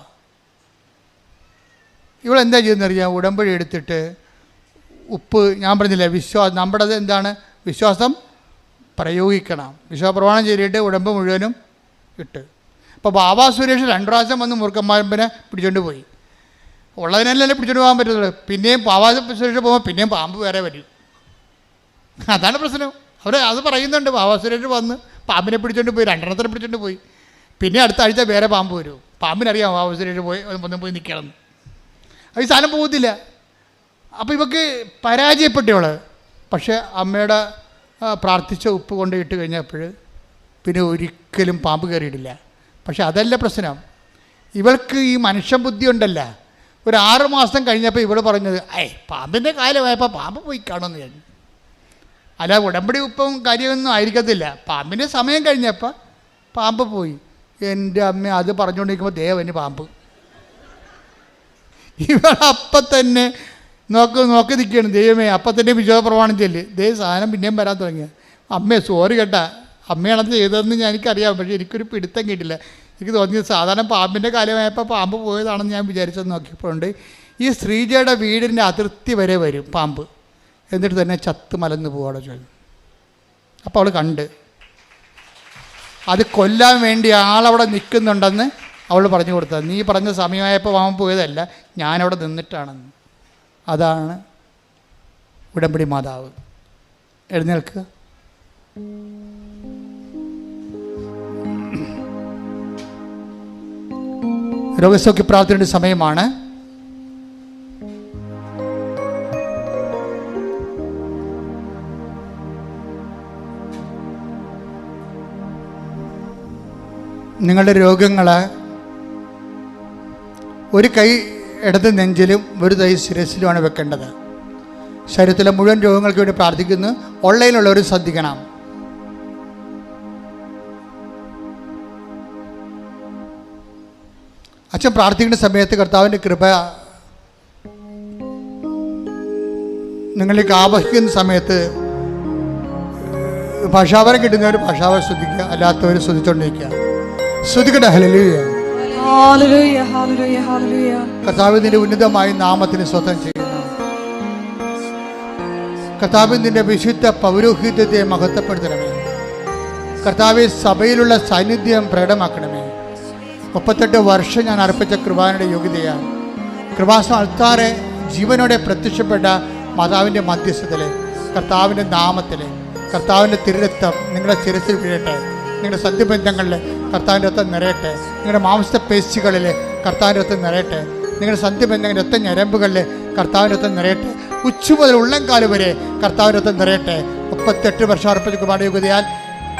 ഇവളെന്താ ചെയ്യുന്നറിയാം, ഉടമ്പടി എടുത്തിട്ട് ഉപ്പ്, ഞാൻ പറഞ്ഞില്ലേ നമ്മുടെ എന്താണ് വിശ്വാസം പ്രയോഗിക്കണം. വിശ്വാസപ്രമാണം ചെയ്തിട്ട് ഉടമ്പ് മുഴുവനും ഇട്ട്. അപ്പോൾ ബാബാ സുരേഷ് 2 പ്രാവശ്യം വന്ന് മുറുക്കമ്പാമ്പിനെ പിടിച്ചോണ്ട് പോയി. ഉള്ളതിനല്ലേ പിടിച്ചോണ്ട് പോകാൻ പറ്റുള്ളൂ. പിന്നെയും ബാബാ സുരേഷ് പോകുമ്പോൾ പിന്നെയും പാമ്പ് വേറെ വരും. അതാണ് പ്രശ്നം. അവർ അത് പറയുന്നുണ്ട്. ബാബാ സുരേഷ് വന്ന് പാമ്പിനെ പിടിച്ചോണ്ട് പോയി, 2 എണ്ണത്തിനെ പിടിച്ചോണ്ട് പോയി. പിന്നെ അടുത്ത ആഴ്ച വേറെ പാമ്പ് വരും. പാമ്പിനറിയാം ബാബാ സുരേഷ് ഒന്നും പോയി നിൽക്കണം. അത് ഈ സാധനം പോകത്തില്ല. അപ്പോൾ ഇവക്ക് പരാജയപ്പെട്ടവള്. പക്ഷേ അമ്മയുടെ പ്രാർത്ഥിച്ച ഉപ്പ് കൊണ്ട് ഇട്ട് കഴിഞ്ഞപ്പോൾ പിന്നെ ഒരിക്കലും പാമ്പ് കയറിയിട്ടില്ല. പക്ഷെ അതല്ല പ്രശ്നം, ഇവൾക്ക് ഈ മനുഷ്യ ബുദ്ധി ഉണ്ടല്ല. ഒരു 6 മാസം കഴിഞ്ഞപ്പോൾ ഇവൾ പറഞ്ഞത് പാമ്പിൻ്റെ കാലമായപ്പോൾ പാമ്പ് പോയി കാണുമെന്ന് പറഞ്ഞു. അല്ല ഉടമ്പടി ഉപ്പും കാര്യമൊന്നും ആയിരിക്കത്തില്ല. പാമ്പിൻ്റെ സമയം കഴിഞ്ഞപ്പോൾ പാമ്പ് പോയി. എൻ്റെ അമ്മ അത് പറഞ്ഞുകൊണ്ടിരിക്കുമ്പോൾ ദേവന് പാമ്പ്. ഇവളപ്പം തന്നെ നോക്കി നിൽക്കുകയാണ്. ദൈവമേ, അപ്പം തന്നെ വിശ്വാസപ്രമാണം ചെല്ല്. സാധനം പിന്നെയും വരാൻ തുടങ്ങിയ. അമ്മേ സോറി കേട്ടാ, അമ്മയാണത് ചെയ്തതെന്ന് എനിക്കറിയാം. പക്ഷേ എനിക്കൊരു പിടുത്തം കിട്ടില്ല. എനിക്ക് തോന്നിയത് സാധാരണ പാമ്പിൻ്റെ കാലമായപ്പോൾ പാമ്പ് പോയതാണെന്ന് ഞാൻ വിചാരിച്ചത്. നോക്കിയപ്പോഴുണ്ട് ഈ ശ്രീജയുടെ വീടിൻ്റെ അതിർത്തി വരെ വരും പാമ്പ്. എന്നിട്ട് തന്നെ ചത്ത് മലന്ന് പോവാടെ ചോദിച്ചു. അപ്പോൾ അവൾ കണ്ട് അത് കൊല്ലാൻ വേണ്ടി ആളവിടെ നിൽക്കുന്നുണ്ടെന്ന് അവൾ പറഞ്ഞു കൊടുത്തത്. നീ പറഞ്ഞ സമയമായപ്പോൾ പാമ്പ് പോയതല്ല, ഞാനവിടെ നിന്നിട്ടാണെന്ന്. അതാണ് ഉടമ്പടി മാതാവ്. എഴുന്നേൽക്കുക. രോഗസൗഖ്യ പ്രാർത്ഥനയുടെ സമയമാണ്. നിങ്ങളുടെ രോഗങ്ങൾ ഒരു കൈ ഇടത് നെഞ്ചിലും ഒരു കൈ ശിരസിലുമാണ് വെക്കേണ്ടത്. ശരീരത്തിലെ മുഴുവൻ രോഗങ്ങൾക്ക് വേണ്ടി പ്രാർത്ഥിക്കുന്നു. ഓൺലൈനിലുള്ളവർ ശ്രദ്ധിക്കണം. അച്ഛൻ പ്രാർത്ഥിക്കുന്ന സമയത്ത് കർത്താവിൻ്റെ കൃപ നിങ്ങളിലേക്ക് ആവഹിക്കുന്ന സമയത്ത് ഭാഷാപരം കിട്ടുന്നവർ ഭാഷാപരം ശ്രദ്ധിക്കുക, അല്ലാത്തവർ ശ്രദ്ധിച്ചുകൊണ്ടിരിക്കുക. ശ്രദ്ധിക്കട്ടെ. ഹല്ലേലൂയ. ഹല്ലേലൂയ, ഹല്ലേലൂയ, ഹല്ലേലൂയ. കർത്താവ് നിന്റെ ഉന്നതമായ നാമത്തിന് സ്വന്തം ചെയ്യുന്നു. കർത്താവ് നിന്റെ വിശുദ്ധ പൗരോഹിത്യത്തെ മഹത്വപ്പെടുത്തണമേ. കർത്താവ് സഭയിലുള്ള സാന്നിധ്യം പ്രകടമാക്കണമേ. 38 വർഷം ഞാൻ അർപ്പിച്ച കൃപാനയുടെ യോഗ്യതയാണ്. കൃപാസന അൾത്താറെ ജീവനോടെ പ്രത്യക്ഷപ്പെട്ട മാതാവിൻ്റെ മധ്യസ്ഥതയിൽ കർത്താവിൻ്റെ നാമത്തിൽ കർത്താവിൻ്റെ തിരുരക്തം നിങ്ങളുടെ ശിരസിൽ വീഴട്ടെ. നിങ്ങളുടെ സന്ധിബന്ധങ്ങളിൽ കർത്താവിൻ്റെ രക്തം നിറയട്ടെ. നിങ്ങളുടെ മാംസപേശികളിൽ കർത്താവിൻ്റെ രക്തം നിറയട്ടെ. നിങ്ങളുടെ സന്ധിബന്ധങ്ങൾ രക്ത ഞരമ്പുകളിൽ കർത്താവിൻ്റെ രക്തം നിറയട്ടെ. ഉച്ച മുതൽ ഉള്ളംകാല് വരെ കർത്താവിൻ്റെ രക്തം നിറയട്ടെ. 38 വർഷം അർപ്പിച്ച കൃപാനയുടെ യോഗ്യതയാൽ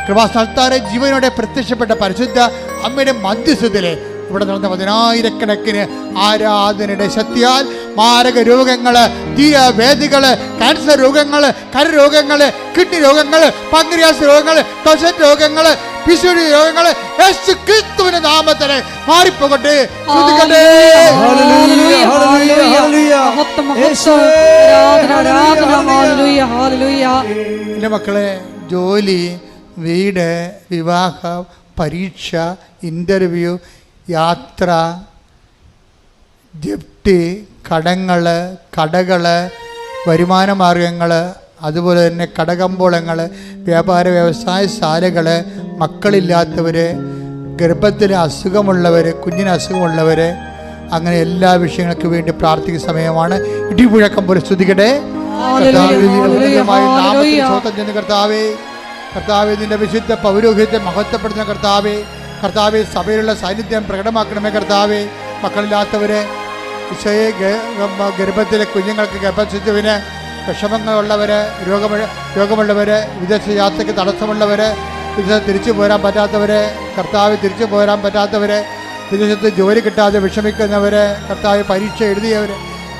കൃപാസനത്താറെ ജീവനോടെ പ്രത്യക്ഷപ്പെട്ട പരിശുദ്ധ അമ്മയുടെ മധ്യസ്ഥതയിൽ ഇവിടെ നടന്ന 10,000-കണക്കിന് ആരാധനയുടെ ശക്തിയാൽ മാരക രോഗങ്ങൾ, തീയവേദികൾ, ക്യാൻസർ രോഗങ്ങൾ, കരരോഗങ്ങൾ, കിഡ്നി രോഗങ്ങൾ, പങ്ക്രിയാസ് രോഗങ്ങൾ, ടൊസറ്റ് രോഗങ്ങൾ, പിശുടി രോഗങ്ങൾ യേശു ക്രിസ്തുവിന്റെ നാമത്തിൽ മാറിപ്പോകട്ടെ. എൻ്റെ മക്കളെ, ജോലി, വീട്, വിവാഹം, പരീക്ഷ, ഇൻ്റർവ്യൂ, യാത്ര, ജപ്തി, കടങ്ങൾ, കടകൾ, വരുമാന മാർഗങ്ങൾ, അതുപോലെ തന്നെ കടകമ്പോളങ്ങൾ, വ്യാപാര വ്യവസായശാലകൾ, മക്കളില്ലാത്തവർ, ഗർഭത്തിൽ അസുഖമുള്ളവർ, കുഞ്ഞിന് അസുഖമുള്ളവർ, അങ്ങനെ എല്ലാ വിഷയങ്ങൾക്ക് വേണ്ടി പ്രാർത്ഥിക്കുന്ന സമയമാണ്. ഇടിമുഴക്കം പോലെ സ്തുതിക്കട്ടെ. കർത്താവേ, കർത്താവേ, നിന്റെ വിശുദ്ധ പൗരോഹിത്യത്തെ മഹത്വപ്പെടുത്തുന്ന കർത്താവേ, കർത്താവെ സഭയിലുള്ള സാന്നിധ്യം പ്രകടമാക്കണമേ. കർത്താവെ, മക്കളില്ലാത്തവരെ, ഈശോയെ, ഗർഭത്തിലെ കുഞ്ഞുങ്ങൾക്ക് ഗർഭശിശുവിന് വിഷമങ്ങളുള്ളവർ, രോഗമുള്ളവർ, വിദേശ യാത്രയ്ക്ക് തടസ്സമുള്ളവർ, വിദേശത്ത് തിരിച്ചു പോരാൻ പറ്റാത്തവർ, കർത്താവ് തിരിച്ചു പോരാൻ പറ്റാത്തവർ, വിദേശത്ത് ജോലി കിട്ടാതെ വിഷമിക്കുന്നവർ, കർത്താവ് പരീക്ഷ എഴുതിയവർ,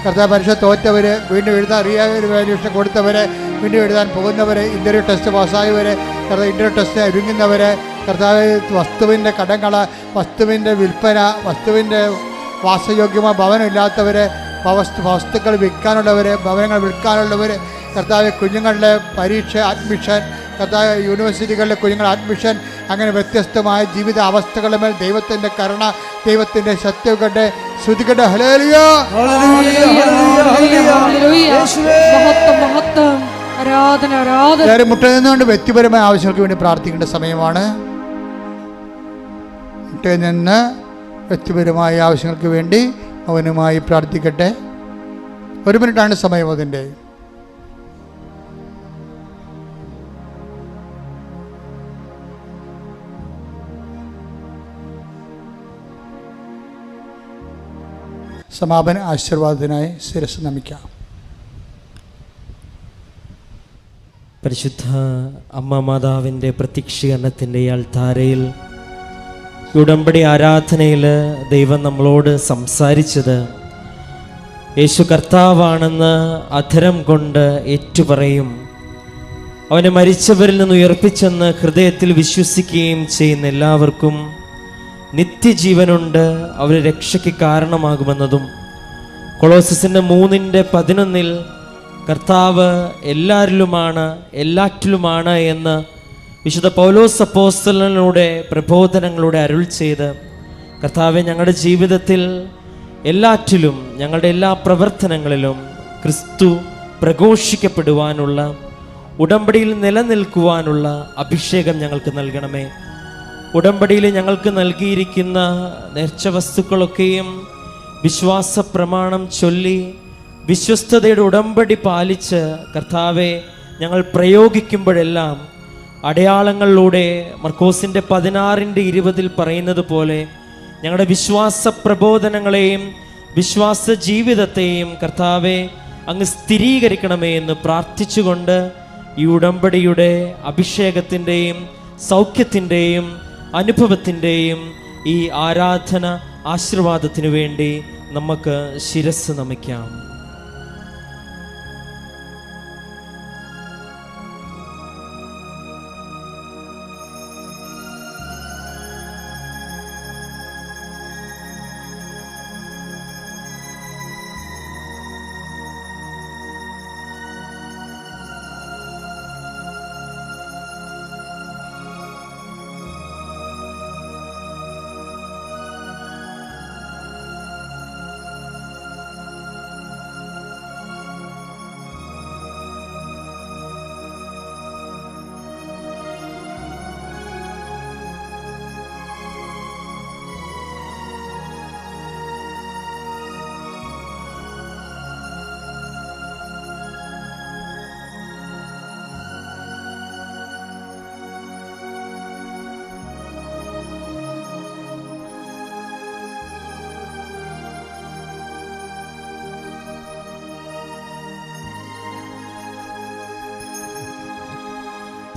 കർത്താവ് പരീക്ഷ തോറ്റവർ, വീണ്ടും എഴുതാൻ അറിയാതെ പരീക്ഷ കൊടുത്തവർ, വീണ്ടും എഴുതാൻ പോകുന്നവർ, ഇൻ്റർവ്യൂ ടെസ്റ്റ് പാസ്സായവർ, കർത്താവ് ഇൻ്റർവ്യൂ ടെസ്റ്റ് ഒരുങ്ങുന്നവർ, കർത്താവ് വസ്തുവിൻ്റെ കടങ്ങൾ, വസ്തുവിൻ്റെ വിൽപ്പന, വസ്തുവിൻ്റെ വാസയോഗ്യമായ ഭവനമില്ലാത്തവർ, വസ്തുക്കൾ വിൽക്കാനുള്ളവർ, ഭവനങ്ങൾ വിൽക്കാനുള്ളവർ, കർത്താവ് കുഞ്ഞുങ്ങളുടെ പരീക്ഷ, അഡ്മിഷൻ, കർത്താവ് യൂണിവേഴ്സിറ്റികളിലെ കുഞ്ഞുങ്ങളുടെ അഡ്മിഷൻ, അങ്ങനെ വ്യത്യസ്തമായ ജീവിത അവസ്ഥകളുടെ മേൽ ദൈവത്തിൻ്റെ കരുണ, ദൈവത്തിൻ്റെ ശക്തിയൊക്കെ ശ്രുതിക്കട്ടെ. ഹല്ലേലൂയ. എല്ലാവരും മുട്ടയിൽ നിന്നുകൊണ്ട് വ്യക്തിപരമായ ആവശ്യങ്ങൾക്ക് വേണ്ടി പ്രാർത്ഥിക്കേണ്ട സമയമാണ്. മുട്ടയിൽ നിന്ന് വ്യക്തിപരമായ ആവശ്യങ്ങൾക്ക് വേണ്ടി അവനുമായി പ്രാർത്ഥിക്കട്ടെ. 1 മിനിറ്റാണ് സമയം അതിൻ്റെ. സമാപന ആശീർവാദത്തിനായി ശിരസ്സ് നമിക്കാം. പരിശുദ്ധ അമ്മ മാതാവിൻ്റെ പ്രത്യക്ഷീകരണത്തിൻ്റെ അൾത്താരയിൽ ഉടമ്പടി ആരാധനയിൽ ദൈവം നമ്മളോട് സംസാരിച്ചത് യേശു കർത്താവാണെന്ന് അധരം കൊണ്ട് ഏറ്റുപറയും, അവനെ മരിച്ചവരിൽ നിന്ന് ഉയർപ്പിച്ചെന്ന് ഹൃദയത്തിൽ വിശ്വസിക്കുകയും ചെയ്യുന്ന എല്ലാവർക്കും നിത്യജീവനുണ്ട്, അവരെ രക്ഷയ്ക്ക് കാരണമാകുമെന്നതും, കൊളോസസിൻ്റെ 3:11 കർത്താവ് എല്ലാവരിലുമാണ്, എല്ലാറ്റിലുമാണ് എന്ന് വിശുദ്ധ പൗലോസ് അപ്പോസ്തലനിലൂടെ പ്രബോധനങ്ങളുടെ അരുൾ ചെയ്ത്, കർത്താവെ, ഞങ്ങളുടെ ജീവിതത്തിൽ എല്ലാറ്റിലും, ഞങ്ങളുടെ എല്ലാ പ്രവർത്തനങ്ങളിലും ക്രിസ്തു പ്രഘോഷിക്കപ്പെടുവാനുള്ള, ഉടമ്പടിയിൽ നിലനിൽക്കുവാനുള്ള അഭിഷേകം ഞങ്ങൾക്ക് നൽകണമേ. ഉടമ്പടിയിൽ ഞങ്ങൾക്ക് നൽകിയിരിക്കുന്ന നേർച്ച വസ്തുക്കളൊക്കെയും വിശ്വാസ പ്രമാണം ചൊല്ലി വിശ്വസ്തതയുടെ ഉടമ്പടി പാലിച്ച് കർത്താവെ ഞങ്ങൾ പ്രയോഗിക്കുമ്പോഴെല്ലാം അടയാളങ്ങളിലൂടെ മർക്കോസിൻ്റെ 16:20 പറയുന്നത് പോലെ ഞങ്ങളുടെ വിശ്വാസ പ്രബോധനങ്ങളെയും വിശ്വാസ ജീവിതത്തെയും കർത്താവെ അങ്ങ് സ്ഥിരീകരിക്കണമേ എന്ന് പ്രാർത്ഥിച്ചുകൊണ്ട് ഈ ഉടമ്പടിയുടെ അഭിഷേകത്തിൻ്റെയും സൗഖ്യത്തിൻ്റെയും അനുഭവത്തിൻ്റെയും ഈ ആരാധന ആശീർവാദത്തിനു വേണ്ടി നമുക്ക് ശിരസ് നമിക്കാം.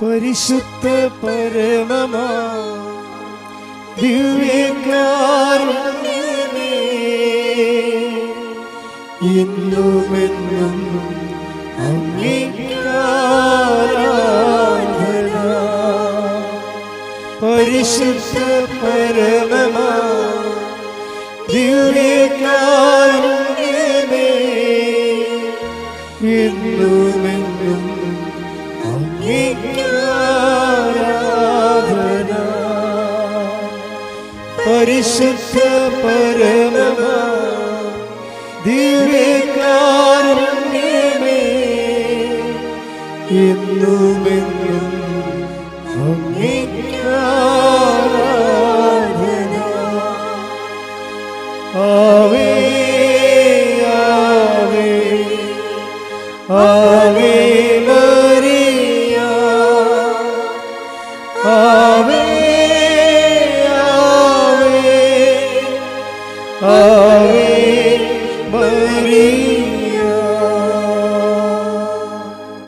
പരിശുദ്ധ പരമമാ ദിവ്യകാരുണ്യമേ, ഇന്നുമെന്നും അങ്ങേക്ക് ആരാധന. പരിശുദ്ധ പരമമാ ദിവ്യകാരുണ്യമേ, ഇന്നുമെന്നും ആരാധന. പരിശുദ്ധ പരമമാ ദിവ്യകാരുണ്യമേ, എന്നുമെന്നും അങ്ങേക്ക് ആരാധന.